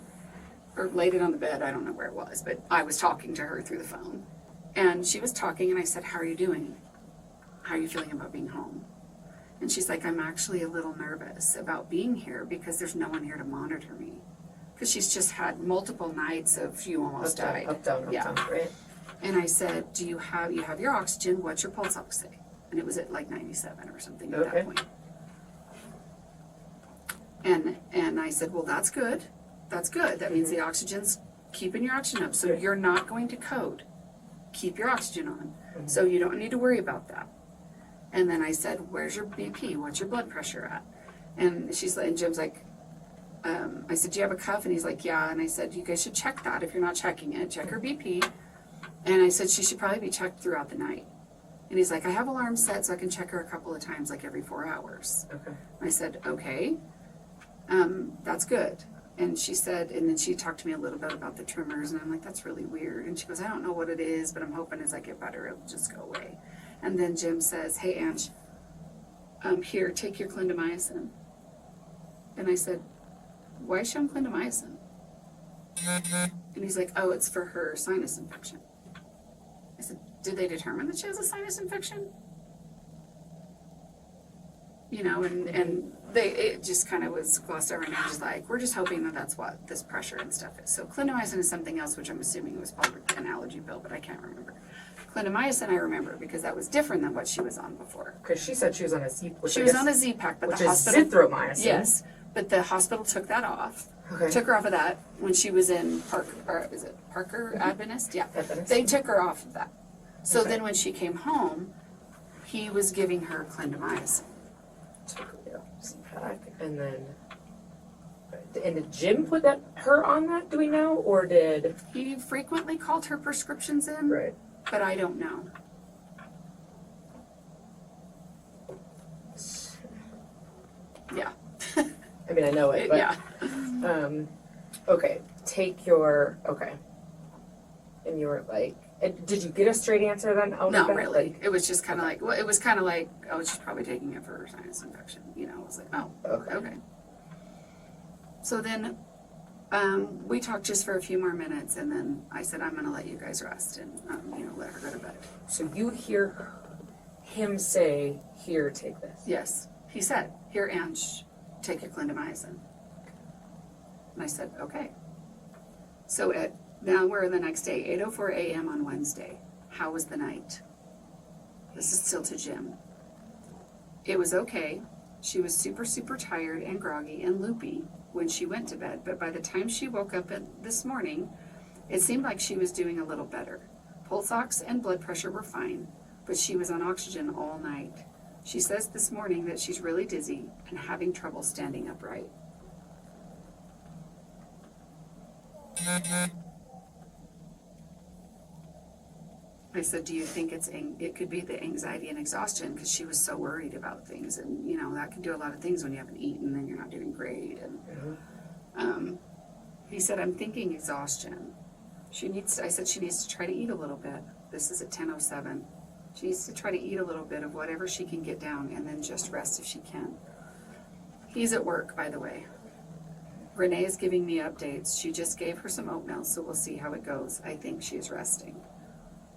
or laid it on the bed. I don't know where it was, but I was talking to her through the phone. And she was talking, and I said, how are you doing? How are you feeling about being home? And she's like, I'm actually a little nervous about being here because there's no one here to monitor me. Because she's just had multiple nights of you almost died. Up, down, Yeah. right? And I said, you have your oxygen, what's your pulse ox say? And it was at like 97 or something at Okay. that point. And I said, well, that's good. That's good. That means the oxygen's keeping your oxygen up. So you're not going to code. Keep your oxygen on. So you don't need to worry about that. And then I said, where's your BP? What's your blood pressure at? And she's like, and Jim's like, I said, do you have a cuff? And he's like, yeah. And I said, you guys should check that. If you're not checking it, check her BP. And I said, she should probably be checked throughout the night. And he's like, I have alarms set so I can check her a couple of times, like every 4 hours. Okay. I said, okay, that's good. And she said, and then she talked to me a little bit about the tremors, and I'm like, that's really weird. And she goes, I don't know what it is, but I'm hoping as I get better, it'll just go away. And then Jim says, hey, Ange, here, take your clindamycin. And I said, why is she on clindamycin? And he's like, oh, it's for her sinus infection. I said, did they determine that she has a sinus infection? You know, and it just kind of was glossed over, and I'm just like, we're just hoping that that's what this pressure and stuff is. So clindamycin is something else, which I'm assuming was probably an allergy pill, but I can't remember. Clindamycin I remember because that was different than what she was on before. Because she said she was on a Z. She was on a Z-Pack, but which the is hospital... zithromycin. Yes, but the hospital took that off. Okay. Took her off of that when she was in Parker Adventist? Yeah. Adventist. They took her off of that. So Okay. then when she came home, he was giving her clindamycin. Z-Pack, and then. And did Jim put her on that? Do we know, or did? He frequently called her prescriptions in, Right. but I don't know. Yeah. I mean, I know it, but Yeah. Okay. And you were like, did you get a straight answer then? Out of Not that? really. Like, It was just kind of like, well, it was kind of like, oh, she's probably taking it for her sinus infection. You know, I was like, oh, okay. So then we talked just for a few more minutes, and then I said, I'm going to let you guys rest and, let her go to bed. so you hear him say, "Here, take this." Yes. He said, here, Ange, take your clindamycin. And I said, okay. So now we're the next day, 8:04 a.m. on Wednesday. How was the night? This is still to Jim. It was okay. She was super, super tired and groggy and loopy when she went to bed, but by the time she woke up this morning, it seemed like she was doing a little better. Pulse ox and blood pressure were fine, but she was on oxygen all night. She says this morning that she's really dizzy and having trouble standing upright. I said, do you think it could be the anxiety and exhaustion, because she was so worried about things, and that can do a lot of things when you haven't eaten and you're not doing great. And he said, I'm thinking exhaustion. I said she needs to try to eat a little bit. This is at 10:07. She needs to try to eat a little bit of whatever she can get down, and then just rest if she can. He's at work, by the way. Renee is giving me updates. She just gave her some oatmeal, so we'll see how it goes. I think she's resting.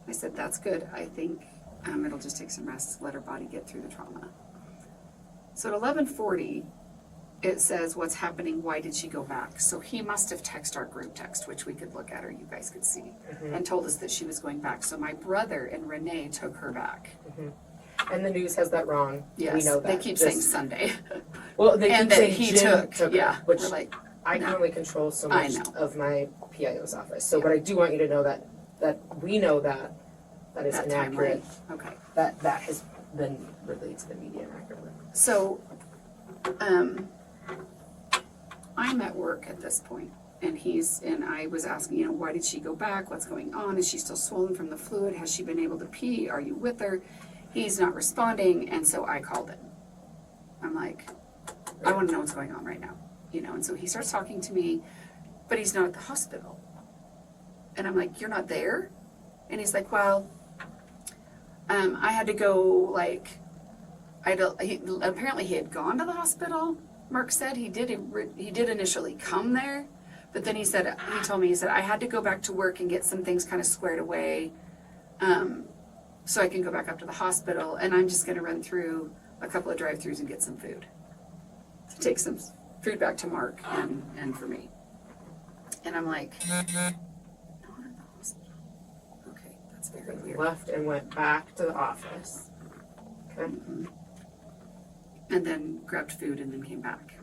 I said, that's good. I think it'll just take some rest, let her body get through the trauma. So at 11:40, it says, what's happening, why did she go back? So he must have texted our group text, which we could look at or you guys could see, and told us that she was going back. So my brother and Renee took her back. And the news has that wrong. Yes, we know that. they keep saying Sunday. Well, they And keep that saying he Jim took, her, yeah, which we're like, I can no. only control so I much know. of my PIO's office. So, but I do want you to know that we know that is that inaccurate. timeline. Okay. That has been relayed to the media inaccurately. So, I'm at work at this point, and I was asking, why did she go back? What's going on? Is she still swollen from the fluid? Has she been able to pee? Are you with her? He's not responding, and so I called him. I'm like, I want to know what's going on right now, and so he starts talking to me, but he's not at the hospital. And I'm like, you're not there? And he's like, well, I had to go, apparently he had gone to the hospital. Mark said he did initially come there, but then he told me, I had to go back to work and get some things kind of squared away, so I can go back up to the hospital, and I'm just going to run through a couple of drive-thrus and get some food, to take some food back to Mark and for me. And I'm like, not at the hospital. Okay, that's very weird. Left and went back to the office. Okay. And then grabbed food and then came back.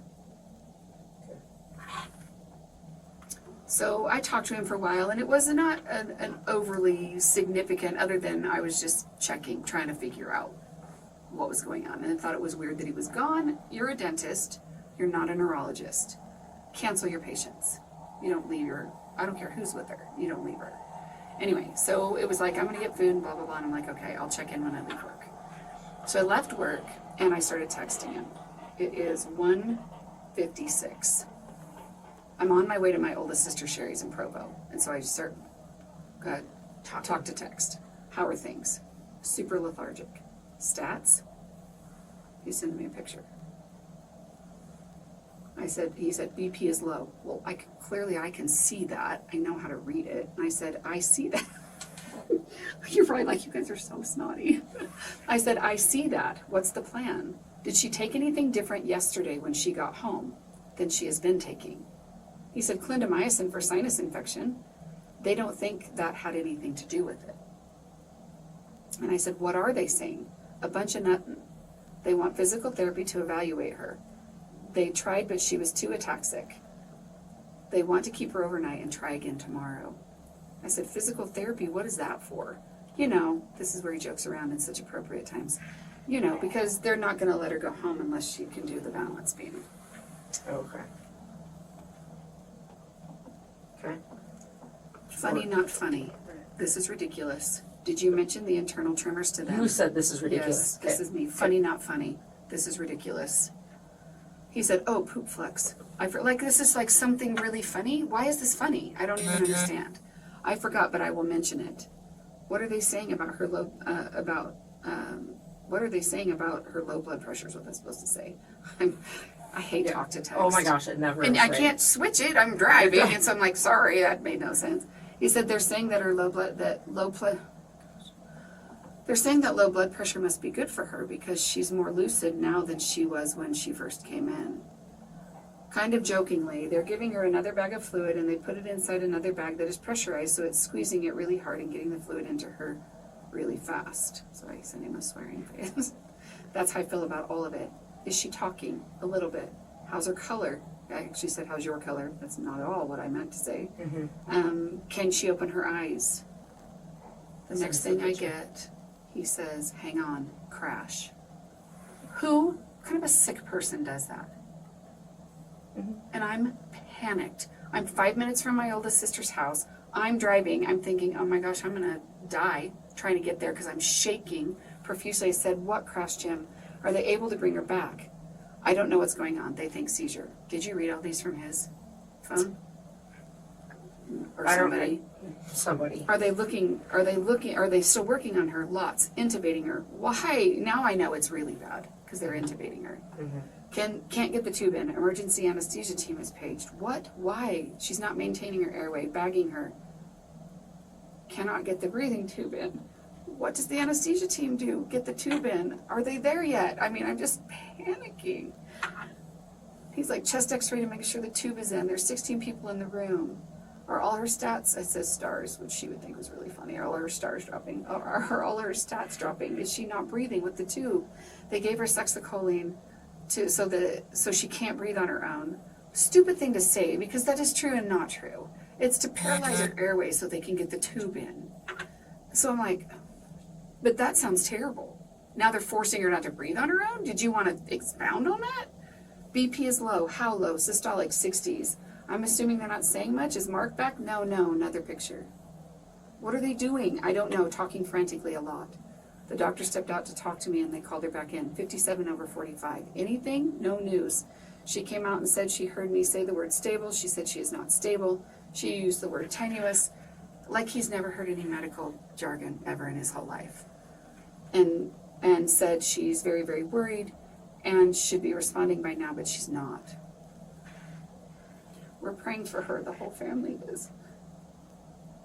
So I talked to him for a while, and it was not an overly significant, other than I was just checking, trying to figure out what was going on. And I thought it was weird that he was gone. You're a dentist. You're not a neurologist. Cancel your patients. You don't leave I don't care who's with her. You don't leave her. Anyway, so it was like, I'm going to get food and blah, blah, blah. And I'm like, okay, I'll check in when I leave work. So I left work, and I started texting him. It is 1:56. I'm on my way to my oldest sister Sherry's in Provo, and so I just start talk to text. How are things? Super lethargic. Stats? He's sending me a picture. He said BP is low. Well, clearly I can see that. I know how to read it. And I said, I see that. You're probably like, you guys are so snotty. I said, I see that. What's the plan? Did she take anything different yesterday when she got home than she has been taking? He said, clindamycin for sinus infection. They don't think that had anything to do with it. And I said, what are they saying? A bunch of nothing. They want physical therapy to evaluate her. They tried, but she was too ataxic. They want to keep her overnight and try again tomorrow. I said, physical therapy, what is that for? This is where he jokes around in such appropriate times. Because they're not going to let her go home unless she can do the balance beam. Okay. Okay. Funny, not funny. This is ridiculous. Did you mention the internal tremors to them? You said this is ridiculous. Yes, this is me. Funny, not funny. This is ridiculous. He said, oh, poop flex. This is like something really funny. Why is this funny? I don't even understand. I forgot, but I will mention it. What are they saying about her low, what are they saying about her low blood pressure is what I'm supposed to say. I hate talk to text. Oh my gosh, it never And is I right. can't switch it. I'm driving. And so I'm like, sorry, that made no sense. He said they're saying that they're saying that low blood pressure must be good for her because she's more lucid now than she was when she first came in. Kind of jokingly, they're giving her another bag of fluid and they put it inside another bag that is pressurized, so it's squeezing it really hard and getting the fluid into her really fast. So I sent him a swearing face. That's how I feel about all of it. Is she talking? A little bit. How's her color? I actually said, how's your color? That's not at all what I meant to say. Mm-hmm. Can she open her eyes? The next thing I get, he says, hang on, crash. Who kind of a sick person does that? And I'm panicked. I'm 5 minutes from my oldest sister's house. I'm driving. I'm thinking, oh my gosh, I'm going to die trying to get there because I'm shaking profusely. I said, what crashed, Jim? Are they able to bring her back? I don't know what's going on. They think seizure. Did you read all these from his phone? Or somebody? Somebody. Are they still working on her? Lots. Intubating her. Why? Now I know it's really bad because they're intubating her. Mm-hmm. Can't get the tube in. Emergency anesthesia team is paged. What? Why? She's not maintaining her airway. Bagging her. Cannot get the breathing tube in. What does the anesthesia team do? Get the tube in. Are they there yet? I mean, I'm just panicking. He's like, chest x-ray to make sure the tube is in. There's 16 people in the room. Are all her stats, I said stars, which she would think was really funny. Are all her stars dropping? Are all her stats dropping? Is she not breathing with the tube? They gave her sexacholine so she can't breathe on her own. Stupid thing to say, because that is true and not true. It's to paralyze her airway so they can get the tube in. So I'm like, but that sounds terrible. Now they're forcing her not to breathe on her own? Did you want to expound on that? BP is low. How low? Systolic 60s. I'm assuming they're not saying much. Is Mark back? No, another picture. What are they doing? I don't know, talking frantically a lot. The doctor stepped out to talk to me and they called her back in. 57 over 45. Anything? No news. She came out and said she heard me say the word stable. She said she is not stable. She used the word tenuous, like he's never heard any medical jargon ever in his whole life. And said she's very, very worried and should be responding by now, but she's not. We're praying for her, the whole family is.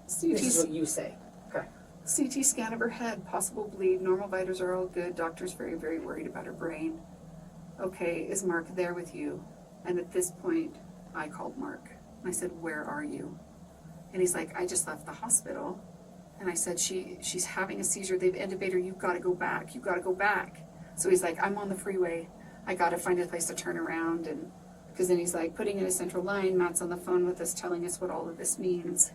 This is what you say. Okay. CT scan of her head, possible bleed, normal vitals are all good, doctor's very, very worried about her brain. Okay, is Mark there with you? And at this point, I called Mark. I said, where are you? And he's like, I just left the hospital. And I said, she's having a seizure, they've intubated her, you've got to go back, So he's like, I'm on the freeway, I got to find a place to turn around. And because then he's like, putting in a central line, Matt's on the phone with us telling us what all of this means.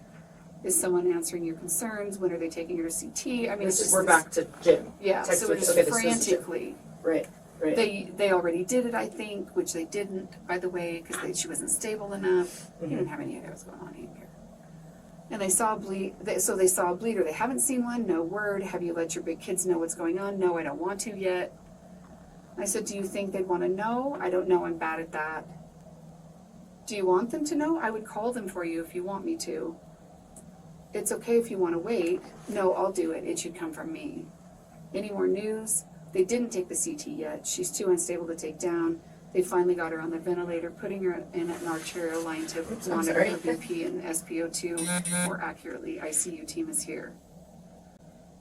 Is someone answering your concerns? When are they taking her to CT? I mean, We're back to Jim. Yeah, Text so it was okay, frantically. Right. They already did it, I think, which they didn't, by the way, because she wasn't stable enough. He didn't have any idea what was going on either. And they saw a bleed, so they saw a bleeder. They haven't seen one, no word. Have you let your big kids know what's going on? No, I don't want to yet. I said, do you think they'd want to know? I don't know, I'm bad at that. Do you want them to know? I would call them for you if you want me to. It's okay if you want to wait. No, I'll do it. It should come from me. Any more news? They didn't take the CT yet. She's too unstable to take down. They finally got her on the ventilator, putting her in an arterial line to monitor her BP and SpO2. More accurately, ICU team is here.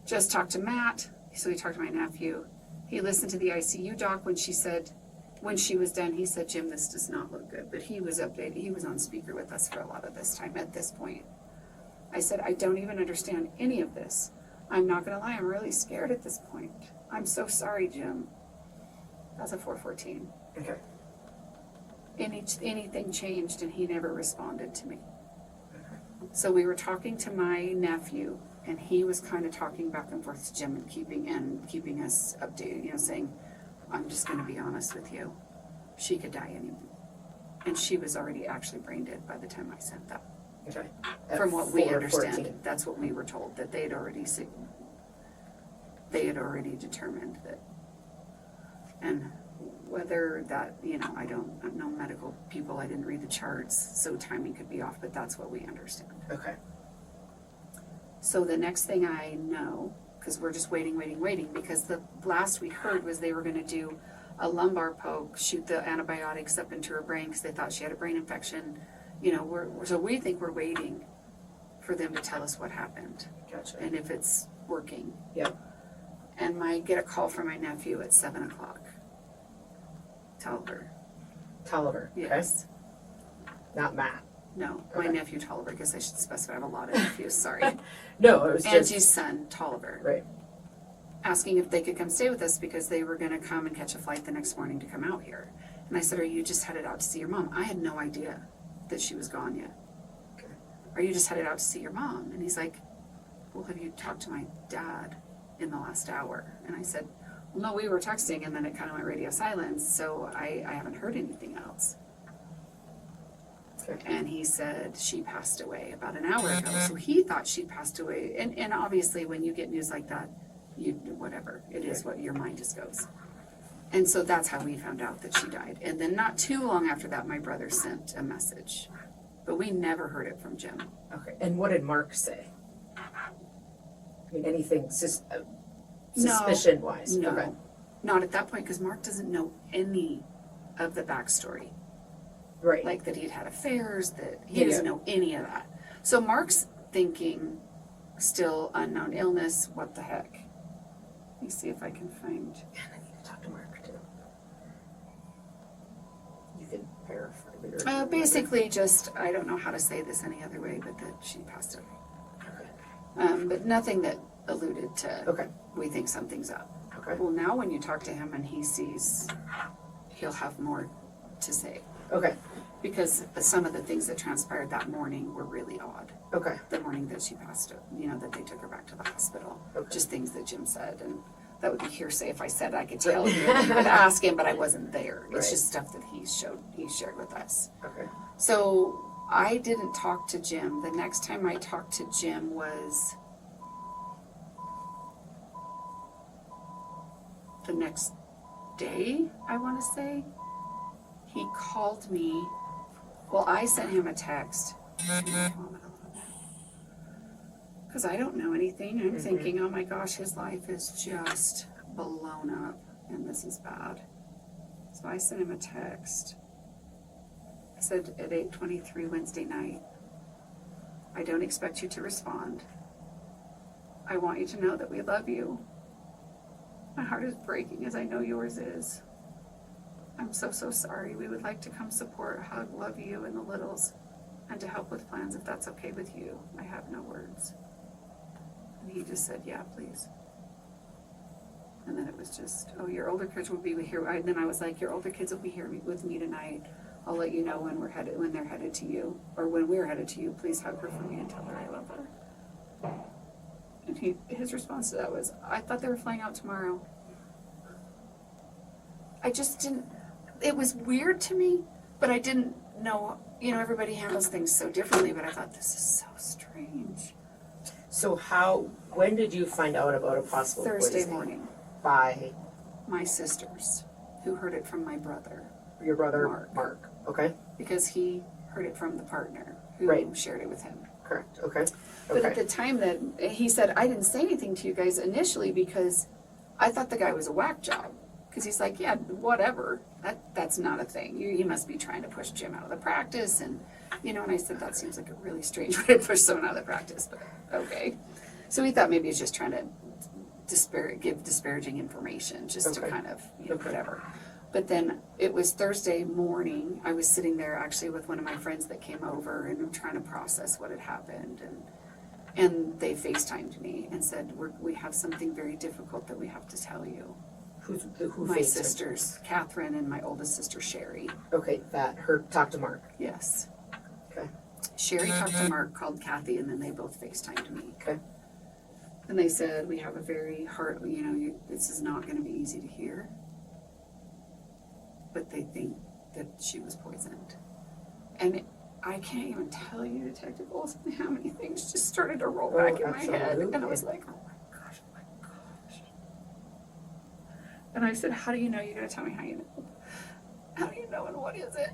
Just talked to Matt, so he talked to my nephew. He listened to the ICU doc when she was done, he said, Jim, this does not look good. But he was updated. He was on speaker with us for a lot of this time at this point. I said, I don't even understand any of this. I'm not going to lie, I'm really scared at this point. I'm so sorry, Jim. That's a 414. Okay. Anything changed and he never responded to me. So we were talking to my nephew and he was kind of talking back and forth to Jim and keeping us updated, saying, I'm just going to be honest with you. She could die any minute. And she was already actually brain dead by the time I sent that. Okay. From what we understand, 14. that's what we were told, that they had already determined that. And whether that, I'm no medical people, I didn't read the charts, so timing could be off, but that's what we understand. Okay. So the next thing I know, because we're just waiting, because the last we heard was they were going to do a lumbar poke, shoot the antibiotics up into her brain because they thought she had a brain infection. So we think we're waiting for them to tell us what happened. Gotcha. And if it's working. Yep. And get a call from my nephew at 7:00. Tolliver. Yes. Okay. Not Matt. No, Okay. my nephew Tolliver, because I should specify I have a lot of nephews, sorry. No, it was just Angie's son, Tolliver. right. Asking if they could come stay with us because they were going to come and catch a flight the next morning to come out here. And I said, are you just headed out to see your mom? I had no idea that she was gone yet. Okay. Are you just headed out to see your mom? And he's like, well, have you talked to my dad in the last hour? And I said, well, no, we were texting and then it kind of went radio silence, so I haven't heard anything else. Okay. And he said she passed away about an hour ago. So he thought she passed away. And obviously when you get news like that, whatever, it is what your mind just goes. And so that's how we found out that she died. And then not too long after that, my brother sent a message. But we never heard it from Jim. Okay. And what did Mark say? I mean, anything suspicion-wise? No, Okay. not at that point, because Mark doesn't know any of the backstory. Right. Like that he'd had affairs, that he doesn't know any of that. So Mark's thinking still unknown illness, what the heck. Let me see if I can find. Yeah, I need to talk to Mark too. You can paraphrase? Basically just, I don't know how to say this any other way, but that she passed away. Okay. But nothing that alluded to, Okay. we think something's up. Okay. Well, now when you talk to him and he sees, he'll have more to say. Okay. Because some of the things that transpired that morning were really odd. Okay. The morning that she passed, that they took her back to the hospital. Okay. Just things that Jim said, and that would be hearsay if I said I could tell you. And you would ask him, but I wasn't there. It's Right. just stuff that he shared with us. Okay. So I didn't talk to Jim. The next time I talked to Jim was the next day, I want to say. He called me. Well, I sent him a text. Because I don't know anything. I'm thinking, oh my gosh, his life is just blown up and this is bad. So I sent him a text. I said at 8:23 Wednesday night, I don't expect you to respond. I want you to know that we love you. My heart is breaking as I know yours is. I'm so sorry. We would like to come support, hug, love you and the littles, and to help with plans if that's okay with you. I have no words. And he just said, yeah, please. And then it was just, oh, your older kids will be here. And then I was like, your older kids will be here with me tonight. I'll let you know when they're headed to you, or when we're headed to you. Please hug her for me and tell her I love her. And his response to that was, I thought they were flying out tomorrow. I just didn't, it was weird to me, but I didn't know, everybody handles things so differently, but I thought this is so strange. So when did you find out about a possible Thursday poisoning? morning. By My sisters, who heard it from my brother, your brother, Mark. Okay. because he heard it from the partner who Right. shared it with him. Correct. Okay. But at Okay. the time that he said, I didn't say anything to you guys initially because I thought the guy was a whack job. Because he's like, yeah, whatever. That's not a thing. You must be trying to push Jim out of the practice. And I said, that seems like a really strange way to push someone out of the practice, but okay. So he thought maybe he's just trying to give disparaging information just to Okay. kind of, Okay. whatever. But then it was Thursday morning. I was sitting there actually with one of my friends that came over and I'm trying to process what had happened. And they FaceTimed me and said, we have something very difficult that we have to tell you. Who My FaceTimed? sisters, Catherine and my oldest sister, Sherry. Okay, talk to Mark. Yes. Okay. Sherry talked to Mark, called Kathy, and then they both FaceTimed me. Okay. And they said, we have a very hard, this is not going to be easy to hear. But they think that she was poisoned. And I can't even tell you, Detective Olson, how many things just started to roll back in my head. Absolutely. And I was like, oh my gosh. And I said, how do you know? You gotta tell me how you know. How do you know and what is it?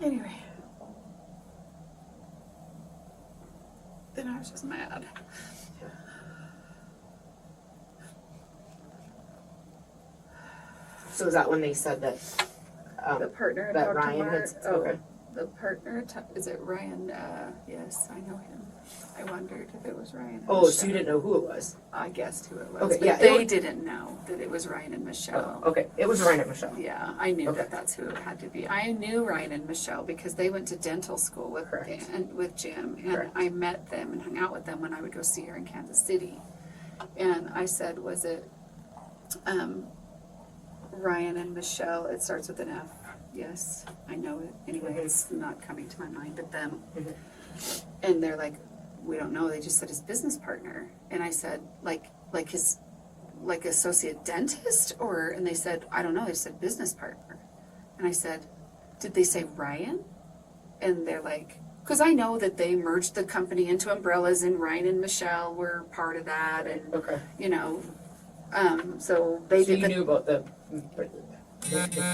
Anyway. Then I was just mad. So is that when they said that? The partner that talked to Ryan Mark. had. Okay. The partner, is it Ryan? Yes, I know him. I wondered if it was Ryan. and Oh, so you Michelle. didn't know who it was? I guessed who it was. Okay, but yeah, they it didn't know that it was Ryan and Michelle. Oh, okay. It was Ryan and Michelle. Yeah, I knew Okay. that that's who it had to be. I knew Ryan and Michelle because they went to dental school with Correct. with Jim, and Correct. I met them and hung out with them when I would go see her in Kansas City. And I said, was it Ryan and Michelle? It starts with an F. Yes, I know it. Anyway, it's not coming to my mind, but them. And they're like, we don't know. They just said his business partner. And I said, like his associate dentist, or? And they said, I don't know. They said business partner. And I said, did they say Ryan? And they're like, because I know that they merged the company into umbrellas, and Ryan and Michelle were part of that, and Okay. so they So did. you knew about the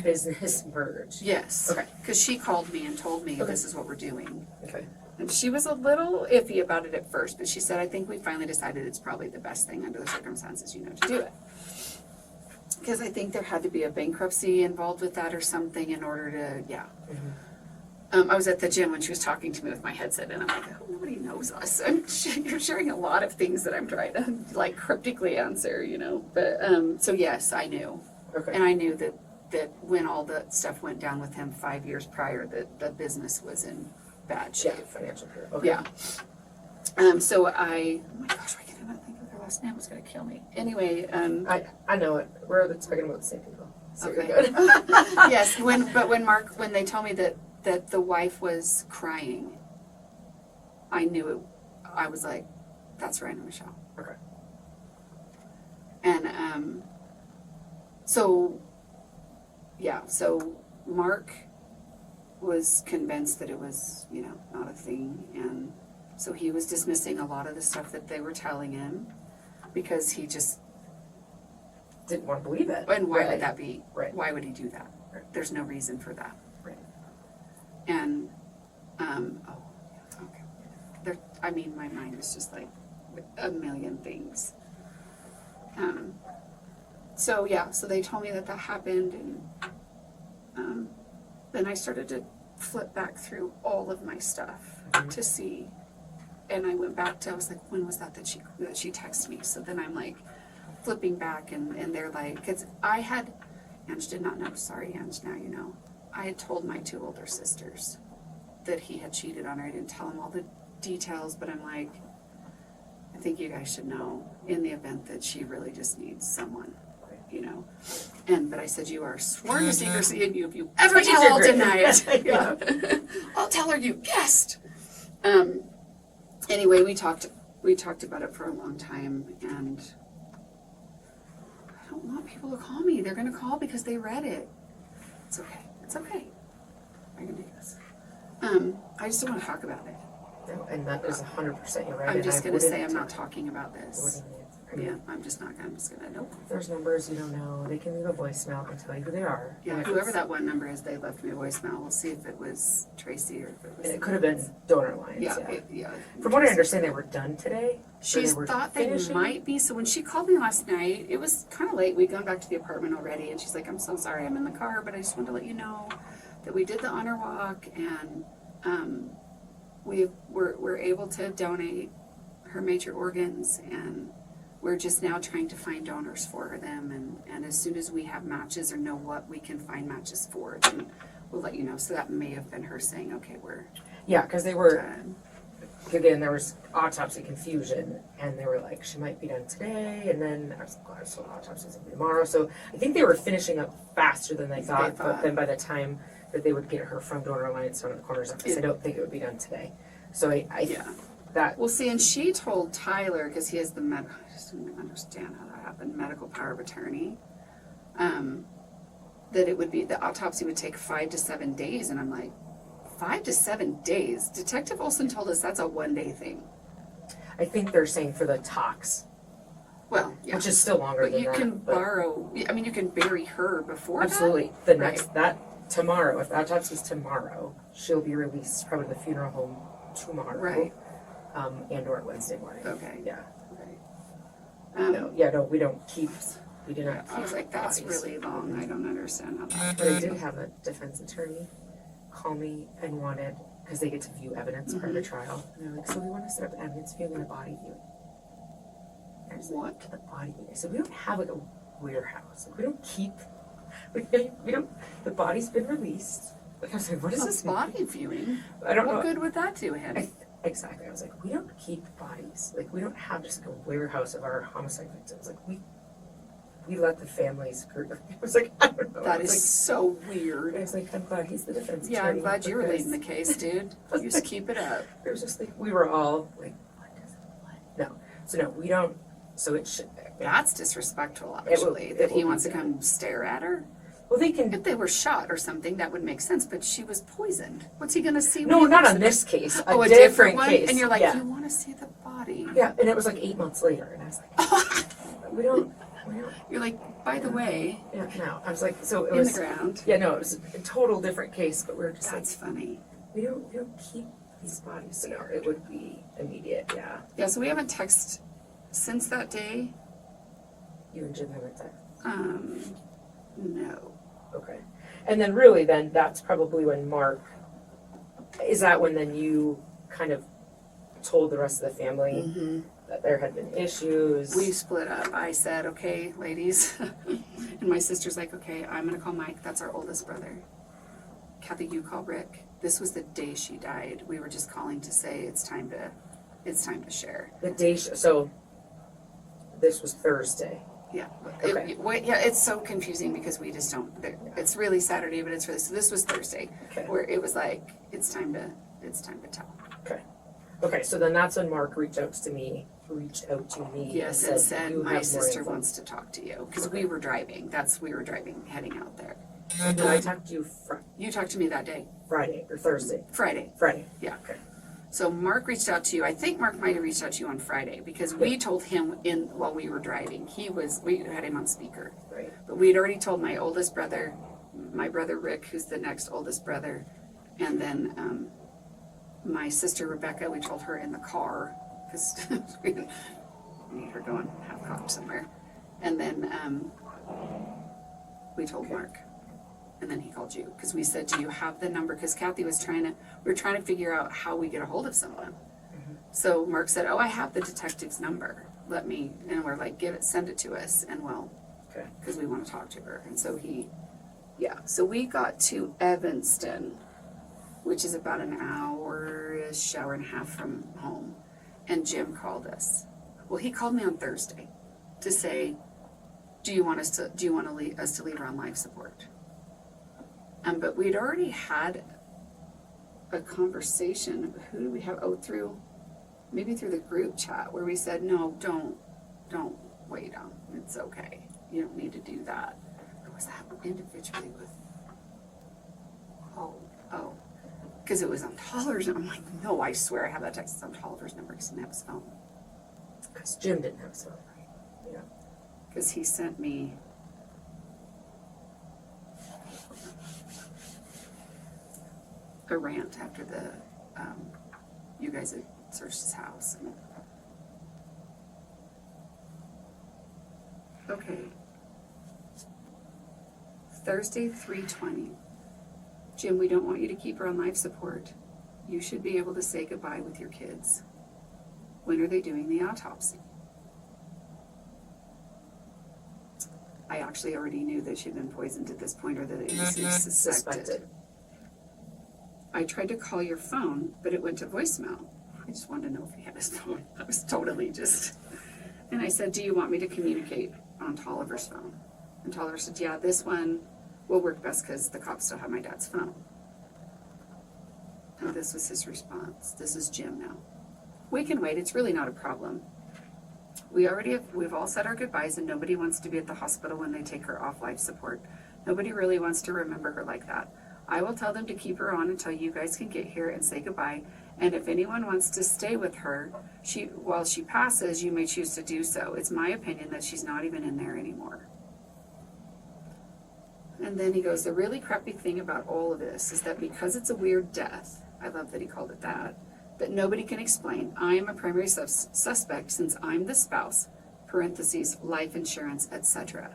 business merge. Yes. Okay. Because she called me and told me Okay. this is what we're doing. Okay. And she was a little iffy about it at first, but she said, I think we finally decided it's probably the best thing under the circumstances, to do it. because I think there had to be a bankruptcy involved with that or something in order to, yeah. I was at the gym when she was talking to me with my headset, and I'm like, oh, nobody knows us. You're sharing a lot of things that I'm trying to, like, cryptically answer, you know? But, so yes, I knew. Okay. And I knew that when all the stuff went down with him 5 years prior, that the business was in bad shape. Yeah, financial period. Okay. Yeah. So oh my gosh, why can't I not think of their last name? It's going to kill me. Anyway. I know it. We're talking about the same people. So Okay. you're good. Yes, when they told me that the wife was crying, I knew it. I was like, that's Ryan and Michelle. Okay. And so Mark was convinced that it was, you know, not a thing, and so he was dismissing a lot of the stuff that they were telling him because he just Didn't want to believe it. and why Right. would that be? Right. Why would he do that? Right. There's no reason for that. Right. And okay. I mean, my mind is just like a million things. So they told me that happened, and then I started to flip back through all of my stuff to see, and I went back to, I was like, when was that she texted me? So then I'm like flipping back, and they're like, because Ange did not know, sorry Ange, now you know, I had told my 2 older sisters that he had cheated on her. I didn't tell them all the details, but I'm like, I think you guys should know in the event that she really just needs someone, you know. But I said, you are sworn to secrecy, and if you ever tell her, I'll deny it. Yeah. I'll tell her you guessed. Anyway, we talked about it for a long time, and I don't want people to call me. They're going to call because they read it. It's okay. It's okay. I can do this. I just don't want to talk about it. No, and that is 100% you're right. I'm and just I going to say wouldn't- I'm not talking about this. I mean, Yeah, I'm just not going to, nope. if there's numbers you don't know, they can leave a voicemail and tell you who they are. Yeah, And if whoever it's- that one number is, they left me a voicemail. We'll see if it was Tracy or if it was. And it could have been donor lines. Yeah, Yeah. yeah. From what I understand, they were done today. She or they were thought they finishing. might be. So when she called me last night, it was kind of late. We'd gone back to the apartment already, and she's like, "I'm so sorry, I'm in the car, but I just wanted to let you know that we did the honor walk, and we're able to donate her major organs, and we're just now trying to find donors for them, and as soon as we have matches or know what we can find matches for, then we'll let you know." So that may have been her saying, "Okay, we're Yeah, because they were, done." again, there was autopsy confusion, and they were like, she might be done today, and then I was told autopsy's gonna be tomorrow. So I think they were finishing up faster than they thought, but then by the time that they would get her from donor lines down in the coroner's office, I don't think it would be done today. So that Well, see, and she told Tyler, because he has the I just didn't understand how that happened, medical power of attorney, that it would be, the autopsy would take 5 to 7 days, and I'm like, 5 to 7 days? Detective Olson told us that's a 1-day thing. I think they're saying for the tox, Well, yeah. which is still longer But than you that. can borrow, I mean, you can bury her before Absolutely. that. The next, tomorrow, if the autopsy's tomorrow, she'll be released probably to the funeral home tomorrow. Right. And or Wednesday morning. Okay. Yeah. Right. No, we don't keep, we did not keep I was like, that's bodies. really long. I don't understand how that. But I did have a defense attorney call me and wanted, because they get to view evidence prior to trial, and they're like, so we want to set up an evidence viewing and a body viewing. And I was like, What? a body viewing? I said, we don't have like a warehouse. Like, we don't keep, we don't, the body's been released. Like, I was like, what does this mean? Body viewing? I don't know. What good would that do him? Exactly. I was like, we don't keep bodies. Like, we don't have just like a warehouse of our homicide victims. Like, we let the families group. I was like, I don't know. That I was is so weird. I was like, I'm glad he's the defense Yeah, attorney. I'm glad you were because leading the case, dude. You just keep it up. It was just like, we were all like, what? No. So, no, we don't. So it should. That's disrespectful, It will- actually, it that he will wants to be. come stare at her. Well, they can. If they were shot or something, that would make sense, but she was poisoned. What's he gonna see? when No, he not looks on at this case. Oh, a a different one? case. And you're like, yeah. you want to see the body. Yeah, and it was like 8 months later, and I was like, we don't. You're like, by the way, Yeah, no. I was like, so it in was. the ground. Yeah, no, it was a total different case, but we were just That's funny. like, we don't keep these bodies. So no, it would be immediate. Yeah. Yeah, so we haven't texted since that day. You and Jim haven't texted? No. Okay. And then really then that's probably when Mark, is that when then you kind of told the rest of the family that there had been issues? We split up. I said, okay, ladies. And my sister's like, okay, I'm going to call Mike. That's our oldest brother. Kathy, you call Rick. This was the day she died. We were just calling to say it's time to share. The day, so this was Thursday. Yeah. Okay. It's so confusing because we just don't, it's really Saturday, but it's really, so this was Thursday. Okay. Where it was like, it's time to tell. Okay. Okay, so then that's when Mark reached out to me. Yes, and and said, "You my have more sister info." wants to talk to you. Because Okay. we were driving, heading out there. And then I talked to you You talked to me that day, Friday or Thursday. Friday. Friday. Yeah. Okay. So Mark reached out to you. I think Mark might have reached out to you on Friday because we told him while we were driving. We had him on speaker. Right. But we had already told my oldest brother, my brother Rick, who's the next oldest brother, and then my sister Rebecca, we told her in the car because we need her going have coffee somewhere. And then we told Mark. And then he called you because we said, do you have the number? Because Kathy we were trying to figure out how we get a hold of someone. So Mark said, oh, I have the detective's number. And we're like, send it to us. And Okay. because we want to talk to her. And so so we got to Evanston, which is about an hour-ish, hour and a half from home. And Jim called us. Well, he called me on Thursday to say, do you want us to leave her on life support? But we'd already had a conversation. Who do we have? Oh, maybe through the group chat where we said, no, don't wait on. It's okay. You don't need to do that. Or was that individually with? Oh, because it was on Tolliver's. And I'm like, no, I swear I have that text. It's on Tolliver's number because he didn't have his phone. Because Jim didn't have his phone. Yeah. Because he sent me. A rant after you guys had searched his house. Okay. Thursday, 3:20. Jim, we don't want you to keep her on life support. You should be able to say goodbye with your kids. When are they doing the autopsy? I actually already knew that she'd been poisoned at this point, or that it was suspected. I tried to call your phone, but it went to voicemail. I just wanted to know if he had his phone. I was totally just... And I said, do you want me to communicate on Tolliver's phone? And Tolliver said, yeah, this one will work best because the cops still have my dad's phone. And this was his response. This is Jim now. We can wait. It's really not a problem. We've all said our goodbyes, and nobody wants to be at the hospital when they take her off life support. Nobody really wants to remember her like that. I will tell them to keep her on until you guys can get here and say goodbye. And if anyone wants to stay with her, while she passes, you may choose to do so. It's my opinion that she's not even in there anymore. And then he goes, the really crappy thing about all of this is that because it's a weird death, I love that he called it that nobody can explain, I am a primary suspect since I'm the spouse, parentheses, life insurance, etc.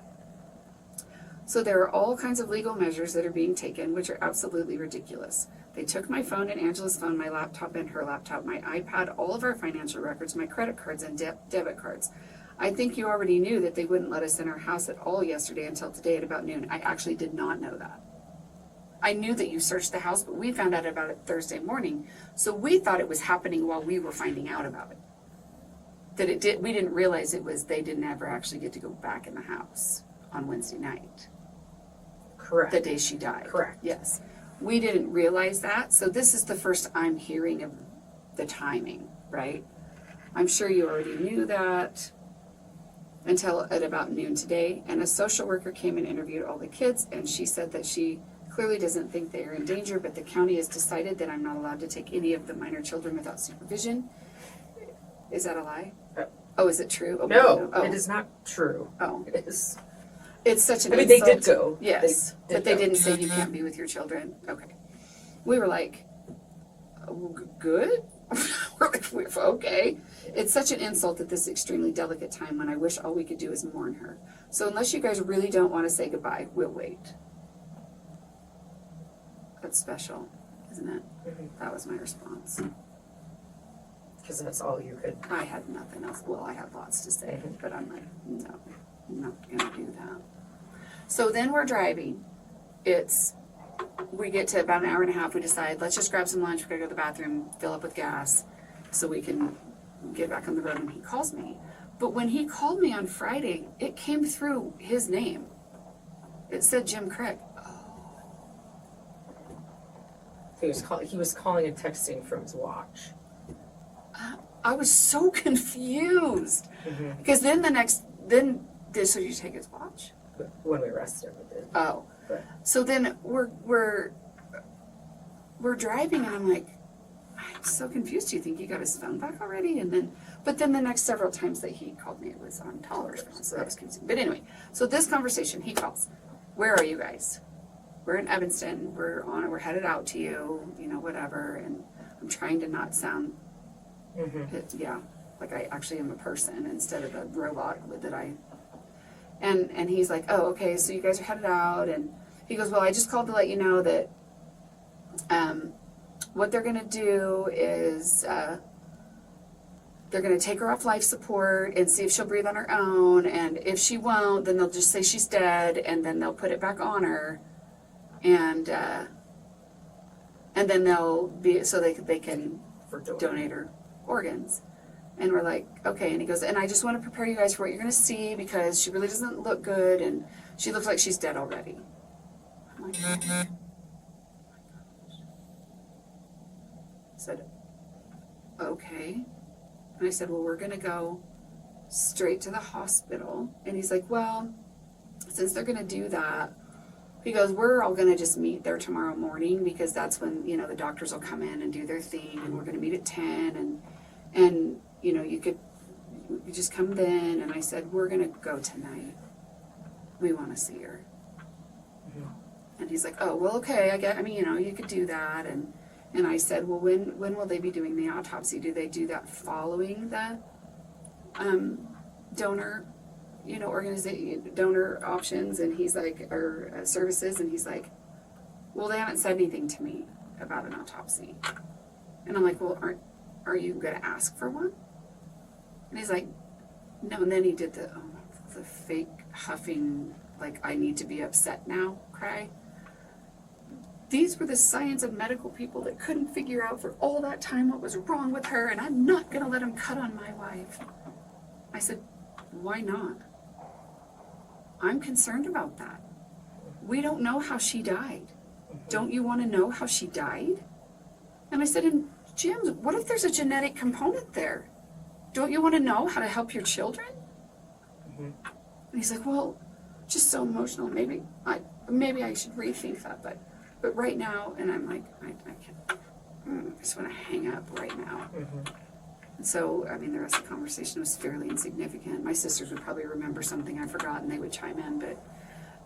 So there are all kinds of legal measures that are being taken, which are absolutely ridiculous. They took my phone and Angela's phone, my laptop and her laptop, my iPad, all of our financial records, my credit cards and debit cards. I think you already knew that they wouldn't let us in our house at all yesterday until today at about noon. I actually did not know that. I knew that you searched the house, but we found out about it Thursday morning. So we thought it was happening while we were finding out about it. We didn't realize they didn't ever actually get to go back in the house on Wednesday night. Correct. The day she died. Correct. Yes. We didn't realize that. So this is the first I'm hearing of the timing, right? I'm sure you already knew that until at about noon today. And a social worker came and interviewed all the kids, and she said that she clearly doesn't think they are in danger, but the county has decided that I'm not allowed to take any of the minor children without supervision. Is that a lie? Oh, is it true? Okay, No, oh. It is not true. Oh. It is. It's such an I mean, they insult. did go. Yes, but they go. didn't say you can't be with your children. Okay. We were like, good? Okay. It's such an insult at this extremely delicate time when I wish all we could do is mourn her. So unless you guys really don't want to say goodbye, we'll wait. That's special, isn't it? That was my response. Because that's all you could. I had nothing else. Well, I had lots to say, but I'm like, no, I'm not gonna do that. So then we're driving. We get to about an hour and a half. We decide, let's just grab some lunch. We're gonna go to the bathroom, fill up with gas, so we can get back on the road. And he calls me. But when he called me on Friday, it came through his name. It said Jim Craig. He was calling and texting from his watch. I was so confused because then so you take his watch? When we arrested him, we did. Oh, But so then we're driving and I'm like, I'm so confused. Do you think he got his phone back already? But then the next several times that he called me, it was on Toller's phone, so that was confusing. But anyway, so this conversation, he calls. Where are you guys? We're in Evanston. We're headed out to you. Whatever. And I'm trying to not sound. Like I actually am a person instead of a robot that I. And he's like, oh, okay, so you guys are headed out, and he goes, well, I just called to let you know that what they're gonna do is they're gonna take her off life support and see if she'll breathe on her own, and if she won't, then they'll just say she's dead, and then they'll put it back on her, and then they'll be so they can donate her organs. And we're like, okay. And he goes, and I just want to prepare you guys for what you're going to see because she really doesn't look good and she looks like she's dead already. I'm like, oh my gosh. I said, okay. And I said, well, we're going to go straight to the hospital. And he's like, well, since they're going to do that, he goes, we're all going to just meet there tomorrow morning because that's when, the doctors will come in and do their thing, and we're going to meet at 10 and you could just come then. And I said, we're going to go tonight. We want to see her. And he's like, oh, well, okay, you could do that. And I said, well, when will they be doing the autopsy? Do they do that following the donor, organization, donor options? And he's like, or services? And he's like, well, they haven't said anything to me about an autopsy. And I'm like, well, are you going to ask for one? And he's like, no. And then he did the fake huffing, like, I need to be upset now cry. These were the science of medical people that couldn't figure out for all that time what was wrong with her, and I'm not going to let them cut on my wife. I said, why not? I'm concerned about that. We don't know how she died. Don't you want to know how she died? And I said, and Jim, what if there's a genetic component there? Don't you want to know how to help your children? And he's like, well, just so emotional. Maybe I should rethink that, but right now, and I'm like, I just want to hang up right now. And so, the rest of the conversation was fairly insignificant. My sisters would probably remember something I forgot and they would chime in, but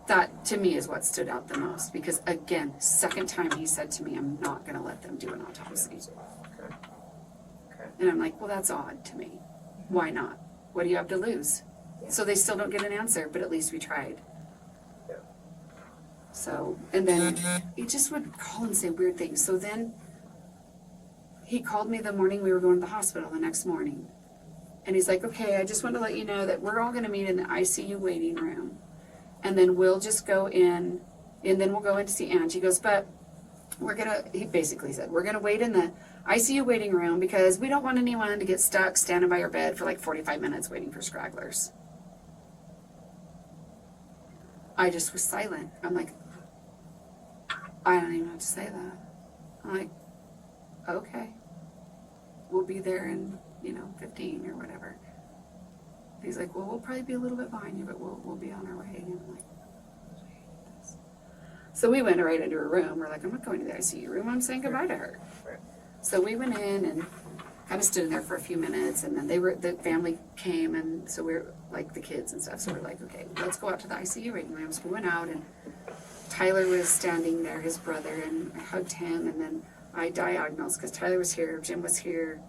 that to me is what stood out the most because, again, second time he said to me, I'm not going to let them do an autopsy. And I'm like, well, that's odd to me. Why not? What do you have to lose? So they still don't get an answer, but at least we tried. So, and then he just would call and say weird things. So then he called me the morning we were going to the hospital the next morning. And he's like, okay, I just want to let you know that we're all going to meet in the ICU waiting room. And then we'll just go in, and then we'll go in to see Angie. He goes, but he basically said, we're going to wait in the ICU waiting room because we don't want anyone to get stuck standing by your bed for like 45 minutes waiting for stragglers. I just was silent. I'm like, I don't even know what to say that. I'm like, okay. We'll be there in, 15 or whatever. He's like, well, we'll probably be a little bit behind you, but we'll be on our way. And I'm like, so we went right into her room. We're like, I'm not going to the ICU room. I'm saying goodbye to her. So we went in and kind of stood in there for a few minutes, and then the family came, and so we're like the kids and stuff. So we're like, okay, let's go out to the ICU waiting room. So we went out, and Tyler was standing there, his brother, and I hugged him, and then I diagnosed because Tyler was here, Jim was here,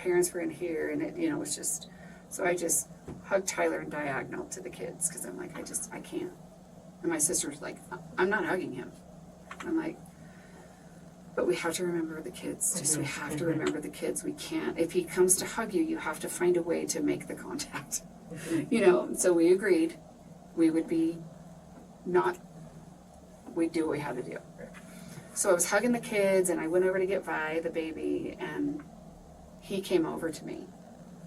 parents were in here, and it, it was just, so I just hugged Tyler and diagonal to the kids, because I'm like, I can't. And my sister's like, I'm not hugging him. I'm like, but we have to remember the kids. Just we have to remember the kids. We can't. If he comes to hug you, you have to find a way to make the contact. So we agreed we would be not, we'd do what we had to do. So I was hugging the kids, and I went over to get Vi, the baby, and he came over to me.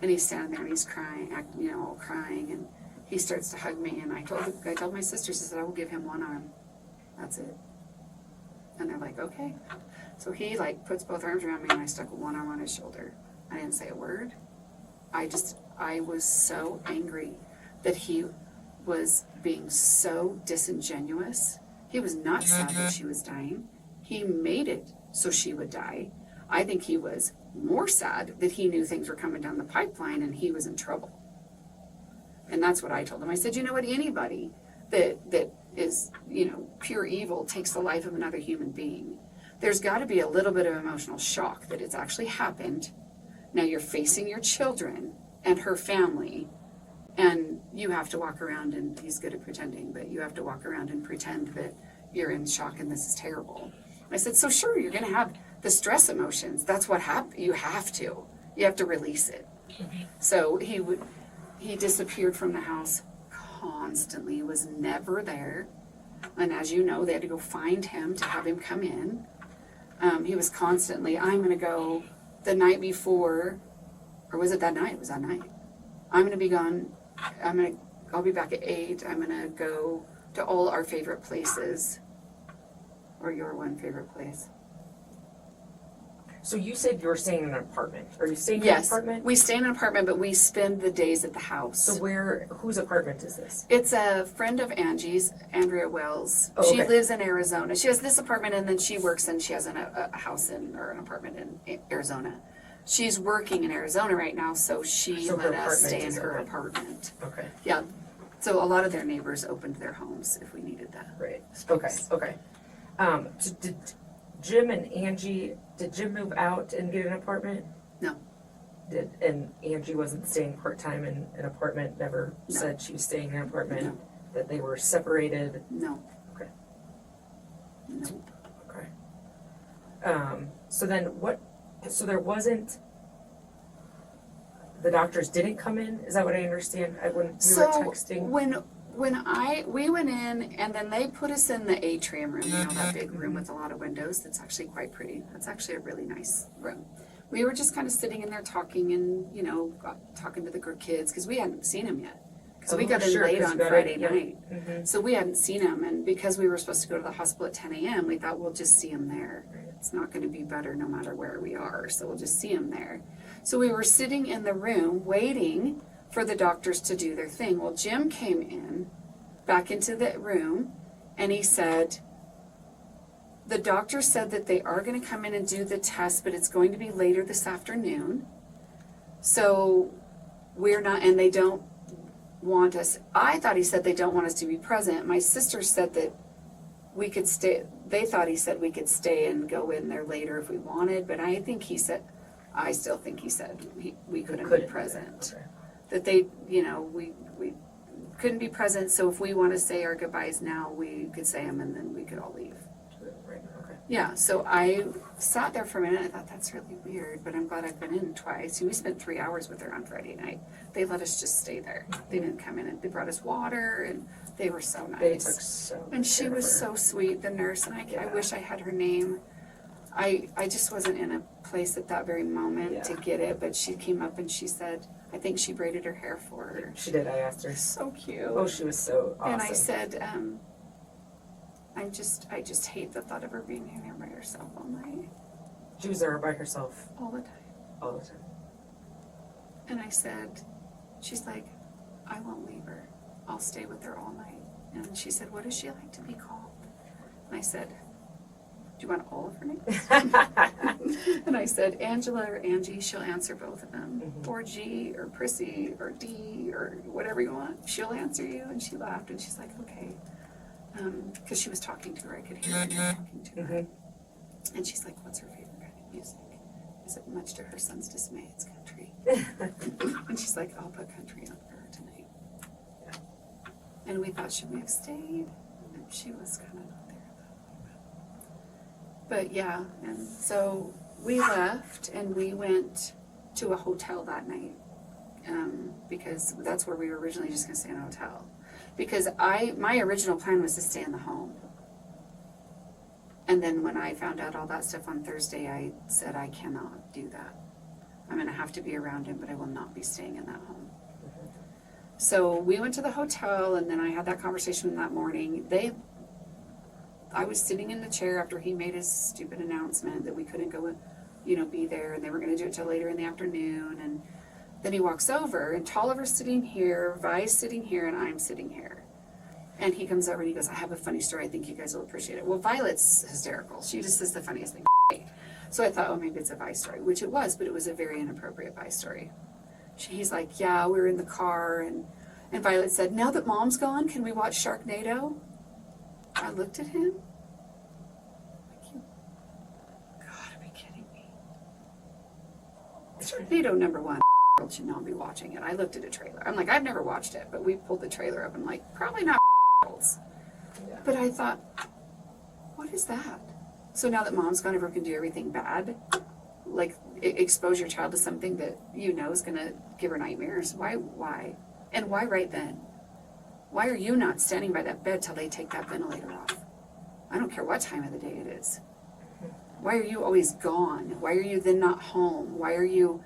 And he's standing there and he's crying, all crying, and he starts to hug me, and I told my sisters, I said, I will give him one arm. That's it. And they're like, okay. So he puts both arms around me, and I stuck one arm on his shoulder. I didn't say a word. I was so angry that he was being so disingenuous. He was not sad that she was dying. He made it so she would die. I think he was more sad that he knew things were coming down the pipeline and he was in trouble. And that's what I told him. I said, you know what, anybody that is, pure evil takes the life of another human being. There's got to be a little bit of emotional shock that it's actually happened. Now you're facing your children and her family, and you have to walk around, and he's good at pretending, but you have to walk around and pretend that you're in shock and this is terrible. I said, so sure, you're going to have the stress emotions. That's what happens. You have to release it. So he disappeared from the house constantly, was never there. And as you know, they had to go find him to have him come in. He was constantly, I'm going to go the night before, or was it that night? It was that night. I'm going to be gone. I'll be back at 8. I'm going to go to all our favorite places. Or your one favorite place. So you said you were staying in an apartment. Are you staying in an apartment? Yes, we stay in an apartment, but we spend the days at the house. So whose apartment is this? It's a friend of Angie's, Andrea Wells. Oh, She okay. lives in Arizona. She has this apartment, and then she works, and she has a house or an apartment in Arizona. She's working in Arizona right now, so she let us stay in her apartment. Okay. Yeah. So a lot of their neighbors opened their homes if we needed that. Right. Okay. So did Jim and Angie, did Jim move out and get an apartment? No. And Angie wasn't staying part-time in an apartment, never No. said she was staying in an apartment? No. That they were separated? No. Okay. No. Okay. So then so there wasn't, the doctors didn't come in? Is that what I understand? When we were texting? When we went in, and then they put us in the atrium room, that big room with a lot of windows. That's actually quite pretty. That's actually a really nice room. We were just kind of sitting in there talking, and talking to the kids, because we hadn't seen him yet. Because we got in late on Friday night. Mm-hmm. So we hadn't seen him, and because we were supposed to go to the hospital at 10 a.m., we thought we'll just see him there. It's not going to be better no matter where we are, so we'll just see him there. So we were sitting in the room waiting for the doctors to do their thing. Well, Jim came in back into the room, and he said, the doctor said that they are going to come in and do the test, but it's going to be later this afternoon. So we're not, and they don't want us. I thought he said they don't want us to be present. My sister said that we could stay. They thought he said we could stay and go in there later if we wanted, but I still think he said we couldn't be present. Okay. That they, we couldn't be present, so if we want to say our goodbyes now, we could say them, and then we could all leave. Right. Okay. Yeah, so I sat there for a minute. I thought, that's really weird, but I'm glad I've been in twice. We spent 3 hours with her on Friday night. They let us just stay there. They didn't come in, and they brought us water, and they were so nice. They took so And she care of was her. so sweet, the nurse, and I wish I had her name. I just wasn't in a place at that very moment to get it, but she came up and she said, I think she braided her hair for her. She did. I asked her. So cute. Oh, she was so awesome. And I said, I just hate the thought of her being in here by herself all night. She was there by herself All the time. all the time. And I said, she's like, I won't leave her. I'll stay with her all night. And she said, what does she like to be called? And I said, do you want all of her names? And I said, Angela or Angie, she'll answer both of them. Mm-hmm. Or G, or Prissy, or D, or whatever you want. She'll answer you. And she laughed, and she's like, okay. Because she was talking to her. I could hear her talking to her. Mm-hmm. And she's like, what's her favorite kind of music? Is it much to her son's dismay? It's country. And she's like, I'll put country on for her tonight. Yeah. And we thought, should we have stayed? And she was kind of not there at that point. But yeah, and so we left and we went to a hotel that night. Because that's where we were originally just gonna stay in a hotel. Because my original plan was to stay in the home. And then when I found out all that stuff on Thursday, I said, I cannot do that. I'm gonna have to be around him, but I will not be staying in that home. So we went to the hotel, and then I had that conversation that morning. I was sitting in the chair after he made his stupid announcement that we couldn't go, be there, and they were gonna do it till later in the afternoon. And then he walks over, and Tolliver's sitting here, Vi's sitting here, and I'm sitting here. And he comes over and he goes, I have a funny story. I think you guys will appreciate it. Well, Violet's hysterical. She just says the funniest thing. So I thought, maybe it's a Vi story, which it was, but it was a very inappropriate Vi story. He's like, yeah, we were in the car, and Violet said, now that Mom's gone, can we watch Sharknado? I looked at him. Like, you gotta be kidding me. Sharknado #1. Should not be watching it. I looked at a trailer. I'm like, I've never watched it, but we pulled the trailer up and like, probably not. Yeah. But I thought, what is that? So now that Mom's gone, everyone can do everything bad, like expose your child to something that is gonna give her nightmares. Why? And why right then? Why are you not standing by that bed till they take that ventilator off? I don't care what time of the day it is. Why are you always gone? Why are you then not home? Why are you,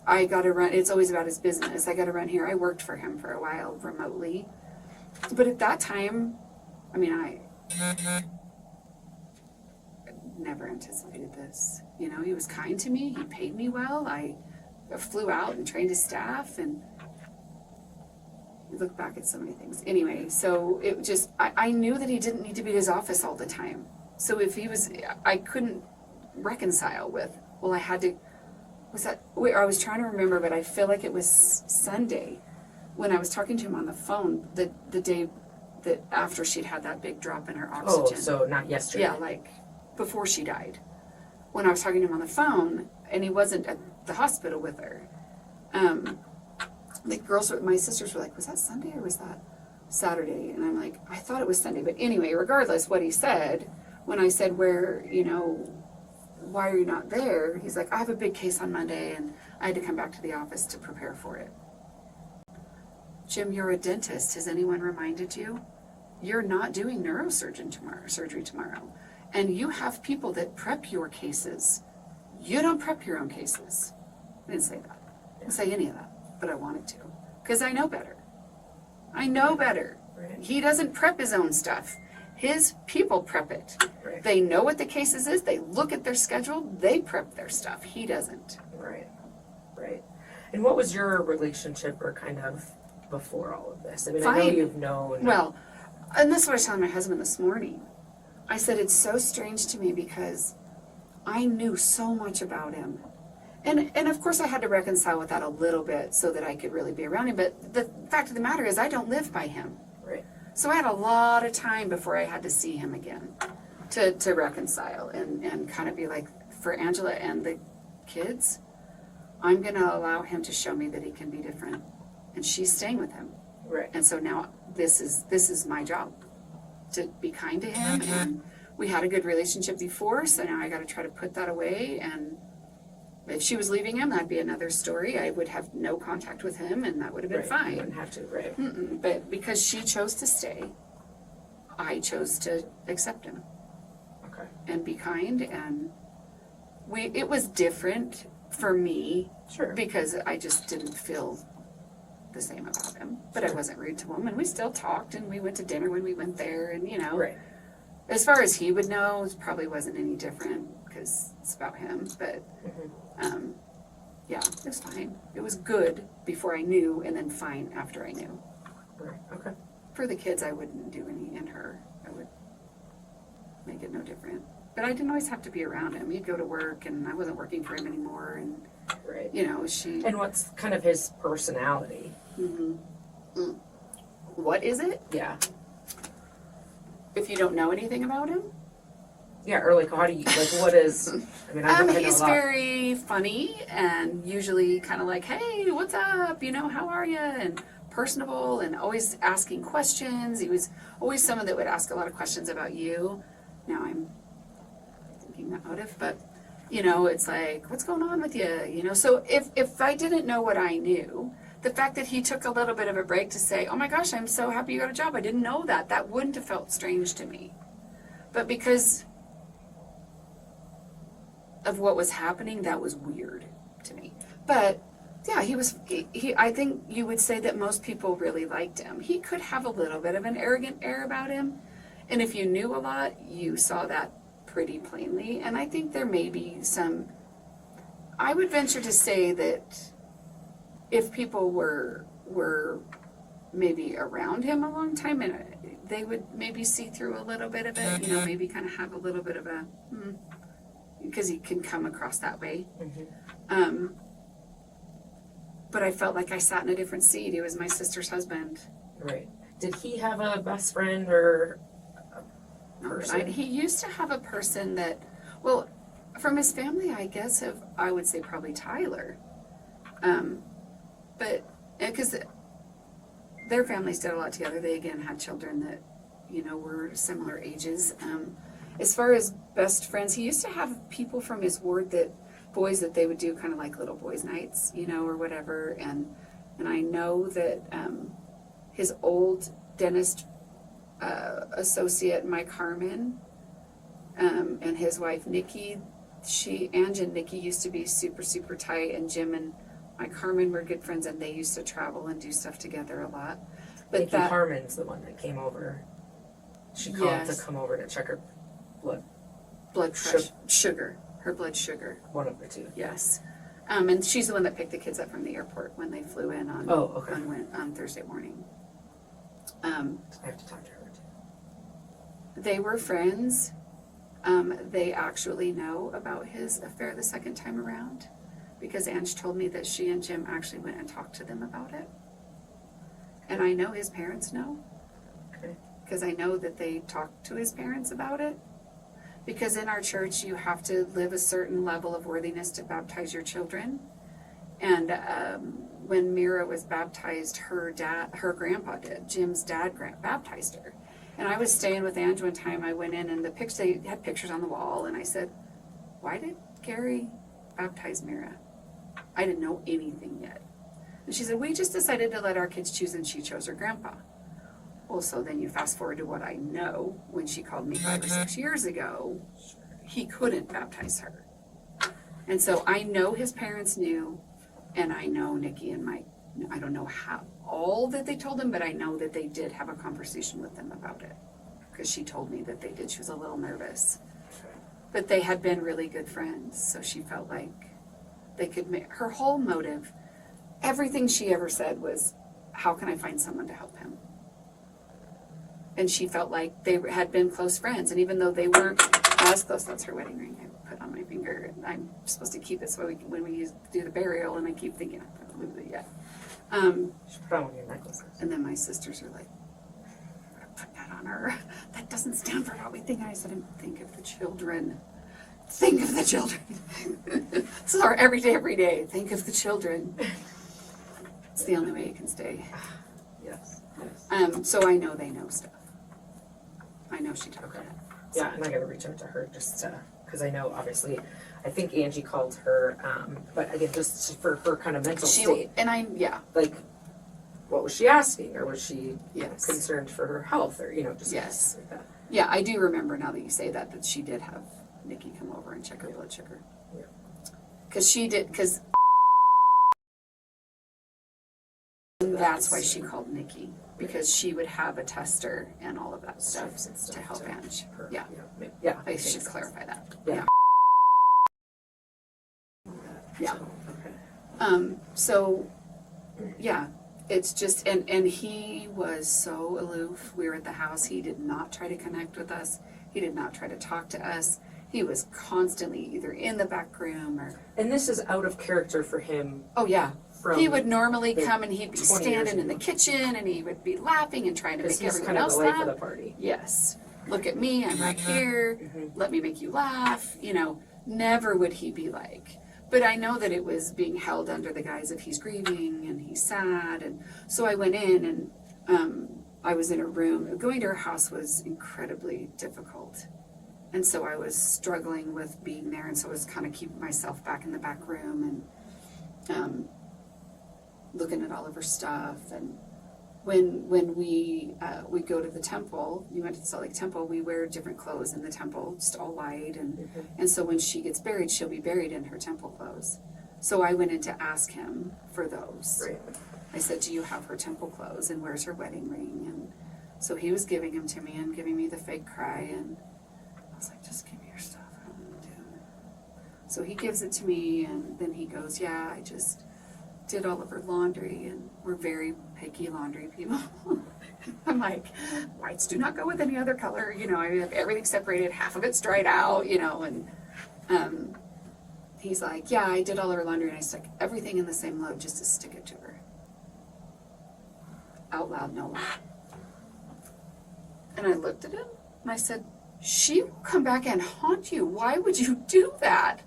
I gotta run, it's always about his business. I gotta run here. I worked for him for a while remotely. But at that time, I never anticipated this. He was kind to me. He paid me well. I flew out and trained his staff, and look back at so many things. Anyway, so it just, I knew that he didn't need to be at his office all the time. So if he was, I couldn't reconcile with, well, I had to, I was trying to remember, but I feel like it was Sunday when I was talking to him on the phone, the day that after she'd had that big drop in her oxygen. Oh, so not yesterday. Yeah, like before she died. When I was talking to him on the phone, and he wasn't at the hospital with her, the girls, my sisters were like, was that Sunday or was that Saturday? And I'm like, I thought it was Sunday. But anyway, regardless what he said, when I said, why are you not there? He's like, I have a big case on Monday, and I had to come back to the office to prepare for it. Jim, you're a dentist. Has anyone reminded you? You're not doing surgery tomorrow. And you have people that prep your cases. You don't prep your own cases. I didn't say that. I didn't say any of that, but I wanted to. Because I know better. I know better. Right. He doesn't prep his own stuff. His people prep it. Right. They know what the cases is. They look at their schedule. They prep their stuff. He doesn't. Right. And what was your relationship or kind of before all of this? I know Fine. you've known. Well, and this is what I was telling my husband this morning. I said, it's so strange to me because I knew so much about him. And of course I had to reconcile with that a little bit so that I could really be around him. But the fact of the matter is I don't live by him. Right. So I had a lot of time before I had to see him again to reconcile and kind of be like, for Angela and the kids, I'm going to allow him to show me that he can be different. And she's staying with him. Right. And so now this is my job, to be kind to him. And we had a good relationship before, so now I got to try to put that away. And if she was leaving him, that'd be another story. I would have no contact with him, and that would have been You fine. wouldn't have to, right. But because she chose to stay, I chose to accept him Okay. and be kind. And it was different for me Sure. because I just didn't feel the same about him. But I wasn't rude to him, and we still talked, and we went to dinner when we went there, and Right. as far as he would know, it probably wasn't any different because it's about him. But yeah, it was fine. It was good before I knew, and then fine after I knew. Right. Okay. For the kids, I wouldn't do any, and her, I would make it no different. But I didn't always have to be around him. He'd go to work, and I wasn't working for him anymore, and Right. she. And what's kind of his personality? What is it? Yeah. If you don't know anything about him, Yeah, or like, how do you, like, what is, I mean, I know a He's lot. very funny and usually kind of like, hey, what's up? You know, how are you? And personable and always asking questions. He was always someone that would ask a lot of questions about you. Now I'm thinking out of, but you know, it's like, what's going on with you? You know, so if I didn't know what I knew, the fact that he took a little bit of a break to say, oh my gosh, I'm so happy you got a job. I didn't know that. That wouldn't have felt strange to me. But because of what was happening, that was weird to me. But yeah, he I think you would say that most people really liked him. He could have a little bit of an arrogant air about him. And if you knew a lot, you saw that pretty plainly. And I think there may be some, I would venture to say that if people were maybe around him a long time, and they would maybe see through a little bit of it, you know, maybe kind of have a little bit of a, because he can come across that way. But I felt like I sat in a different seat. He was my sister's husband. Right. Did he have a best friend or a person? He used to have a person that, well, from his family, I guess, I would say probably Tyler. But, because their families did a lot together. They, again, had children that, you know, were similar ages. As far as best friends, he used to have people from his ward boys that they would do kind of like little boys' nights, you know, or whatever. And I know that his old dentist associate, Mike Harmon, and his wife, Nikki, Ange and Nikki used to be super, super tight, and Jim and Mike Harmon were good friends, and they used to travel and do stuff together a lot. But Nikki Harmon's the one that came over. She called to come over to check her blood pressure, sugar, her blood sugar. One of the two. Yes. And she's the one that picked the kids up from the airport when they flew in on Thursday morning. I have to talk to her too. They were friends. They actually know about his affair the second time around, because Ange told me that she and Jim actually went and talked to them about it. And I know his parents know, because I know that they talked to his parents about it. Because in our church, you have to live a certain level of worthiness to baptize your children. And when Mira was baptized, her grandpa did. Jim's dad baptized her. And I was staying with Ange one time. I went in, and they had pictures on the wall. And I said, why did Gary baptize Mira? I didn't know anything yet. And she said, we just decided to let our kids choose, and she chose her grandpa. Well, so then you fast forward to what I know. When she called me 5 or 6 years ago, he couldn't baptize her. And so I know his parents knew, and I know Nikki and Mike, I don't know how all that they told him, but I know that they did have a conversation with them about it, because she told me that they did. She was a little nervous. But they had been really good friends, so she felt like they could make her whole motive, everything she ever said was, how can I find someone to help him? And she felt like they had been close friends. And even though they weren't as close, that's her wedding ring I put on my finger. And I'm supposed to keep it so when we do the burial, and I keep thinking, I haven't moved it yet. You should put on one of your necklaces. And then my sisters are like, put that on her. That doesn't stand for what we think. And I said, think of the children. Think of the children. So every day, think of the children. It's the only way it can stay. Yes. So I know they know stuff. I know she talked to that. Yeah, and I gotta reach out to her just because I know, obviously, I think Angie called her, but again, just for her kind of mental state. And like, what was she asking, or was she Yes. concerned for her health, or just Yes. like that? Yeah, I do remember now that you say that she did have Nikki come over and check her blood sugar. Yeah. Because that's why she called Nikki, because she would have a tester and all of that stuff to help Ange. Yeah. I should clarify that. Yeah. Yeah. Okay. So, yeah, it's just, and he was so aloof. We were at the house. He did not try to connect with us. He did not try to talk to us. He was constantly either in the back room or... And this is out of character for him. Oh, yeah. From he would normally come and he'd be 20 years standing in the ago. kitchen, and he would be laughing and trying to make He's everyone kind of else the life laugh. of the party. Yes. look at me, I'm right here, let me make you laugh, you know, never would he be like. But I know that it was being held under the guise of he's grieving and he's sad. And so I went in and I was in a room. Going to her house was incredibly difficult. And so I was struggling with being there. And so I was kind of keeping myself back in the back room and looking at all of her stuff. And when we go to the temple, you went to the Salt Lake Temple, we wear different clothes in the temple, just all white. And so when she gets buried, she'll be buried in her temple clothes. So I went in to ask him for those. Right. I said, do you have her temple clothes and where's her wedding ring? And so he was giving them to me and giving me the fake cry. And I was like, just give me your stuff. I don't want to do it. So he gives it to me and then he goes, yeah, I just did all of her laundry, and we're very picky laundry people. I'm like, whites do not go with any other color, you know, I have everything separated, half of it's dried out, you know, and he's like, yeah, I did all her laundry and I stuck everything in the same load just to stick it to her. Out loud, no lie. And I looked at him and I said, she will come back and haunt you. Why would you do that?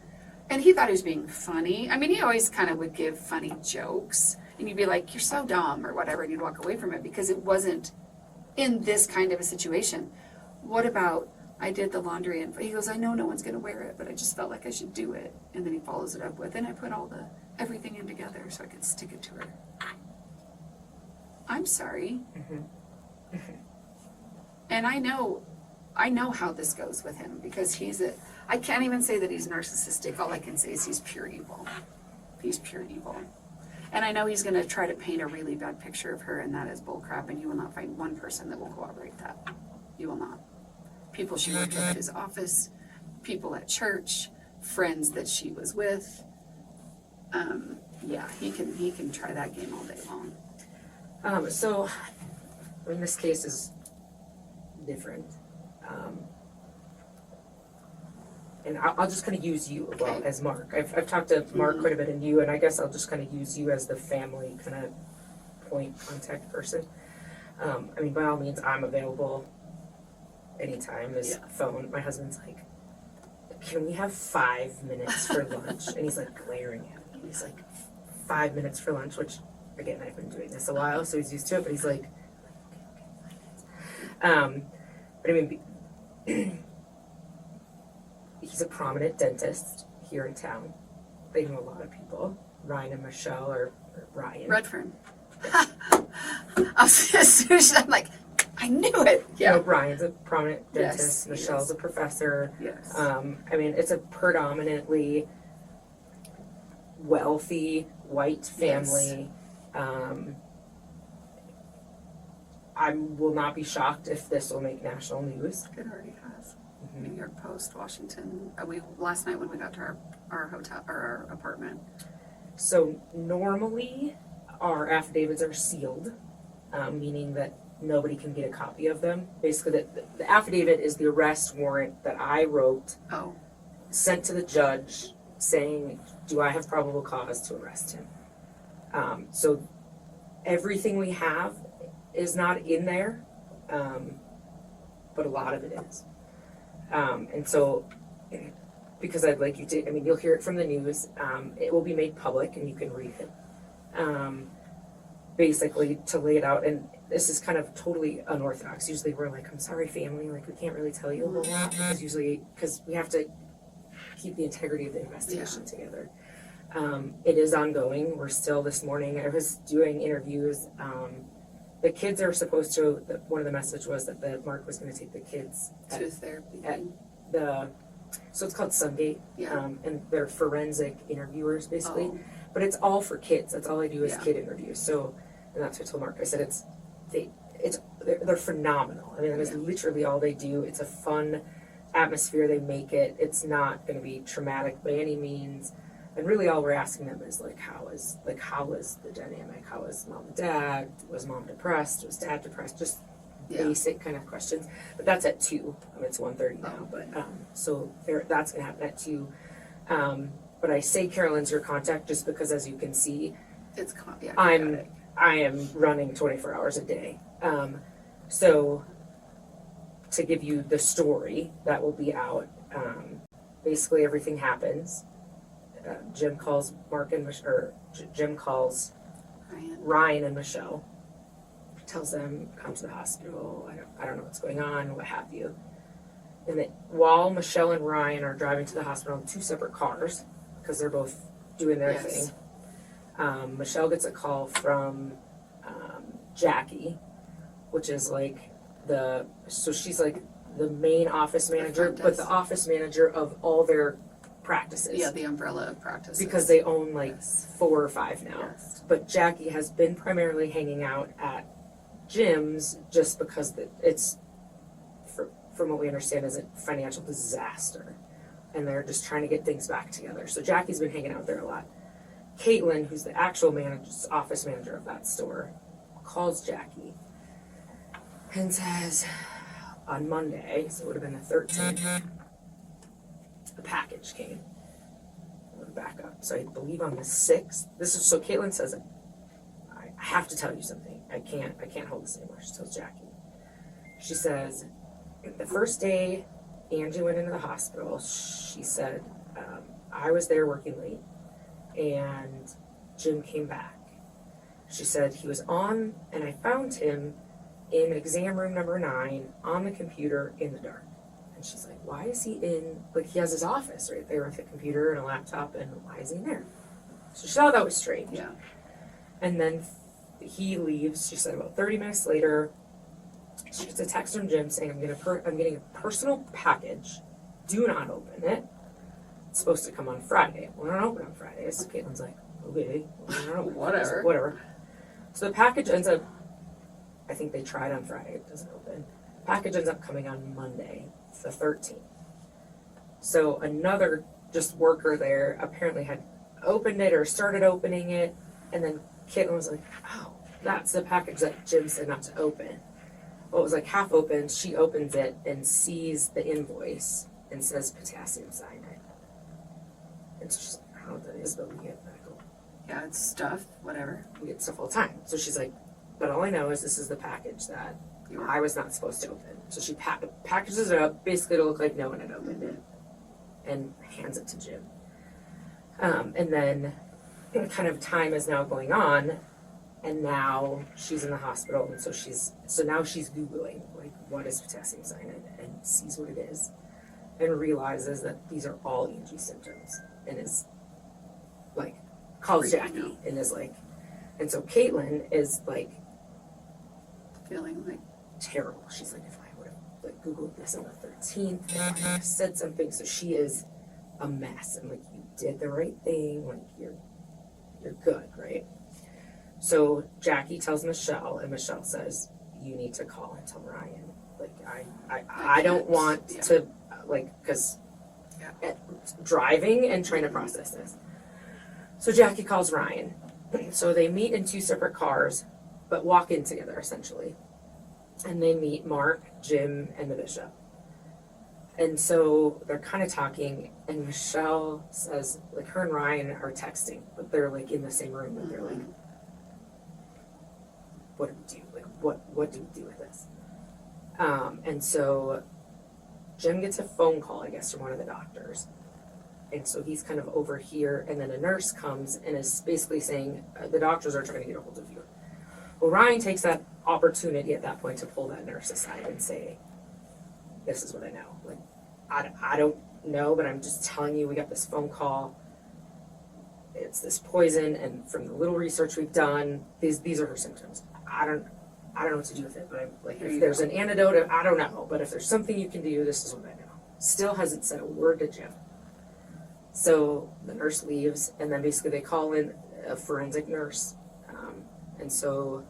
And he thought he was being funny. I mean, he always kind of would give funny jokes. And you'd be like, you're so dumb or whatever. And you'd walk away from it because it wasn't in this kind of a situation. What about, I did the laundry and he goes, I know no one's going to wear it, but I just felt like I should do it. And then he follows it up with, and I put everything in together so I could stick it to her. I'm sorry. And I know how this goes with him because I can't even say that he's narcissistic. All I can say is he's pure evil. He's pure evil. And I know he's going to try to paint a really bad picture of her, and that is bullcrap, and you will not find one person that will corroborate that. You will not. People she worked with at his office, people at church, friends that she was with. Yeah, he can try that game all day long. So, in this case is different. And I'll just kind of use you well as Mark. I've talked to Mark quite a bit and you, and I guess I'll just kind of use you as the family kind of point contact person. I mean, by all means, I'm available anytime. This phone, my husband's like, can we have 5 minutes for lunch? And he's like glaring at me. He's like, 5 minutes for lunch, which, again, I've been doing this a while, so he's used to it, but he's like, okay, 5 minutes. But I mean, he's a prominent dentist here in town. They know a lot of people. Ryan and Michelle, or Ryan. Redfern. I'm like, I knew it. Yeah. Ryan's a prominent dentist. Yes, Michelle's a professor. Yes. I mean, it's a predominantly wealthy white family. Yes. I will not be shocked if this will make national news. It already has. New York Post, Washington. Last night when we got to our hotel or our apartment. So normally our affidavits are sealed, meaning that nobody can get a copy of them. Basically, the affidavit is the arrest warrant that I wrote, sent to the judge, saying, do I have probable cause to arrest him? So everything we have is not in there, but a lot of it is. And so, because I'd like you to, I mean, you'll hear it from the news, it will be made public and you can read it. Basically, to lay it out, and this is kind of totally unorthodox. Usually we're like, I'm sorry, family, like we can't really tell you a whole lot, because we have to keep the integrity of the investigation together. It is ongoing. We're still, this morning, I was doing interviews. The kids are supposed to, one of the message was that Mark was going to take the kids To therapy. so it's called Sungate, and they're forensic interviewers basically, Oh. but it's all for kids. That's all I do is Yeah. kid interviews. So, and that's what I told Mark. I said they're phenomenal. I mean, that is literally all they do. It's a fun atmosphere they make it. It's not going to be traumatic by any means. And really all we're asking them is how is the dynamic? How is mom and dad? Was mom depressed? Was dad depressed? Just basic kind of questions. But that's at 2. It's 1:30 now. But so that's gonna happen at 2. But I say Carolyn's your contact just because, as you can see, I am running 24 hours a day. So to give you the story that will be out, basically everything happens. Jim calls Jim calls Ryan and Michelle, tells them come to the hospital. I don't know what's going on, what have you. And that while Michelle and Ryan are driving to the hospital in 2 separate cars, because they're both doing their thing, Michelle gets a call from Jackie, which is like she's like the main office manager, but the office manager of all their practices. Yeah, the umbrella of practices. Because they own like 4 or 5 now. Yes. But Jackie has been primarily hanging out at Jim's just because it's, from what we understand, is a financial disaster. And they're just trying to get things back together. So Jackie's been hanging out there a lot. Caitlin, who's the actual office manager of that store, calls Jackie and says, on Monday, so it would have been the 13th, a package came. Back up. So I believe on the 6th. So Caitlin says, I have to tell you something. I can't hold this anymore. She tells Jackie. She says, the first day Angie went into the hospital, she said, I was there working late and Jim came back. She said he was on, and I found him in exam room number 9 on the computer in the dark. And she's like, why is he in, like, he has his office right there with a computer and a laptop, and why is he in there? So she thought that was strange. Yeah. And then he leaves. She said about 30 minutes later, she gets a text from Jim saying, I'm getting a personal package. Do not open it. It's supposed to come on Friday. We're not open on Fridays. So Caitlin's like, okay, Whatever. Whatever. So the package ends up, I think they tried on Friday. It doesn't open. The package ends up coming on Monday, the 13th. So another just worker there apparently had opened it or started opening it, and then Caitlin was like, oh, that's the package that Jim said not to open. Well, it was like half open. She opens it and sees the invoice and says potassium cyanide. And so she's like, I don't know what that is, but we get medical. Yeah, it's stuff, whatever. We get stuff all the time. So she's like, but all I know is this is the package that I was not supposed to open. So she packages it up, basically to look like no one had opened it, and hands it to Jim. And then kind of time is now going on, and now she's in the hospital, and so now she's Googling, like, what is potassium cyanide, and sees what it is, and realizes that these are all Angie symptoms, and is like, calls Jackie, and is like, and so Caitlin is like, Feeling like terrible. She's like, if I would have like Googled this on the 13th, if I would have said something. So she is a mess. And like, you did the right thing. Like, you're good, right? So Jackie tells Michelle, and Michelle says, you need to call and tell Ryan. Like, I don't want to, like, because driving and trying to process this. So Jackie calls Ryan. So they meet in 2 separate cars, but walk in together, essentially. And they meet Mark, Jim, and the bishop. And so they're kind of talking, and Michelle says, like, her and Ryan are texting, but they're, like, in the same room, and they're like, what do we do? Like, what do we do with this? And so Jim gets a phone call, I guess, from one of the doctors. And so he's kind of over here, and then a nurse comes and is basically saying, the doctors are trying to get a hold of you. Well, Ryan takes that opportunity at that point to pull that nurse aside and say, this is what I know. Like, I don't know, but I'm just telling you, we got this phone call. It's this poison, and from the little research we've done, these are her symptoms. I don't know what to do with it, but I'm like, if there's an antidote, I don't know, but if there's something you can do, this is what I know. Still hasn't said a word to Jim. So the nurse leaves, and then basically they call in a forensic nurse. And so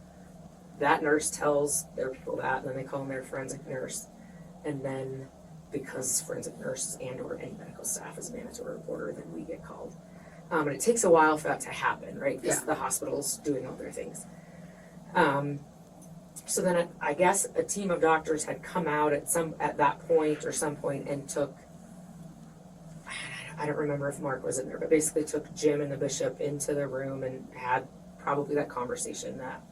that nurse tells their people that, and then they call in their forensic nurse. And then because forensic nurses and or any medical staff is a mandatory reporter, then we get called. And it takes a while for that to happen, right? Because the hospital's doing all their things. So then I guess a team of doctors had come out at that point or some point and took, I don't remember if Mark was in there, but basically took Jim and the bishop into the room and had probably that conversation that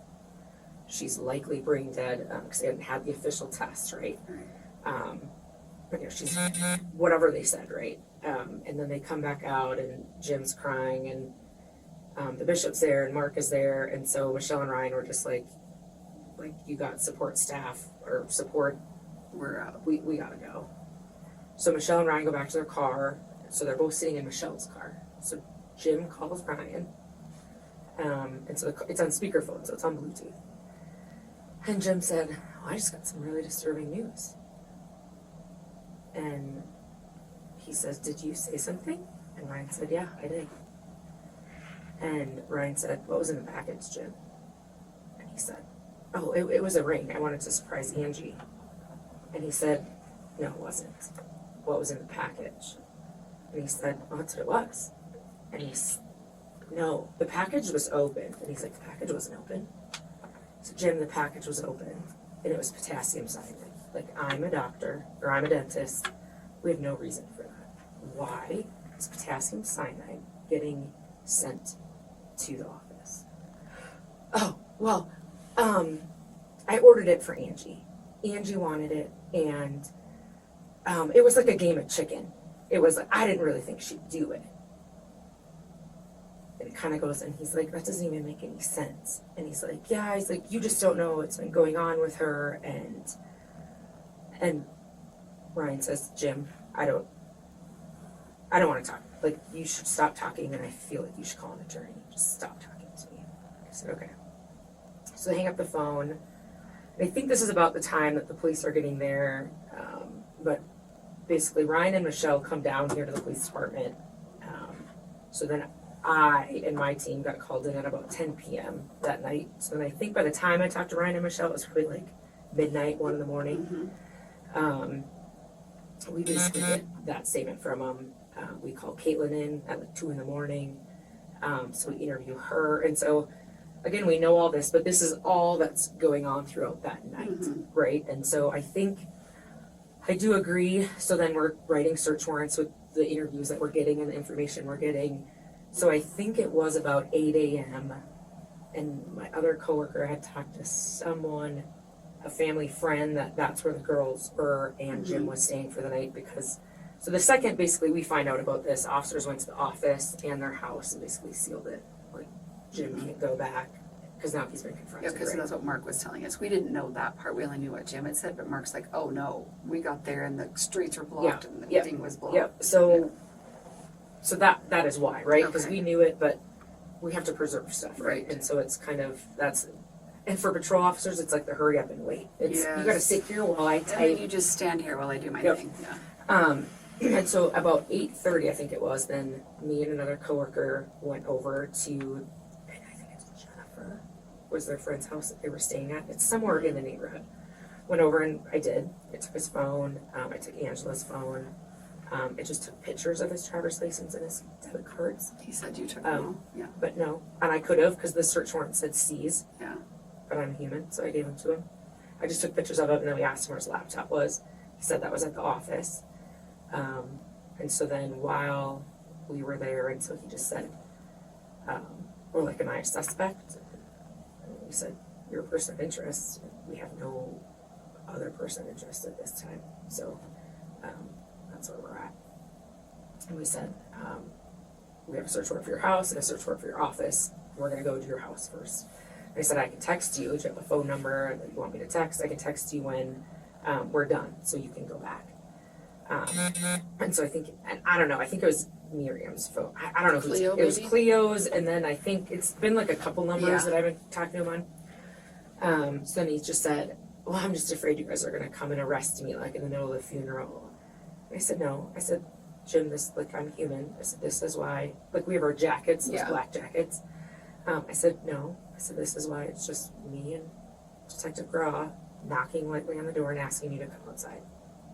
she's likely brain dead, because they hadn't had the official test, right? But you know, she's whatever they said, right? And then they come back out, and Jim's crying, and the bishop's there, and Mark is there, and so Michelle and Ryan were just like you got support staff or support. We're out. We gotta go. So Michelle and Ryan go back to their car. So they're both sitting in Michelle's car. So Jim calls Ryan, and so it's on speakerphone, so it's on Bluetooth. And Jim said, "Oh, I just got some really disturbing news." And he says, "Did you say something?" And Ryan said, "Yeah, I did." And Ryan said, "What was in the package, Jim?" And he said, "Oh, it was a ring. I wanted to surprise Angie." And he said, "No, it wasn't. What was in the package?" And he said, "Oh, that's what it was." And he's, "No, the package was open." And he's like, "The package wasn't open." So Jim, the package was open, and it was potassium cyanide. Like, I'm a doctor, or I'm a dentist. We have no reason for that. Why is potassium cyanide getting sent to the office? Oh, well, I ordered it for Angie. Angie wanted it, and it was like a game of chicken. It was like, I didn't really think she'd do it. And it kind of goes, and he's like, that doesn't even make any sense. And he's like, yeah, he's like, you just don't know what's been going on with her. And Ryan says, Jim, I don't want to talk. Like, you should stop talking, and I feel like you should call an attorney. Just stop talking to me. I said, okay. So they hang up the phone. I think this is about the time that the police are getting there. But basically, Ryan and Michelle come down here to the police department. So then I and my team got called in at about 10 p.m. that night. So then I think by the time I talked to Ryan and Michelle, it was probably like midnight, 1 in the morning. We basically get that statement from them. We call Caitlin in at like 2 in the morning. So we interview her. And so, again, we know all this, but this is all that's going on throughout that night, right? And so I do agree. So then we're writing search warrants with the interviews that we're getting and the information we're getting. So I think it was about 8 a.m. And my other coworker had talked to someone, a family friend, that's where the girls were, and Jim was staying for the night because, so the second basically we find out about this, officers went to the office and their house and basically sealed it. Like, Jim can't go back because now he's been confronted. Yeah, because right? that's what Mark was telling us. We didn't know that part. We only knew what Jim had said, but Mark's like, oh no, we got there and the streets were blocked and the meeting was blocked. Yeah, so that is why, right? Because we knew it, but we have to preserve stuff, right? And so it's kind of, and for patrol officers, it's like the hurry up and wait. It's you got to sit here while I type. And then you just stand here while I do my thing. Yeah. And so about 8:30, I think it was, then me and another coworker went over to, I think it's Jennifer, was their friend's house that they were staying at. It's somewhere in the neighborhood. Went over and I took his phone. I took Angela's phone. It just took pictures of his driver's license and his debit cards. He said you took them all. Yeah. But no, and I could have because the search warrant said seize. Yeah. But I'm human, so I gave them to him. I just took pictures of it, and then we asked him where his laptop was. He said that was at the office. And so then while we were there, and so he just said, we're like, am I a suspect? And we said, you're a person of interest. We have no other person of interest at this time. So that's where we're at. And we said, we have a search warrant for your house and a search warrant for your office. We're going to go to your house first. And I said, I can text you. Do you have a phone number that you want me to text? I can text you when we're done, so you can go back. And so I think, and I don't know, I think it was Miriam's phone. I don't know who's, it was Cleo's, and then I think it's been like a couple numbers that I've been talking to him on. So then he just said, well, I'm just afraid you guys are going to come and arrest me, like in the middle of the funeral. And I said, no. I said, Jim, I'm human. I said, this is why, like, we have our jackets, those black jackets. I said, no. I said, this is why it's just me and Detective Graw knocking lightly on the door and asking you to come outside.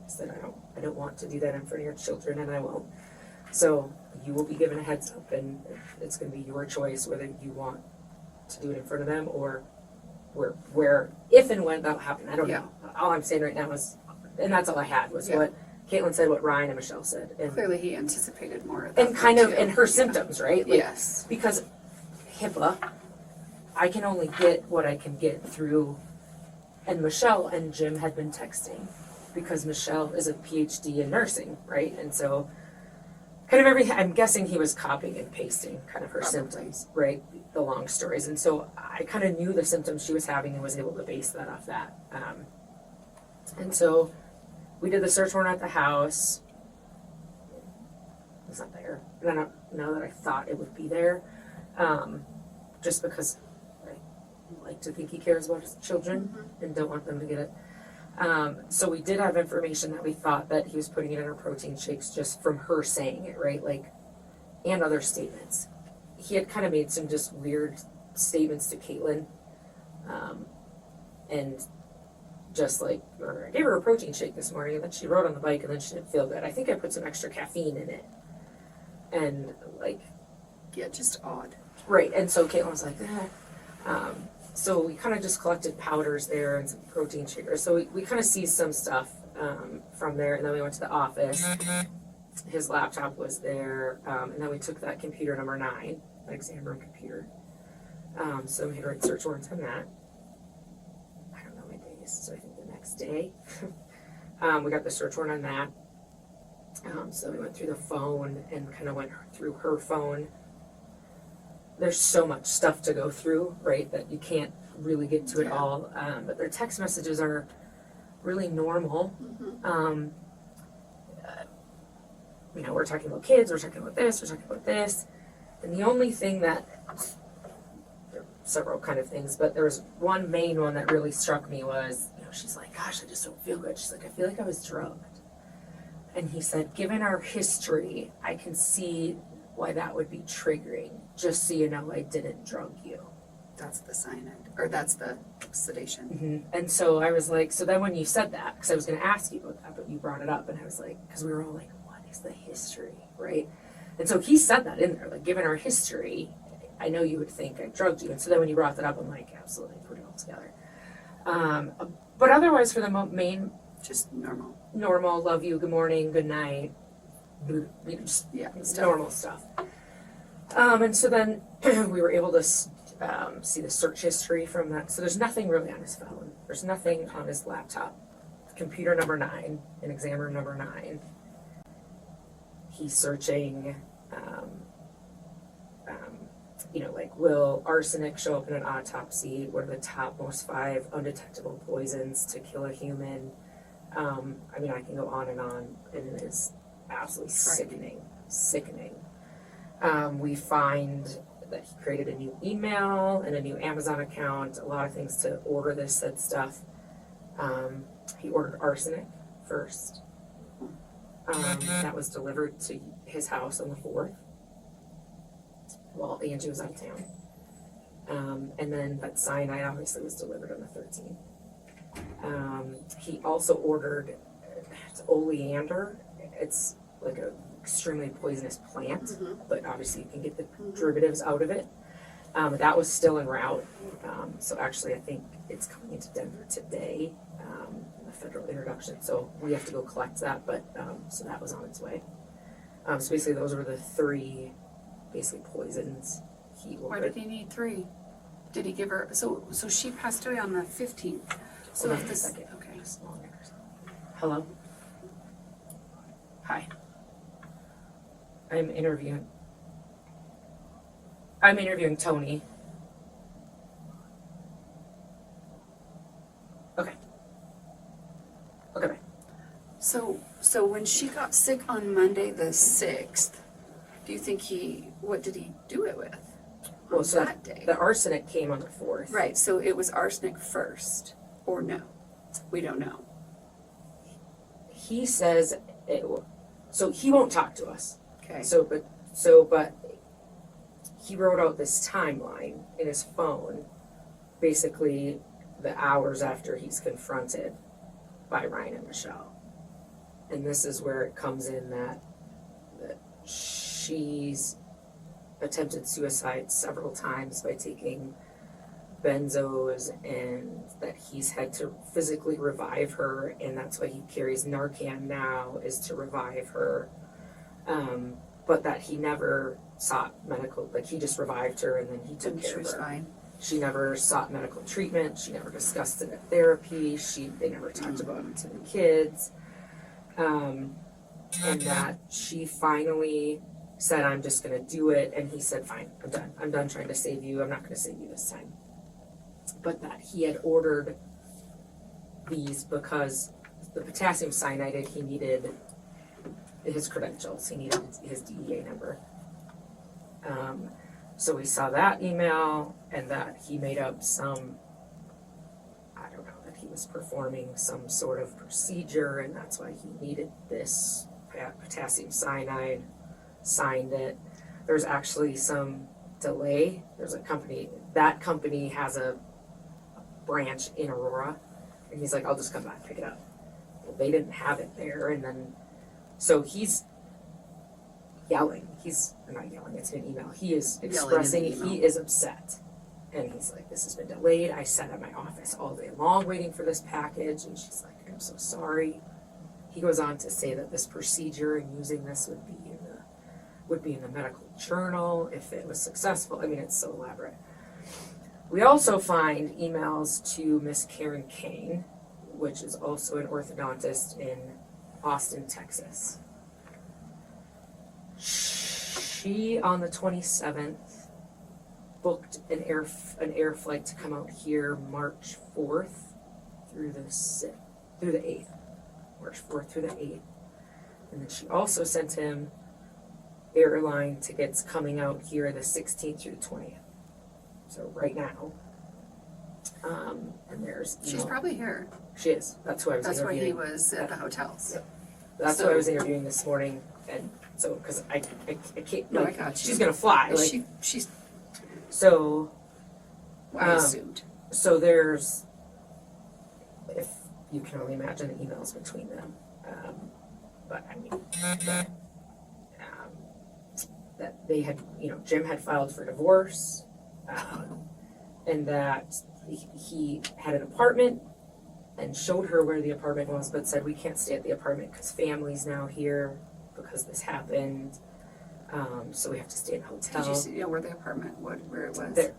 I said, I don't want to do that in front of your children, and I won't. So you will be given a heads up, and it's going to be your choice whether you want to do it in front of them or where if and when that'll happen. I don't know. All I'm saying right now is, and that's all I had, was what Caitlin said, what Ryan and Michelle said. And clearly he anticipated more of that. And kind of, and her symptoms, right? Like, yes. Because HIPAA, I can only get what I can get through, and Michelle and Jim had been texting because Michelle is a PhD in nursing, right? And so kind of I'm guessing he was copying and pasting kind of her symptoms, right? The long stories. And so I kind of knew the symptoms she was having and was able to base that off that. And so we did the search warrant at the house. It's not there. And I don't know that I thought it would be there. Just because I like to think he cares about his children and don't want them to get it. So we did have information that we thought that he was putting it in her protein shakes just from her saying it, right? Like, and other statements. He had kind of made some just weird statements to Caitlin. And just like, or I gave her a protein shake this morning and then she rode on the bike and then she didn't feel good. I think I put some extra caffeine in it. And like, Yeah, just odd. right, and so Caitlin was like, so we kind of just collected powders there and some protein shakers. So we kind of seized some stuff from there, and then we went to the office. His laptop was there, and then we took that computer number 9, that exam room computer. So we had to write search warrants on that. I don't know my days, so I think the next day. We got the search warrant on that. So we went through the phone and kind of went through her phone. There's so much stuff to go through, right, that you can't really get to it all. But their text messages are really normal. You know, we're talking about kids, we're talking about this, we're talking about this. And the only thing that, there are several kind of things, but there was one main one that really struck me was, you know, she's like, gosh, I just don't feel good. She's like, I feel like I was drugged. And he said, given our history, I can see why that would be triggering. Just so you know, I didn't drug you. That's the cyanide, or that's the sedation. And so I was like, so then when you said that, because I was going to ask you about that, but you brought it up, and I was like, because we were all like, what is the history, right? And so he said that in there, like, given our history, I know you would think I drugged you. And so then when you brought that up, I'm like, absolutely, put it all together. But otherwise, for the main, Just normal. normal, love you, good morning, good night, you know, just normal stuff. And so then we were able to see the search history from that. So there's nothing really on his phone. There's nothing on his laptop. Computer number 9, and exam room number 9. He's searching, you know, like, will arsenic show up in an autopsy? What are the top most 5 undetectable poisons to kill a human? I mean, I can go on, and it is absolutely sickening. We find that he created a new email and a new Amazon account, a lot of things to order this said stuff. He ordered arsenic first. That was delivered to his house on the 4th while Angie was out of town. And then that cyanide obviously was delivered on the 13th. He also ordered oleander. It's like a extremely poisonous plant, but obviously you can get the derivatives out of it. That was still en route. So actually I think it's coming into Denver today, the federal introduction. So we have to go collect that, but so that was on its way. So basically those were the 3 basically poisons he ordered. Why did he need 3? Did he give her, so she passed away on the 15th. So if wait a this, second. okay. Just long neck or something. Hello? Hi. I'm interviewing Tony. Okay. Okay, bye. So when she got sick on Monday the 6th, do you think what did he do it with? Well, so that day. the arsenic came on the 4th. Right, so it was arsenic first, or no? We don't know. He says so he won't talk to us. Okay. But he wrote out this timeline in his phone, basically the hours after he's confronted by Ryan and Michelle. And this is where it comes in that she's attempted suicide several times by taking benzos, and that he's had to physically revive her, and that's why he carries Narcan now, is to revive her. But that he never sought medical, like he just revived her and then he took care of her. She was fine. She never sought medical treatment. She never discussed it at therapy. They never talked about it to the kids. And that she finally said, I'm just going to do it. And he said, fine, I'm done. I'm done trying to save you. I'm not going to save you this time. But that he had ordered these because the potassium cyanide, he needed his credentials. He needed his DEA number. So we saw that email, and that he made up I don't know, that he was performing some sort of procedure, and that's why he needed this potassium cyanide, signed it. There's actually some delay. There's a company, that company has a branch in Aurora, and he's like, I'll just come back and pick it up. Well, they didn't have it there, and then, so he's yelling. He's not yelling, it's an email. He is expressing, he is upset. And he's like, this has been delayed. I sat at my office all day long waiting for this package. And she's like, I'm so sorry. He goes on to say that this procedure and using this would be in the medical journal if it was successful. I mean, it's so elaborate. We also find emails to Miss Karen Kane, which is also an orthodontist in Austin, Texas. She, on the 27th, booked an air flight to come out here March 4th through the 8th. March 4th through the 8th. And then she also sent him airline tickets coming out here the 16th through the 20th. So right now. And there's... She's probably here. She is. That's who I was interviewing. That's why he was at the hotels. Yep. That's who I was interviewing this morning. And so, because I can't... No, like, I got you. she's going to fly. Is Like, she's... So... I assumed. So there's... If you can only imagine the emails between them. But I mean... that they had, Jim had filed for divorce, and that he had an apartment and showed her where the apartment was, but said we can't stay at the apartment because family's now here because this happened, so we have to stay in a hotel. Did you see where the apartment, where it was? There,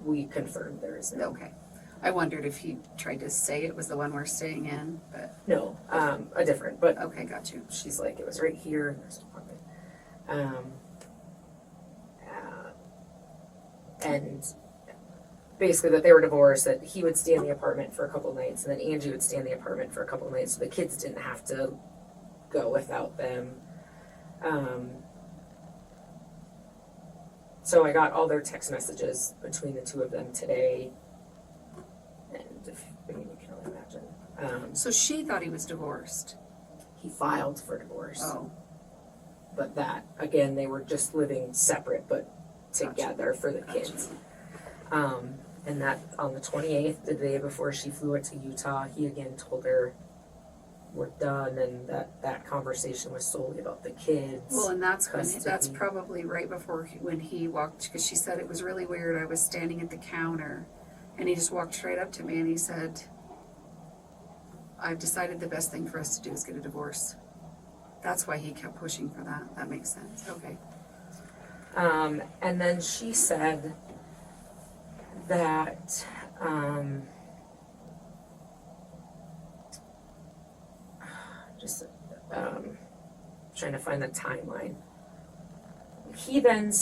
we confirmed there is no. Okay. I wondered if he tried to say it was the one we're staying in, but... No, a different, but Okay, got you. she's like, it was right here in this apartment. And basically that they were divorced, that he would stay in the apartment for a couple nights, and then Angie would stay in the apartment for a couple nights, so the kids didn't have to go without them. So I got all their text messages between the two of them today, and you can only imagine. So she thought he was divorced. He filed for divorce. Oh. But that, again, they were just living separate, but together for the kids. And that on the 28th, the day before she flew it to Utah, he again told her, we're done, and that conversation was solely about the kids. Well, and that's custody. probably right before when he walked, because she said it was really weird. I was standing at the counter, and he just walked straight up to me, and he said, I've decided the best thing for us to do is get a divorce. That's why he kept pushing for that. That makes sense. Okay. And then she said that trying to find the timeline. He then,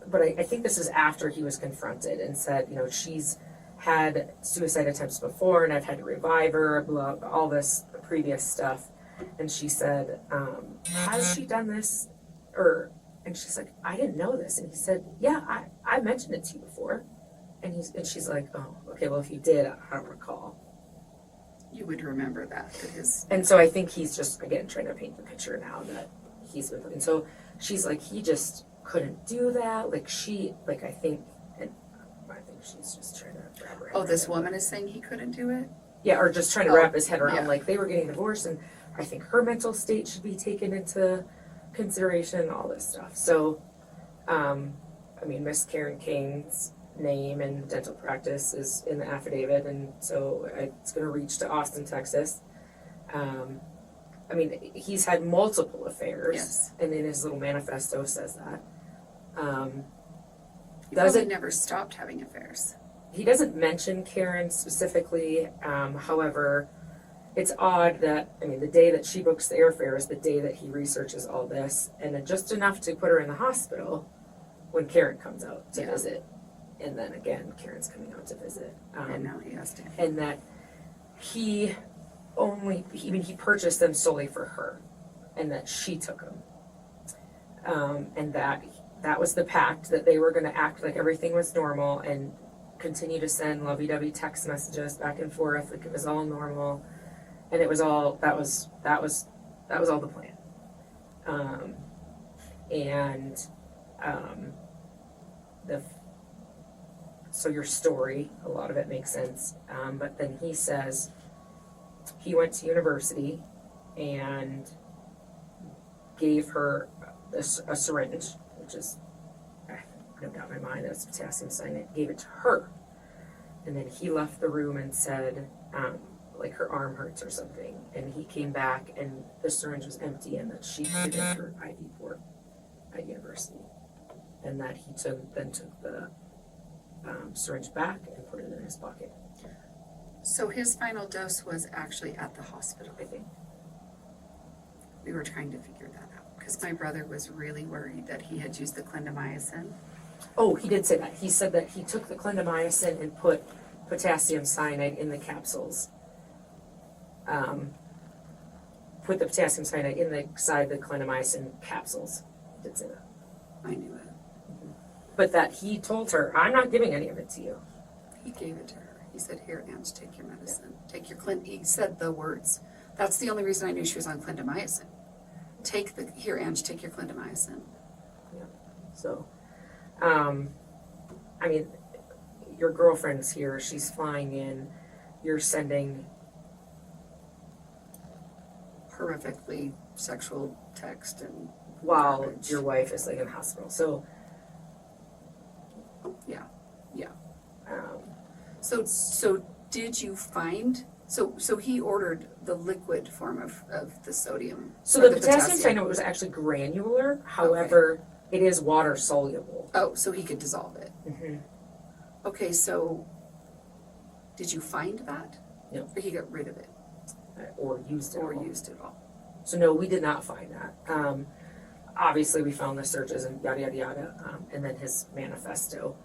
but I think this is after he was confronted and said, she's had suicide attempts before and I've had to revive her, blah, all this previous stuff. And she said, has she done this? And she's like, I didn't know this. And he said, yeah, I mentioned it to you before. And she's like, oh, okay, well, if you did, I don't recall. You would remember that. And so I think he's just, again, trying to paint the picture now that he's been, and so she's like, he just couldn't do that. I think she's just trying to wrap her head around this it. woman is saying he couldn't do it? Yeah, or just trying to wrap his head around, yeah. Like, they were getting divorced, and I think her mental state should be taken into consideration, all this stuff. So, Miss Karen Kane's name and dental practice is in the affidavit, and so it's going to reach to Austin, Texas. He's had multiple affairs, Yes. and in his little manifesto says that. He probably never stopped having affairs. he doesn't mention Karen specifically. However, it's odd that, I mean, the day that she books the airfare is the day that he researches all this, and then just enough to put her in the hospital when Karen comes out to visit. And then again, Karen's coming out to visit. And now he has to. And that he purchased them solely for her, and that she took them. And that was the pact, that they were going to act like everything was normal and continue to send lovey-dovey text messages back and forth like it was all normal, and it was all that was all the plan. So your story, a lot of it makes sense, but then he says he went to university and gave her a syringe, which is, no doubt in my mind, that's potassium cyanide, gave it to her. And then he left the room and said, like her arm hurts or something. And he came back and the syringe was empty, and that she put it in her IV port at university. And that he then took the syringe back and put it in his pocket, So his final dose was actually at the hospital. I think. We were trying to figure that out because my brother was really worried that he had used the clindamycin. Oh, he did say that. He said that he took the clindamycin and put potassium cyanide in the capsules. Put the potassium cyanide inside the clindamycin capsules. He did say that. I knew it. But that he told her, I'm not giving any of it to you. He gave it to her. He said, here, Ange, take your medicine. Take your he said the words. That's the only reason I knew she was on clindamycin. Here, Ange, take your clindamycin. Yeah. So, I mean, your girlfriend's here. She's flying in. You're sending Horrifically sexual text and while garbage. your wife is like in the hospital. So, Yeah. um, So did you find, so he ordered the liquid form of the sodium? so or the potassium cyanide was actually granular. However, it is water soluble. Oh, so he could dissolve it. Mm-hmm. Okay, so did you find that? No. Or he got rid of it? Or used it. Or all. used it all? So no, we did not find that. Obviously, we found the searches and yada yada yada, and then his manifesto.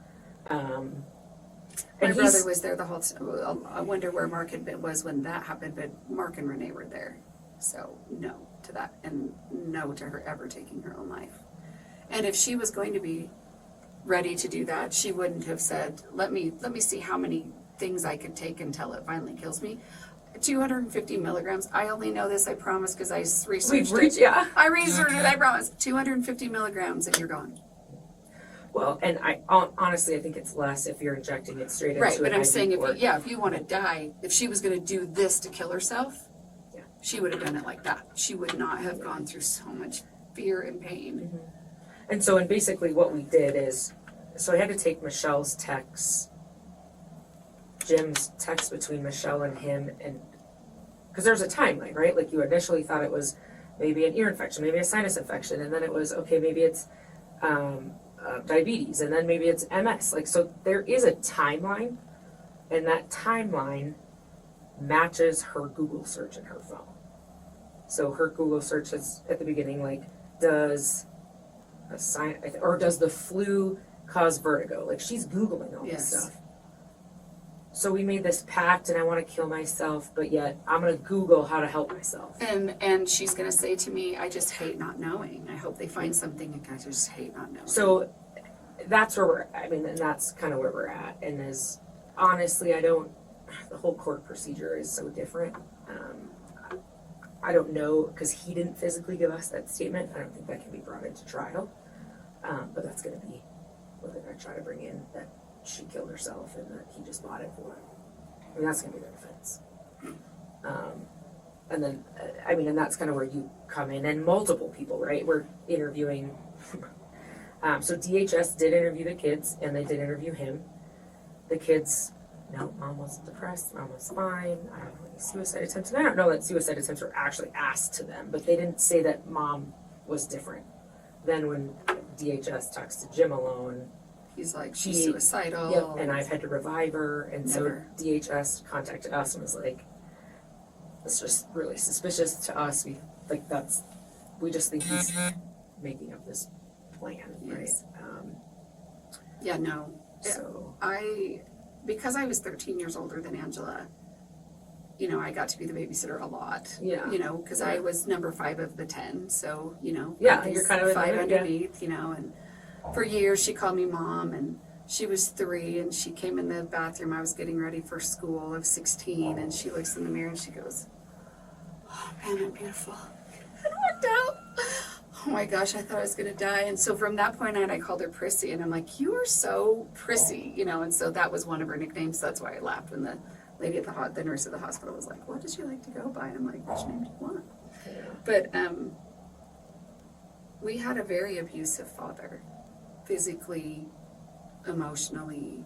My And brother was there the whole time. I wonder where Mark was when that happened, but Mark and Renee were there. So no to that, and no to her ever taking her own life. And if she was going to be ready to do that, she wouldn't have said, let me see how many things I could take until it finally kills me. 250 milligrams. I only know this, I promise, because I researched it. Yeah. I researched it, I promise. 250 milligrams and you're gone. Well, and I honestly, I think it's less if you're injecting it straight into Right, but an I'm IV saying port. if you want to die, if she was going to do this to kill herself, Yeah. she would have done it like that. She would not have gone through so much fear and pain. And so, and basically what we did is, so I had to take Michelle's texts, Jim's text between Michelle and him, and because there's a timeline, right? Like you initially thought it was maybe an ear infection, maybe a sinus infection, and then it was, okay, maybe it's diabetes, and then maybe it's MS. Like, so there is a timeline, and that timeline matches her Google search in her phone. So her Google search is at the beginning, like, does the flu cause vertigo? Like, she's Googling all this Yes. stuff. So we made this pact, and I want to kill myself, but yet I'm going to Google how to help myself. And she's going to say to me, I just hate not knowing. I hope they find something, and I just hate not knowing. So that's where and that's kind of where we're at. And as honestly, the whole court procedure is so different. I don't know, because he didn't physically give us that statement. I don't think that can be brought into trial. But that's going to be what they're going to try to bring in, that she killed herself and that he just bought it for her. I mean, that's going to be their defense. And then, and that's kind of where you come in, and multiple people, right? We're interviewing. So DHS did interview the kids, and they did interview him. The kids, no, mom was depressed, mom was fine, I don't know any suicide attempts. And I don't know that suicide attempts were actually asked to them, but they didn't say that mom was different. Then when DHS talks to Jim alone, He's like, she's He- suicidal. Yep, and I've had to revive her, and Never. so DHS contacted us and was like, "It's just really suspicious to us. We just think he's making up this plan, right?" Yes. Yeah, no. So Because I was 13 years older than Angela, you know, I got to be the babysitter a lot. Yeah. You know, because I was number 5 of the 10, so, you know. Yeah, got these you're kind of in 5 there, underneath, you know, and for years she called me mom, and she was 3, and she came in the bathroom. I was getting ready for school. I was 16, and she looks in the mirror and she goes, "Oh man, I'm beautiful." And walked out. Oh my gosh, I thought I was gonna die. And so from that point on, I called her Prissy, and I'm like, "You are so prissy," you know. And so that was one of her nicknames. That's why I laughed when the lady at the nurse at the hospital was like, "What does she like to go by?" And I'm like, "Which name do you want?" But we had a very abusive father, physically, emotionally.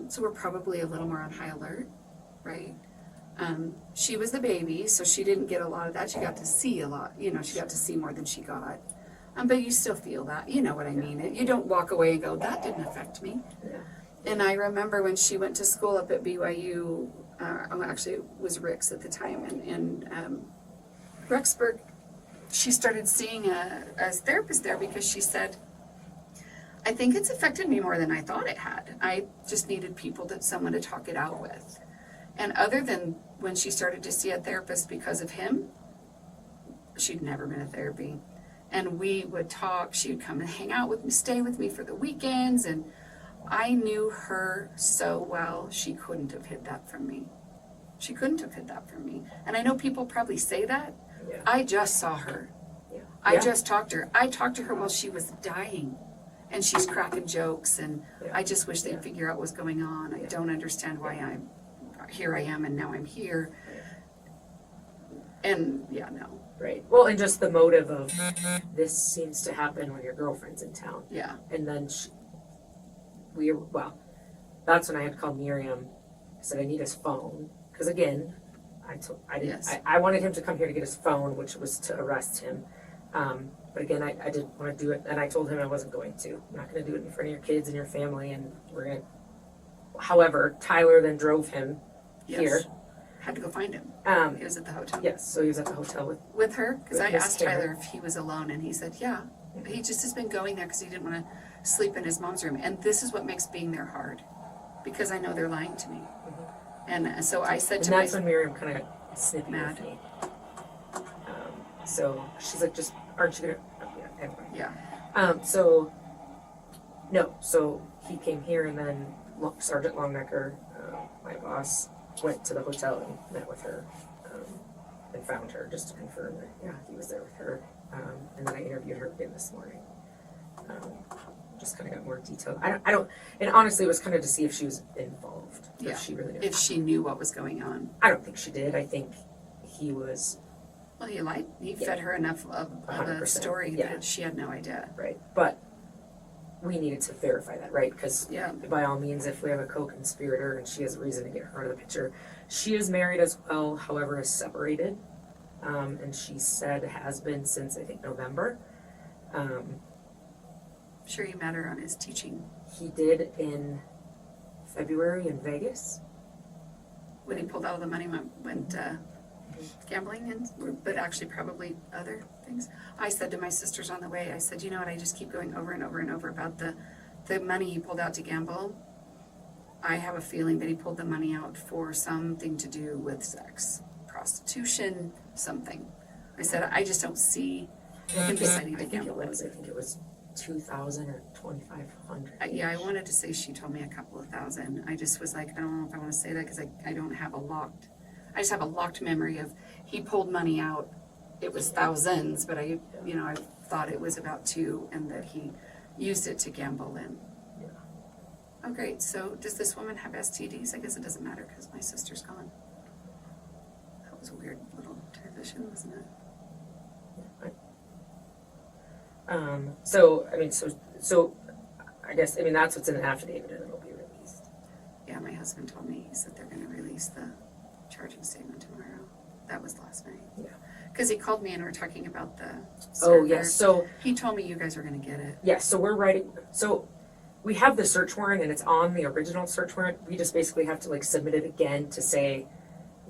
So we're probably a little more on high alert, right? She was the baby, so she didn't get a lot of that. She got to see a lot, you know, she got to see more than she got. But you still feel that, you know what I mean? You don't walk away and go, "That didn't affect me." Yeah. And I remember when she went to school up at BYU, actually it was Rick's at the time, and Rexburg, she started seeing a therapist there because she said, "I think it's affected me more than I thought it had. I just needed someone to talk it out with." And other than when she started to see a therapist because of him, she'd never been to therapy. And we would talk, she would come and hang out with me, stay with me for the weekends, and I knew her so well, she couldn't have hid that from me. She couldn't have hid that from me. And I know people probably say that. Yeah. I just saw her. Yeah. I Yeah. just talked to her. I talked to her while she was dying. And she's cracking jokes, and Yeah. I just wish they'd figure out what's going on. I don't understand why here I am, and now I'm here. And yeah, no. Right. Well, and just the motive of this seems to happen when your girlfriend's in town. Yeah. And then that's when I had called Miriam. I said, "I need his phone." Because again, Yes. I wanted him to come here to get his phone, which was to arrest him. But again, I didn't want to do it. And I told him I wasn't going to. I'm not going to do it in front of your kids and your family. And we're going to. However, Tyler then drove him here. Had to go find him. He was at the hotel. Yes, so he was at the hotel With her? Because I With Miss asked Taylor. Tyler if he was alone, and he said, yeah. He just has been going there because he didn't want to sleep in his mom's room. And this is what makes being there hard, because I know they're lying to me. And so I said And to that's my... when Miriam kind of got snippy Mad. with me. So she's like, "Just, aren't you gonna?" Yeah, anyway. Yeah. So he came here, and then Sergeant Longnecker, my boss, went to the hotel and met with her, and found her just to confirm that he was there with her. And then I interviewed her again this morning. Just kind of got more detail. I don't, and honestly, it was kind of to see if she was involved. Yeah. If she really knew. If she knew what was going on. I don't think she did. I think he was. Well, he fed her enough of a 100%, story yeah. that she had no idea. Right, but we needed to verify that, right? Because Yeah. by all means, if we have a co-conspirator and she has a reason to get her out of the picture, she is married as well, however, is separated, and she said has been since I think November. I'm sure you met her on his teaching. He did in February in Vegas. When he pulled all the money, went gambling, but actually probably other things. I said to my sisters on the way, I said, you know what, I just keep going over and over and over about the money he pulled out to gamble. I have a feeling that he pulled the money out for something to do with sex, prostitution, something. I said, I just don't see him deciding to gamble. I think it was 2,000 or 2,500. Yeah, I wanted to say she told me a couple of thousand. I just was like, I don't know if I want to say that because I don't have I just have a locked memory of he pulled money out. It was thousands, but I thought it was about 2, and that he used it to gamble in. Yeah. Oh, great. So does this woman have STDs? I guess it doesn't matter because my sister's gone. That was a weird little transition, wasn't it? So I guess, that's what's in the affidavit and it'll be released. Yeah, my husband told me, he said they're going to release the charging statement tomorrow. That was last night. Yeah. Because he called me and we were talking about the Oh, server. yes, so, He told me you guys were going to get it. yes, so we're writing, so we have the search warrant and it's on the original search warrant. We just basically have to like submit it again to say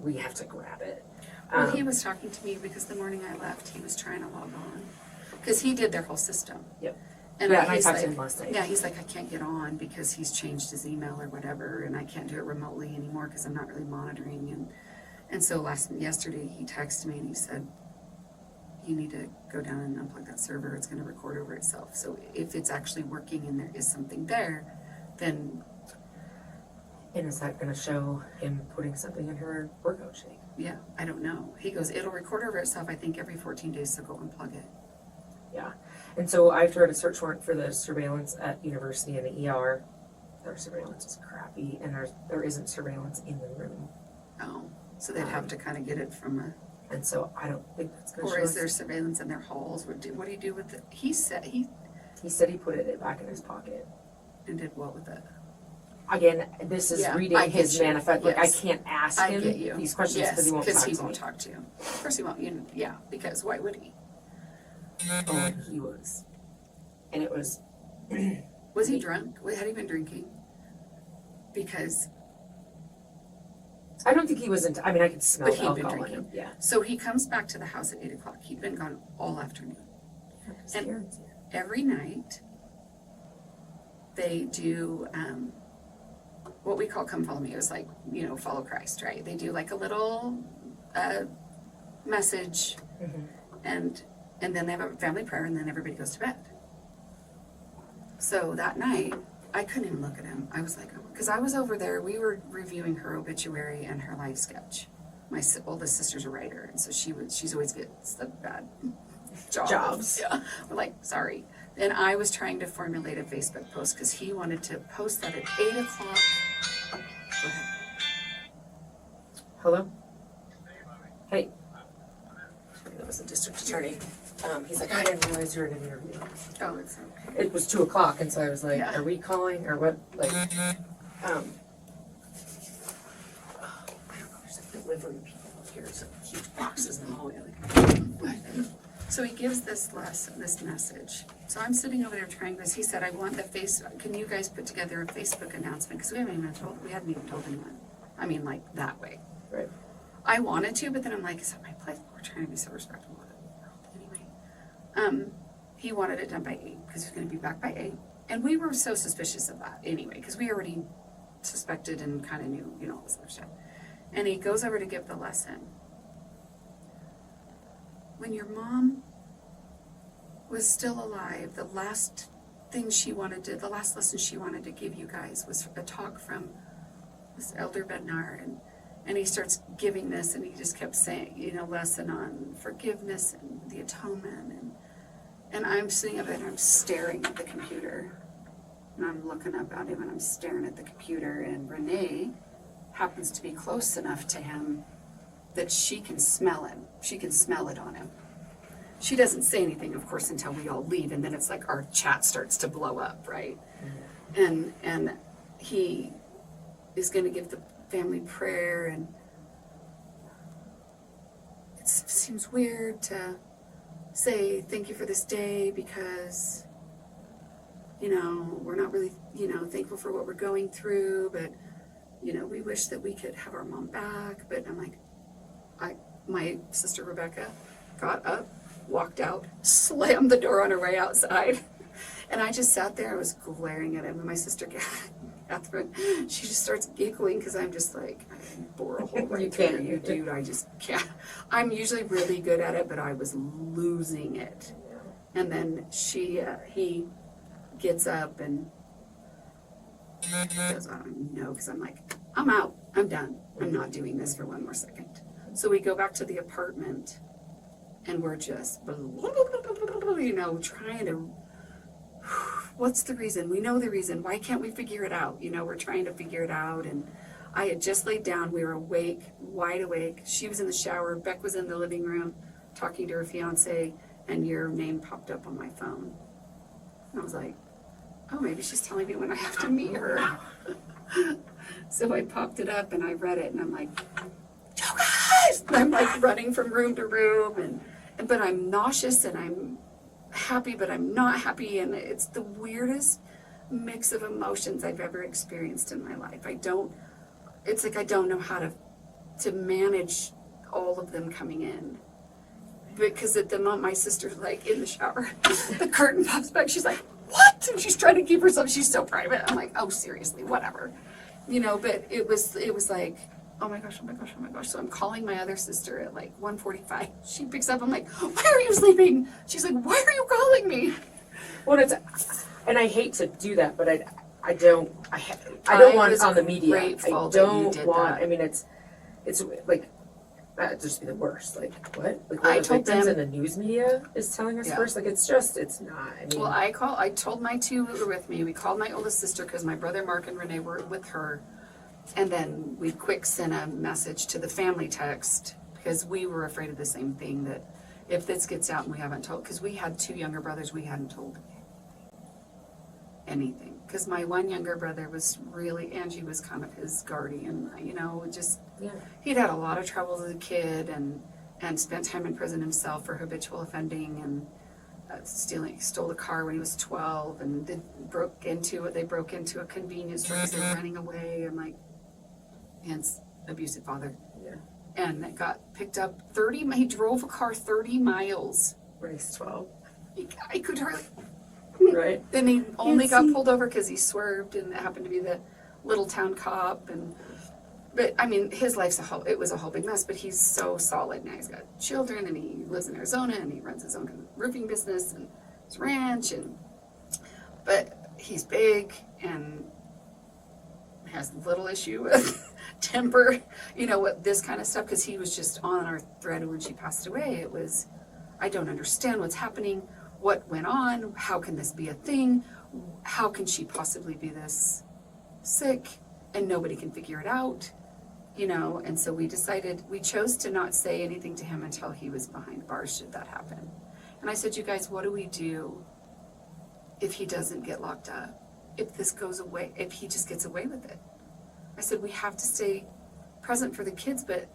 we have to grab it. Well, he was talking to me because the morning I left, he was trying to log on. Because he did their whole system. Yep. And Yeah, and I he's talked to like, him last night. yeah, he's like, I can't get on because he's changed his email or whatever, and I can't do it remotely anymore because I'm not really monitoring. And so yesterday he texted me and he said, you need to go down and unplug that server. It's going to record over itself. So if it's actually working and there is something there, then... And is that going to show him putting something in her workout shake? Yeah, I don't know. He goes, it'll record over itself, I think, every 14 days, so go unplug it. Yeah. And so I have to write a search warrant for the surveillance at university and the ER. Their surveillance is crappy, and there isn't surveillance in the room. Oh, so they'd have to kind of get it from a... And so I don't think that's going to show Or is us. there surveillance in their halls? What do you do with it? He said he He put it back in his pocket. and did what with it? Again, this is Yeah, reading I get his you. manifest. Like, Yes. I can't ask I him get you. these questions Yes, because he won't talk to me. talk to you. Of course he won't. Yeah, because why would he? Oh, and he was. And it was... Was he drunk? Had he been drinking? Because... I don't think he was into... I mean, I could smell But he'd been alcohol in drinking. him. Yeah. So he comes back to the house at 8 o'clock. He'd been gone all afternoon. And every night, they do what we call Come Follow Me. It was like, follow Christ, right? They do like a little message, and then they have a family prayer, and then everybody goes to bed. So that night, I couldn't even look at him. I was like, because I was over there, we were reviewing her obituary and her life sketch. My oldest sister's a writer, and so she's always gets the bad jobs. Yeah, we're like, sorry. And I was trying to formulate a Facebook post because he wanted to post that at 8 o'clock. Go ahead. Hello? Hey. That was the district attorney. He's like, I didn't realize you were in an interview. Oh, it's okay. It was 2 o'clock, and so I was like, Yeah. are we calling or what? Like, I don't know, there's like delivery people here, some huge boxes in the hallway. Like, So he gives this message. So I'm sitting over there trying this. He said, I want can you guys put together a Facebook announcement? Because we hadn't even told anyone. I mean, like, that way. right. I wanted to, but then I'm like, is that my place? We're trying to be so respectful of it. Anyway, he wanted it done by 8 because he was going to be back by 8. And we were so suspicious of that anyway, because we already suspected and kind of knew, all this other stuff. And he goes over to give the lesson. When your mom was still alive, the last lesson she wanted to give you guys was a talk from this Elder Bednar, and he starts giving this, and he just kept saying, lesson on forgiveness and the atonement, and I'm sitting up and I'm staring at the computer, and I'm looking up at him, and I'm staring at the computer, and Renee happens to be close enough to him that she can smell him. She can smell it on him. She doesn't say anything, of course, until we all leave, and then it's like our chat starts to blow up, right? And he is going to give the family prayer, and it seems weird to say thank you for this day because, we're not really, thankful for what we're going through, but, we wish that we could have our mom back. But I'm like, my sister Rebecca got up, walked out, slammed the door on her way outside. And I just sat there, I was glaring at him, and my sister Catherine, she just starts giggling because I'm just like, I can bore a hole right through you, dude. I just can't. I'm usually really good at it, but I was losing it. And then he gets up and goes, I don't know, because I'm like, I'm out, I'm done. I'm not doing this for one more second. So we go back to the apartment, and we're just, trying to, what's the reason? We know the reason. Why can't we figure it out? We're trying to figure it out. And I had just laid down. We were awake, wide awake. She was in the shower. Beck was in the living room talking to her fiance, and your name popped up on my phone. And I was like, oh, maybe she's telling me when I have to meet her. So I popped it up, and I read it, and I'm like, you guys! And I'm like running from room to room, but I'm nauseous, and I'm happy, but I'm not happy, and it's the weirdest. mix of emotions I've ever experienced in my life. It's like I don't know how to manage all of them coming in. Because at the moment my sister's like in the shower, the curtain pops back, she's like, what? And she's trying to keep herself, she's so private. I'm like, oh, seriously, whatever. You know, but it was like, oh my gosh, oh my gosh, oh my gosh. So I'm calling my other sister at like 1:45. She picks up, I'm like, why are you sleeping? She's like, why are you calling me? Well, and I hate to do that, but I don't want it on the media. I don't want. I mean, it's like that'd just be the worst. Like what? Like I the told victims them- in the news media is telling us first. Like it's not. I mean, Well, I told my two who were with me, we called my oldest sister because my brother Mark and Renee were with her. And then we quick sent a message to the family text because we were afraid of the same thing, that if this gets out and we haven't told, because we had two younger brothers, we hadn't told anything. Because my one younger brother was really, Angie was kind of his guardian, you know, just, he'd had a lot of trouble as a kid and spent time in prison himself for habitual offending and stole a car when he was 12 and they broke into a convenience store because they were running away. I'm like, hence abusive father. Yeah. And it got picked up he drove a car 30 miles. when he's 12, I could hardly. right? Then he only got pulled over because he swerved and it happened to be the little town cop. But I mean, his life's it was a whole big mess, but he's so solid now. He's got children and he lives in Arizona and he runs his own roofing business and his ranch but he's big and has little issue with temper, you know, what this kind of stuff, because he was just on our thread when she passed away. It was, I don't understand what's happening, what went on, how can this be a thing, how can she possibly be this sick and nobody can figure it out, you know. And so we chose to not say anything to him until he was behind bars, should that happen. And I said, you guys, what do we do if he doesn't get locked up? If this goes away, if he just gets away with it? I said, we have to stay present for the kids, but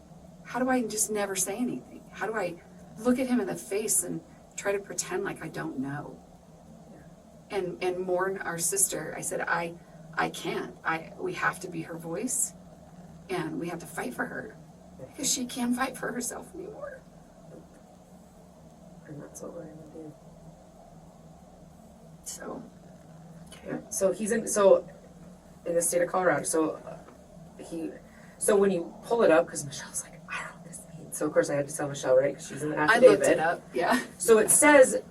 how do I just never say anything? How do I look at him in the face and try to pretend like I don't know? And mourn our sister. I said, I can't. We have to be her voice and we have to fight for her because she can't fight for herself anymore. And that's what we're gonna do. So. Yeah. So he's in the state of Colorado. So when you pull it up, because Michelle's like, I don't know what this means. So of course I had to tell Michelle, right? Because she's in the I affidavit. looked it up, yeah. So it says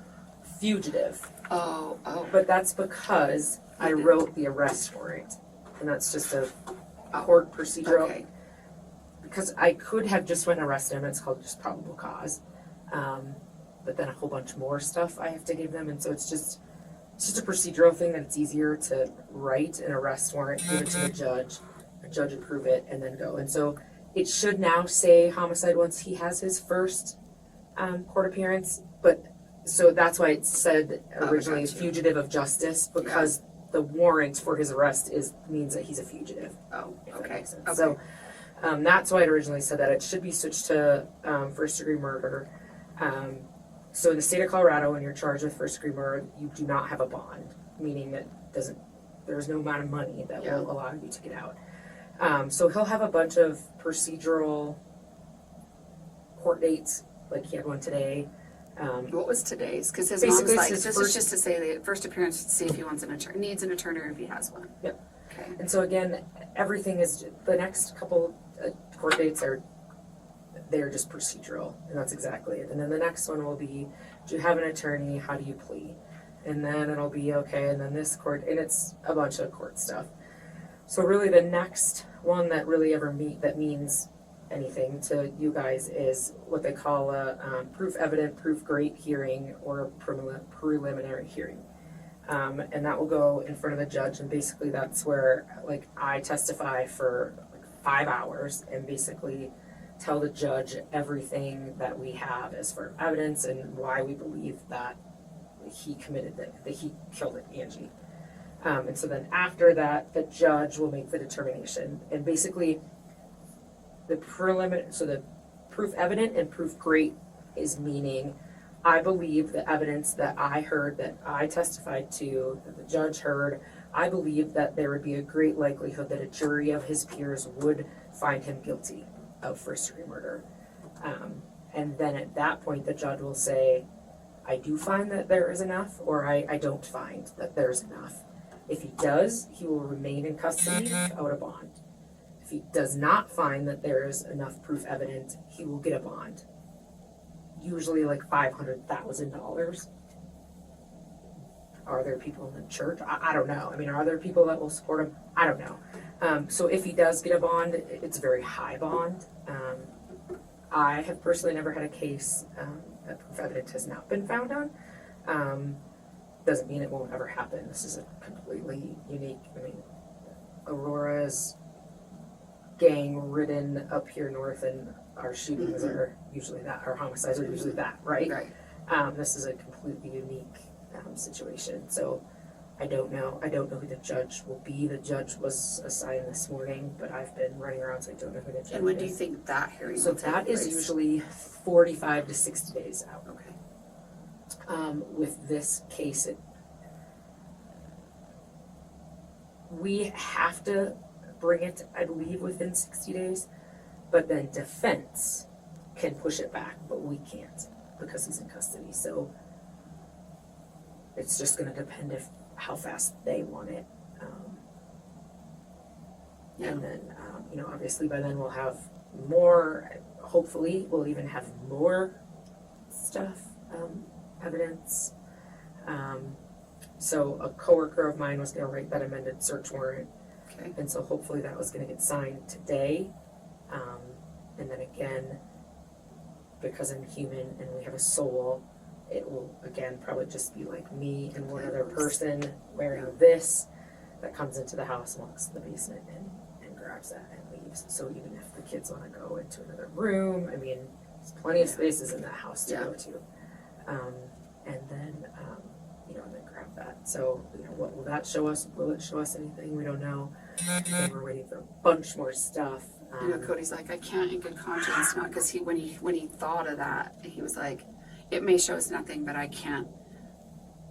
fugitive, Oh. but that's because I wrote the arrest warrant, and that's just a court procedural. Okay. Because I could have just went and arrested him. It's called just probable cause, but then a whole bunch more stuff I have to give them, and so it's just a procedural thing that it's easier to write an arrest warrant, give it to the judge approve it, and then go. And so it should now say homicide once he has his first court appearance, but so that's why it said originally fugitive of justice, because the warrant for his arrest means that he's a fugitive. Oh, okay. Okay. So that's why it originally said that. It should be switched to first degree murder. So in the state of Colorado, when you're charged with first degree murder, you do not have a bond, meaning that there's no amount of money that will allow you to get out. So he'll have a bunch of procedural court dates, like he had one today. What was today's? Because his Basically, mom's like, his this first- is just to say the first appearance to see if he wants needs an attorney or if he has one. Yep. Okay. And so again, everything is, the next couple court dates they're just procedural, and that's exactly it. And then the next one will be, do you have an attorney? How do you plea? And then it'll be, okay, and then this court, and it's a bunch of court stuff. So really the next one that really ever means anything to you guys is what they call a proof evident, proof great hearing, or a preliminary hearing. And that will go in front of the judge, and basically that's where like I testify for like 5 hours and basically tell the judge everything that we have as for evidence and why we believe that he killed Angie. And so then after that, the judge will make the determination. And basically the proof evident and proof great is meaning I believe the evidence that I heard, that I testified to, that the judge heard, I believe that there would be a great likelihood that a jury of his peers would find him guilty of first-degree murder. And then at that point, the judge will say, I do find that there is enough, or I don't find that there's enough. If he does, he will remain in custody without a bond. If he does not find that there is enough proof evident, he will get a bond. Usually like $500,000. Are there people in the church? I don't know. I mean, are there people that will support him? I don't know. So if he does get a bond, it's a very high bond. I have personally never had a case that proof evidence has not been found on. Doesn't mean it won't ever happen. This is a completely unique, I mean, Aurora's gang-ridden up here north, and our shootings are usually that, our homicides are usually that, right? Right. This is a completely unique situation. So I don't know who the judge will be. The judge was assigned this morning, but I've been running around, so I don't know who the judge is. And when do you think that hearing So will take that is place? usually 45 to 60 days out. Okay. With this case, we have to bring it, I believe, within 60 days, but then defense can push it back, but we can't because he's in custody. So it's just going to depend how fast they want it. And then, obviously by then we'll have more, hopefully we'll even have more stuff, evidence. So a coworker of mine was going to write that amended search warrant. Okay. And so hopefully that was going to get signed today. And then again, because I'm human and we have a soul, it will again probably just be like me and one other person wearing this that comes into the house and walks to the basement and grabs that and leaves. So even if the kids want to go into another room, I mean, there's plenty of spaces in that house to go to. And then, and then grab that. So, what will that show us? Will it show us anything? We don't know. And we're waiting for a bunch more stuff. Cody's like, I can't in good conscience not, because when he thought of that, he was like, it may show us nothing, but I can't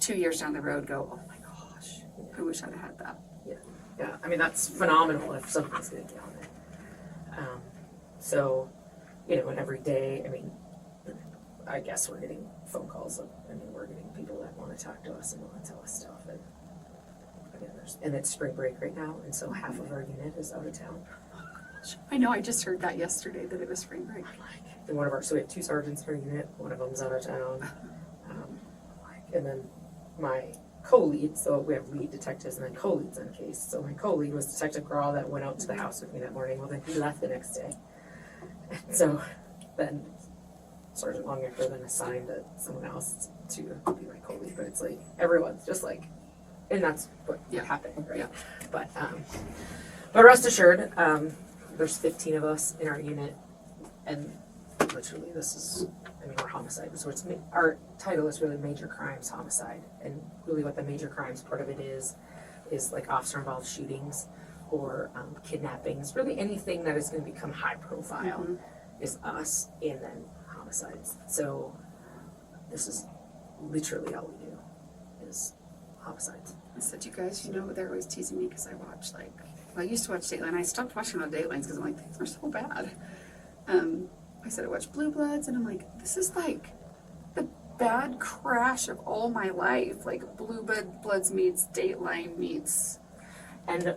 2 years down the road go, oh my gosh, I wish I'd have had that. Yeah. I mean, that's phenomenal if something's going to get on it. So, and every day, I mean, I guess we're getting phone calls. We're getting people that want to talk to us and want to tell us stuff. And again, and it's spring break right now, and so half of our unit is out of town. I know, I just heard that yesterday, that it was spring break. And so we have 2 sergeants in our unit, one of them's out of town. And then my co-lead, so we have lead detectives and then co-leads on a case. So my co-lead was Detective Grawl that went out to the house with me that morning. Well, then he left the next day. And so then Sergeant Longacre then assigned someone else to be my co-lead. But it's like, everyone's just like, and that's what happened, right? Yeah. But rest assured, there's 15 of us in our unit, and literally we're homicide. So our title is really major crimes homicide, and really what the major crimes part of it is like officer involved shootings or kidnappings. Really anything that is going to become high profile is us, and then homicides. So this is literally all we do is homicides. I said, you guys, they're always teasing me because I watch I used to watch Dateline. I stopped watching on Datelines because I'm like, things are so bad. I said I watched Blue Bloods, and I'm like, this is like the bad crash of all my life. Like Blue Bloods meets Dateline meets. And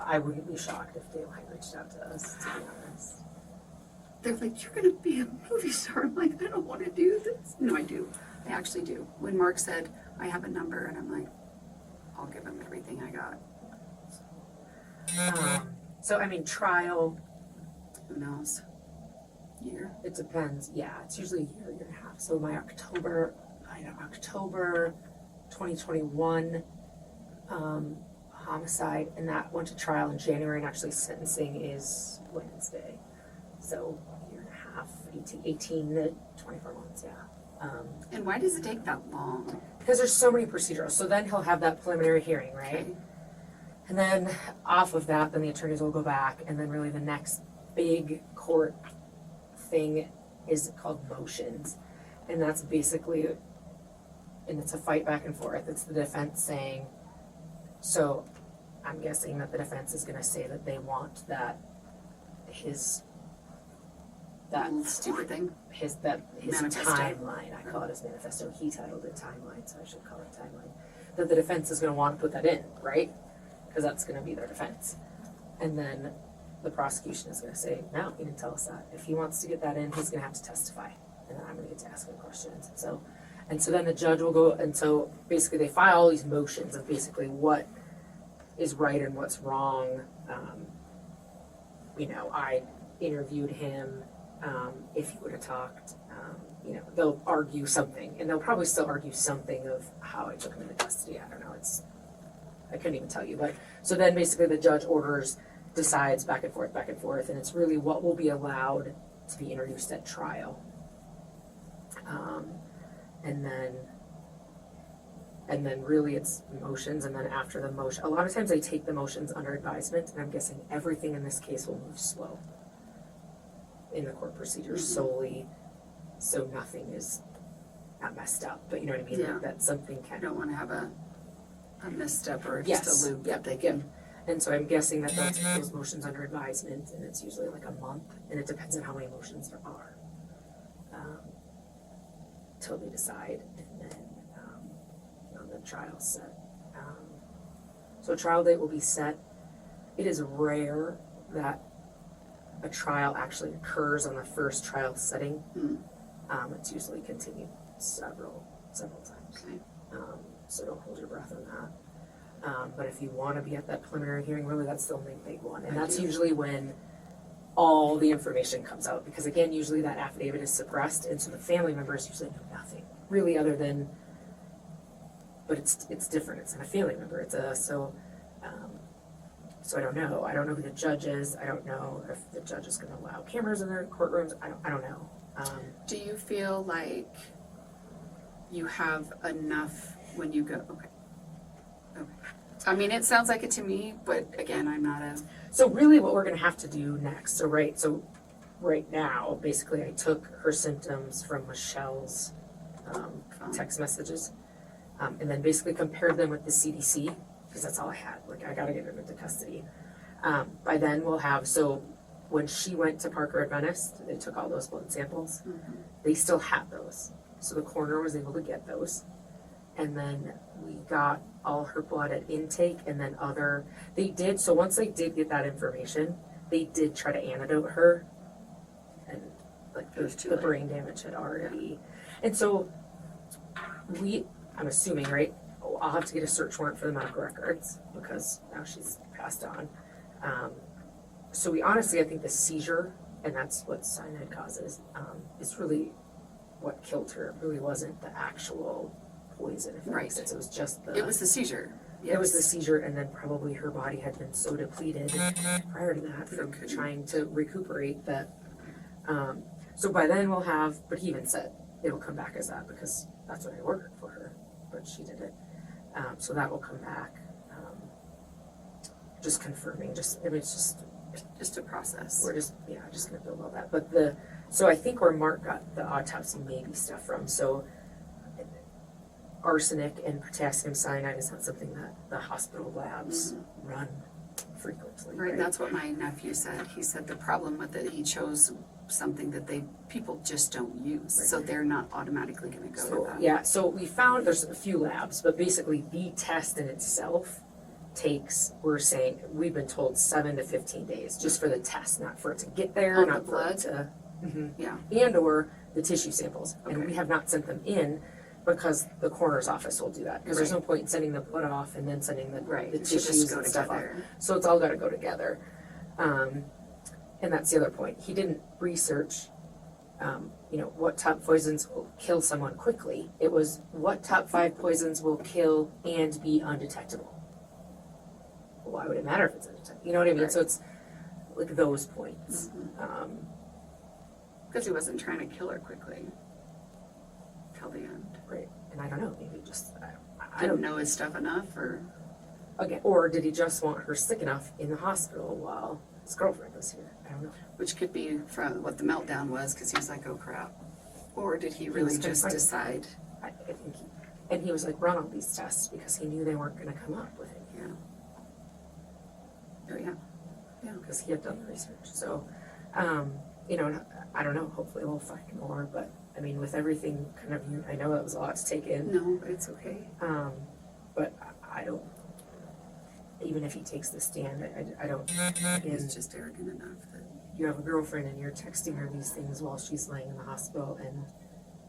I wouldn't be shocked if Dateline reached out to us, to be honest. They're like, you're going to be a movie star. I'm like, I don't want to do this. No, I do. I actually do. When Mark said, I have a number, and I'm like, I'll give him everything I got. Trial. Who knows? Year? It depends. Yeah, it's usually a year and a half. So my October 2021 homicide, and that went to trial in January, and actually sentencing is Wednesday. So a year and a half, 18 to 24 months, yeah. And why does it take that long? Because there's so many procedures. So then he'll have that preliminary hearing, right? Okay. And then off of that, then the attorneys will go back, and then really the next big court thing is called motions. And that's basically, and it's a fight back and forth. It's the defense saying, So I'm guessing that the defense is gonna say that they want that that Little stupid thing. his Manifesto. timeline, I call it his manifesto, he titled it timeline, so I should call it timeline. That the defense is gonna want to put that in, right? Because that's gonna be their defense. And then the prosecution is gonna say, no, he didn't tell us that. If he wants to get that in, he's gonna have to testify. And then I'm gonna get to ask him questions. And so then the judge will go, and so basically they file all these motions of basically what is right and what's wrong. I interviewed him, if he would have talked, they'll argue something, and they'll probably still argue something of how I took him into custody. I don't know, I couldn't even tell you, but, so then basically the judge decides back and forth, and it's really what will be allowed to be introduced at trial. And then really it's motions, and then after the motion, a lot of times they take the motions under advisement, and I'm guessing everything in this case will move slow in the court procedures solely, so nothing is not messed up, but you know what I mean? Yeah. That something I can. don't want to have a misstep or just Yes, a loop yep, that they yep. can. And so I'm guessing that they'll take those motions under advisement, and it's usually like a month, and it depends on how many motions there are. Till they decide, and then, the trial's set. So a trial date will be set. It is rare that a trial actually occurs on the first trial setting. It's usually continued several times. Okay. So don't hold your breath on that. But if you want to be at that preliminary hearing, really that's the only big one. And that's usually when all the information comes out. Because again, usually that affidavit is suppressed, and so the family members usually know nothing, really, other than, but it's different. It's not a family member. So I don't know. I don't know who the judge is. I don't know if the judge is going to allow cameras in their courtrooms. I don't know. Do you feel like you have enough when you go? Okay. I mean, it sounds like it to me, but again, I'm not a. So really what we're gonna have to do next, so right now, basically I took her symptoms from Michelle's text messages, and then basically compared them with the CDC, because that's all I had, like I gotta get them into custody. By then we'll have, so when she went to Parker Adventist, they took all those blood samples, they still had those, so the coroner was able to get those. And then we got all her blood at intake, and then so once they did get that information, they did try to antidote her, and like the brain damage had already, and so I'm assuming, right, I'll have to get a search warrant for the medical records, because now she's passed on. So I think the seizure, and that's what cyanide causes, is really what killed her. It really wasn't the actual poison, if that makes sense. It was just It was the seizure. Yes. It was the seizure, and then probably her body had been so depleted prior to that from trying to recuperate that. So by then we'll have, but he even said it'll come back as that, because that's what I ordered for her, but she did it. So that will come back. Just confirming, it's just a process. We're just gonna build all that. But so I think where Mark got the autopsy maybe stuff from, so arsenic and potassium cyanide is not something that the hospital labs run frequently. Right, that's what my nephew said. He said the problem with it, he chose something that people just don't use, so they're not automatically going to go with that. Yeah, so we found there's a few labs, but basically the test in itself takes, we've been told 7 to 15 days just for the test, not for it to get there, On not the for blood? it to, Yeah. and or the tissue samples. And Okay. we have not sent them in because the coroner's office will do that. Because there's no point in sending the blood off and then sending the Right, the it should just tissues go and stuff off. together. So it's all got to go together. And that's the other point. He didn't research, what top poisons will kill someone quickly. It was what top 5 poisons will kill and be undetectable. Well, why would it matter if it's undetectable? You know what I mean? Right. So it's like those points. Because he wasn't trying to kill her quickly till the end. Right. And I don't know, maybe just, I Didn't don't know his stuff enough, or again, or did he just want her sick enough in the hospital while his girlfriend was here? I don't know. which could be from what the meltdown was, because he was like, oh crap. Or did he really was just confronted. decide? I think he was like, run all these tests because he knew they weren't going to come up with it. Yeah. Oh, yeah. because he had done the research. So, you know, I don't know, hopefully we'll find more, but I mean, with everything kind of, I know that was a lot to take in. No, it's okay. But I don't, even if he takes the stand, I don't, He's again, just arrogant enough that, you have a girlfriend and you're texting her these things while she's laying in the hospital, and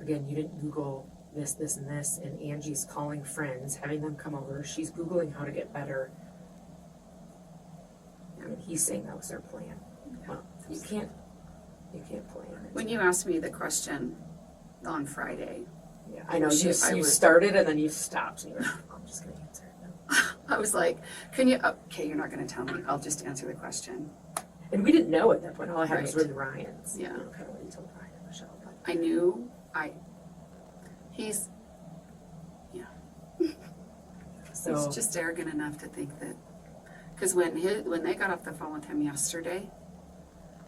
again, you didn't Google this, this, and this, and Angie's calling friends, having them come over, she's Googling how to get better. I mean, he's saying that was their plan. Well, you can't plan it. when you asked me the question on Friday, Yeah, I know, I you was- started and then you stopped, and you were like, I'm just gonna answer it now. I was like, can you, okay, you're not gonna tell me, I'll just answer the question. And we didn't know at that point, all I had was Right. really Ryan's. Yeah. You know, kind of what you told Ryan and Michelle, but. I knew, he's So, just arrogant enough to think that, because when they got off the phone with him yesterday,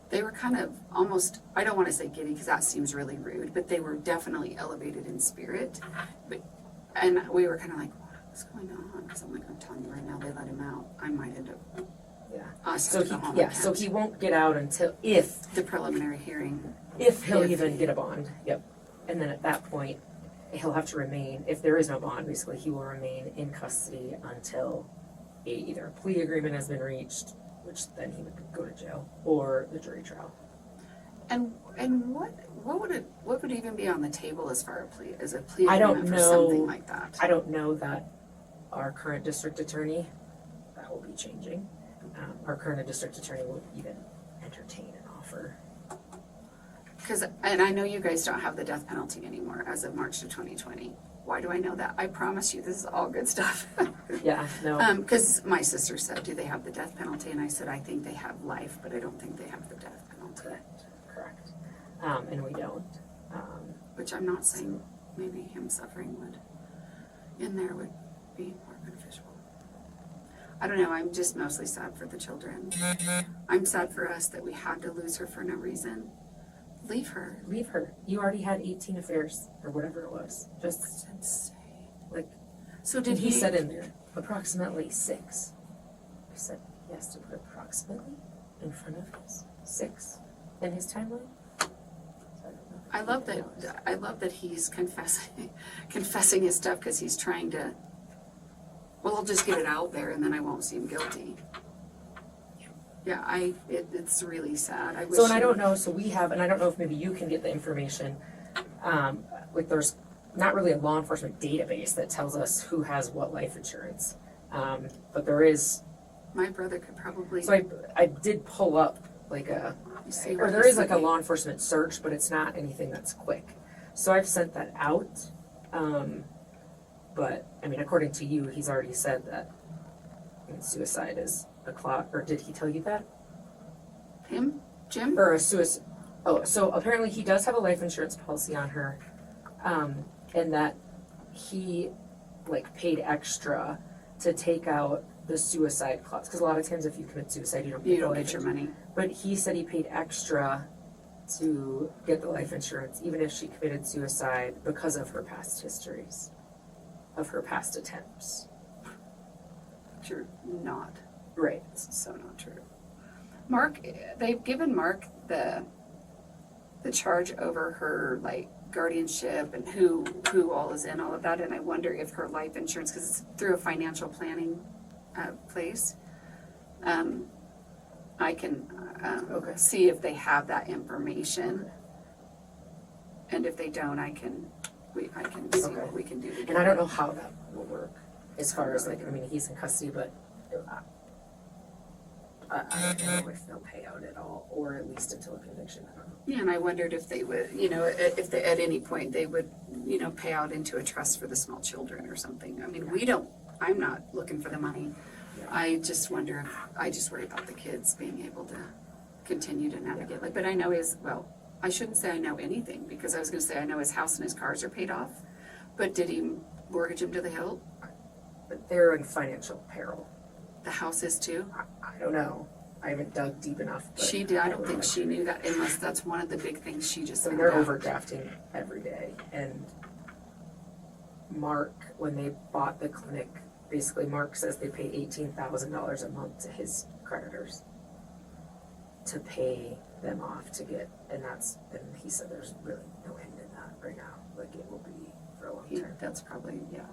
they were kind of almost, I don't want to say giddy because that seems really rude, but they were definitely elevated in spirit. And we were kind of like, what's going on? Because I'm like, I'm telling you right now, they let him out. I might end up, yeah. us So to go home. he, yeah, so he won't get out until, if The preliminary hearing. he'll If even he- get a bond, yep. And then at that point, he'll have to remain, if there is no bond, basically, he will remain in custody until either a plea agreement has been reached, which then he would go to jail, or the jury trial. And what would even be on the table as far as a plea I don't agreement for something know. like that? I don't know that our current district attorney, that will be changing. Our current district attorney will even entertain an offer. Because, and I know you guys don't have the death penalty anymore as of March of 2020. Why do I know that? I promise you, this is all good stuff. Yeah, no, Because my sister said, do they have the death penalty? And I said, I think they have life, but I don't think they have the death penalty. correct. And we don't. Which I'm not saying maybe him suffering in there would be more beneficial. I don't know, I'm just mostly sad for the children. I'm sad for us that we had to lose her for no reason. Leave her. Leave her. You already had 18 affairs, or whatever it was. Just That's insane. like, So did he said in there, approximately 6. I said he has to put approximately in front of his 6 in his timeline. So I don't know. I love that he's confessing his stuff because he's trying to, well, I'll just get it out there and then I won't seem guilty. Yeah, it's really sad. I wish So, and I he- don't know, so we have, and I don't know if maybe you can get the information, like there's not really a law enforcement database that tells us who has what life insurance. But there is, My brother could probably. so I did pull up like a, You see or what there he is like a said. law enforcement search, but it's not anything that's quick. So I've sent that out. But, I mean, according to you, he's already said that suicide is a clock, or did he tell you that? Him? Jim? Or a suicide. Oh, so apparently he does have a life insurance policy on her, and that he like paid extra to take out the suicide clause. Because a lot of times, if you commit suicide, you don't get You the don't life get your insurance. money. But he said he paid extra to get the life insurance, even if she committed suicide, because of her past histories, of her past attempts. You're not. Right. It's so not true. Mark, they've given Mark the charge over her like guardianship and who all is in all of that, and I wonder if her life insurance, because it's through a financial planning place, I can Okay. see if they have that information, and if they don't, I can see Okay. what we can do to And I don't know how that will work, as far as like, I mean, he's in custody, but I don't know if they'll pay out at all, or at least until a conviction, I don't know. Yeah, and I wondered if they would, if they, at any point they would, pay out into a trust for the small children or something. I mean, I'm not looking for the money. I just wonder I just worry about the kids being able to continue to navigate. But I know I shouldn't say I know anything, because I was gonna say I know his house and his cars are paid off. But did he mortgage them to the hilt? But they're in financial peril. The house is too? I don't know. I haven't dug deep enough. But She did, I don't think she knew that, unless that's one of the big things she just So found they're out. overdrafting every day, and Mark, when they bought the clinic, basically Mark says they pay $18,000 a month to his creditors to pay them off to get, and he said there's really no end in that right now. Like, it will be for a long time. That's probably, yeah.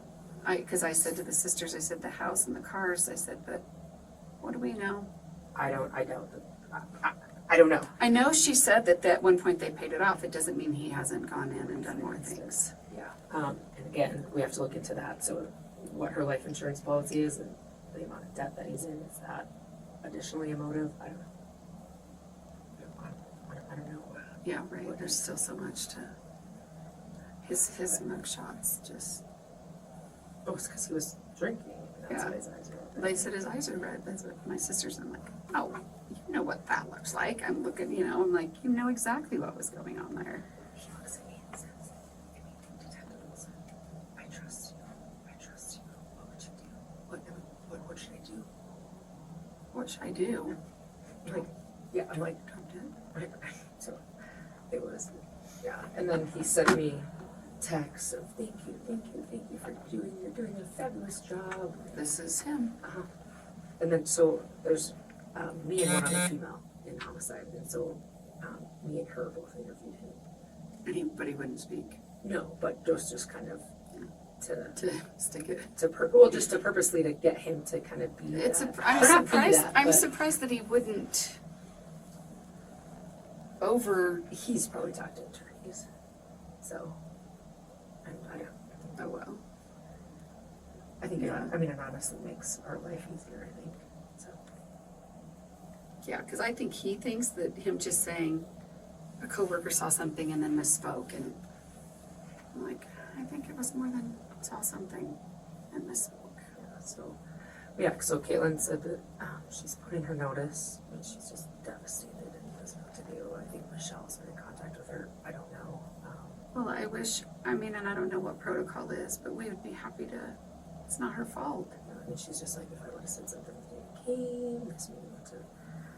Because I said to the sisters, I said, the house and the cars, I said, but what do we know? I don't know. I know she said that at one point they paid it off. It doesn't mean he hasn't gone in and done more things. Yeah. And again, we have to look into that. So what her life insurance policy is and the amount of debt that he's in, is that additionally a motive? I don't know. I don't know. Yeah, right. There's still so much to his mug shots. Just Oh, it's because he was drinking. And that's Yeah. why his eyes are open. they said his eyes are red. That's what my sisters. I'm like, oh, you know what that looks like. I'm looking, I'm like, you know exactly what was going on there. He looks at me and says, I mean, Detective Wilson, I trust you. I trust you. What would you do? What should I do? What should I do? Like, yeah, I'm like, Dropped it. right. So it was, yeah. And then he sent me texts of thank you for you're doing a fabulous job. This is him. And then so there's me and one other female in homicide, and so me and her both interviewed him. But he wouldn't speak. No, but just kind of To stick it. just to purposely to get him to kind of be. I'm surprised that he wouldn't He's probably talked to attorneys, so I don't. Oh well. I think Yeah. it honestly makes our life easier. I think so. Yeah, because I think he thinks that him just saying a coworker saw something and then misspoke, and I'm like, I think it was more than saw something and misspoke. So Caitlin said that she's put in her notice, and she's just devastated and doesn't know what to do. I think Michelle's been in contact with her. I don't know. Well, and I don't know what protocol is, but we would be happy to. It's not her fault. And she's just like, if I would have said something the day it came, this maybe would have.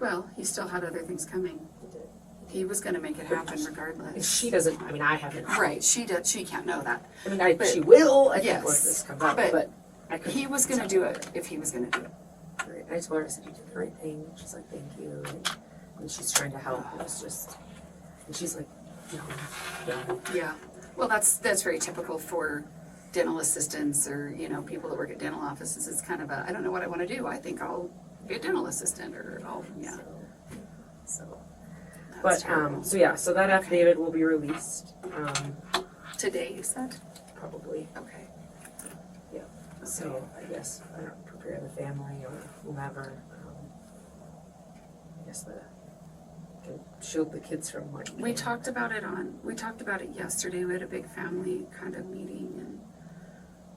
Well, he still had other things coming. He did. He was going to make it happen regardless. And she doesn't. I haven't. Right, she can't know that. But she will. I think Yes, once this comes out. but I couldn't he was going to tell do her. it if he was going to do it. Right. I told her, I said, you did the right thing. She's like, thank you. And she's trying to help. It was just, and she's like, no. Yeah. Well, that's very typical for dental assistants or, people that work at dental offices. It's kind of I don't know what I want to do. I think I'll be a dental assistant or yeah. So. That's But, terrible. so that affidavit will be released, Today, you said? probably. Okay. Yeah. So I guess I don't prepare the family or whomever. I guess can shield the kids from what. We talked about it yesterday. We had a big family kind of meeting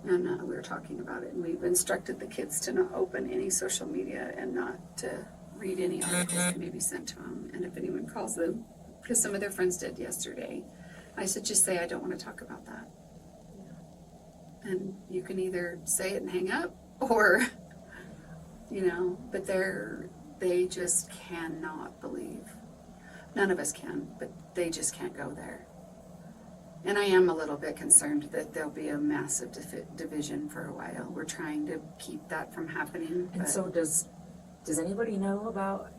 and we were talking about it, and we've instructed the kids to not open any social media and not to read any articles that may be sent to them. And if anyone calls them, because some of their friends did yesterday, I said, just say, I don't want to talk about that. And you can either say it and hang up, or, but they just cannot believe. None of us can, but they just can't go there. And I am a little bit concerned that there'll be a massive division for a while. We're trying to keep that from happening. And but so does anybody know about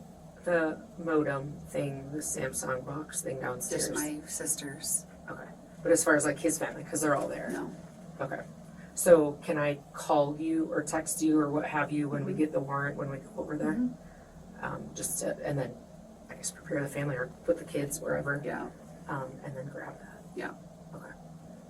the modem thing, the Samsung box thing downstairs? just my sisters. Okay. But as far as like his family, because they're all there. No. Okay. So can I call you or text you or what have you when we get the warrant, when we go over there? And then I guess prepare the family or put the kids wherever. Yeah. And then grab that. Yeah. Okay.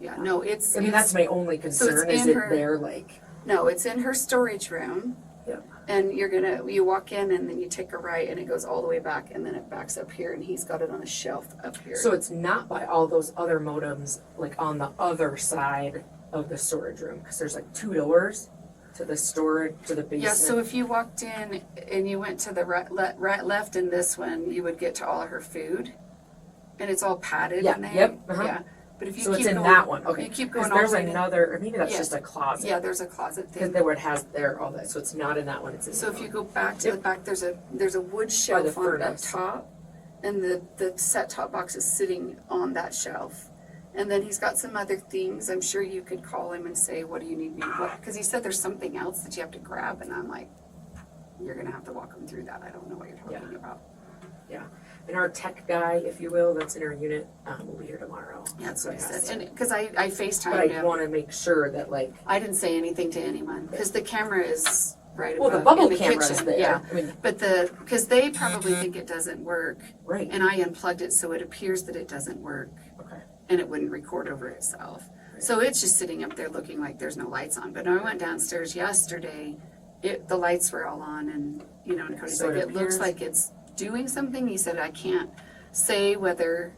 Yeah. No, it's. That's my only concern. Is it there like? No, it's in her storage room. Yep. And you walk in and then you take a right and it goes all the way back and then it backs up here and he's got it on a shelf up here. So it's not by all those other modems, like on the other side of the storage room, because there's like 2 doors to the storage, to the basement. Yeah, so if you walked in and you went to the right left in this one, you would get to all of her food. And it's all padded in there. Yep. Uh-huh. Yeah. But if you So keep it's in going, that one. Okay. You keep Because going all there's the way another, or maybe that's Yes. just a closet. Yeah, there's a closet Because thing. where it has there all that, so it's not in that one. It's in. So that if you one. go back to the back, there's a wood shelf on up furnace. top, and the set top box is sitting on that shelf. And then he's got some other things. I'm sure you could call him and say, "What do you need me?" Because he said there's something else that you have to grab, and I'm like, you're gonna have to walk them through that. I don't know what you're talking about. Yeah. And our tech guy, if you will, that's in our unit, will be here tomorrow. Yeah, that's what I So he has said. to- And because I But FaceTimed I him. want to make sure that, like, I didn't say anything to anyone because the camera is right well, the above bubble in the camera is kitchen. there. Yeah, I mean, but because they probably think it doesn't work, right. and I unplugged it so it appears that it doesn't work, Okay. and it wouldn't record over itself. So it's just sitting up there looking like there's no lights on. But when I went downstairs yesterday, the lights were all on, and and Cody's So like, it it looks appears- like it's doing something. He said, I can't say whether,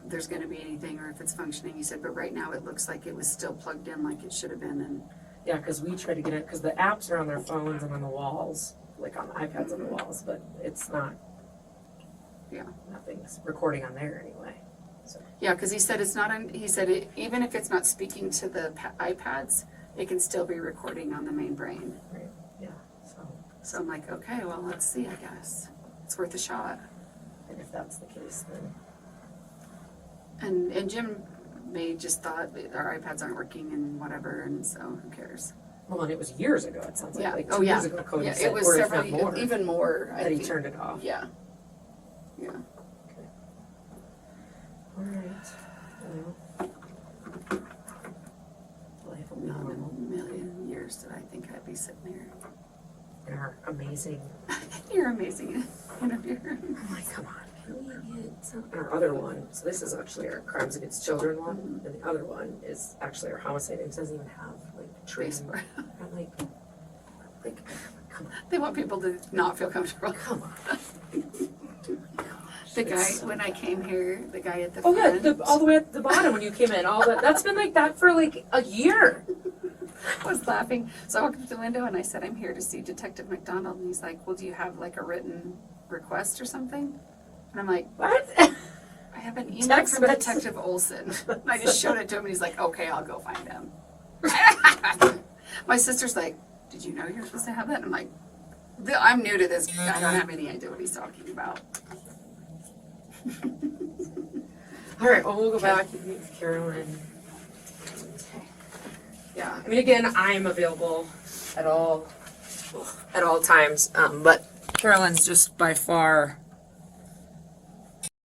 there's going to be anything or if it's functioning. He said, but right now it looks like it was still plugged in like it should have been. And Yeah, because we try to get it, because the apps are on their phones and on the walls, like on the iPads on the walls, but it's not. Yeah. Nothing's recording on there anyway. So. yeah, because he said it's not. He said even if it's not speaking to the iPads, it can still be recording on the main brain. Right. Yeah. So I'm like, okay, well, let's see. I guess it's worth a shot. And if that's the case, then. And Jim may just thought that our iPads aren't working and whatever, and so who cares? Well, and it was years ago. It sounds like Yeah. like Oh, 2 yeah. years ago. Cody Yeah, said, it was or if several, not more, even more. I that he think. turned it off. Yeah. Yeah. All right. Well, I have a Not million in a million years did I think I'd be sitting here. in our amazing. You're amazing interviewer. I'm like, come on, can we get some? And our other one. So this is actually our crimes against children one, and the other one is actually our homicide. It doesn't even have like trees. Facebook. I'm like, come on, They want people to not feel comfortable. come on. The guy, It's so when I came here, the guy at the Oh yeah, front all the way at the bottom when you came in. All that's been like that for like a year. was laughing. So I walked up to the window and I said, I'm here to see Detective McDonald. And he's like, well, do you have like a written request or something? And I'm like, What? I have an email Text from message. Detective Olson. And I just showed it to him and he's like, okay, I'll go find him. My sister's like, did you know you're supposed to have that? And I'm like, I'm new to this. I don't have any idea what he's talking about. All right. Well, we'll go back and meet Carolyn. Yeah. I mean, again, I'm available at all times. But Carolyn's just by far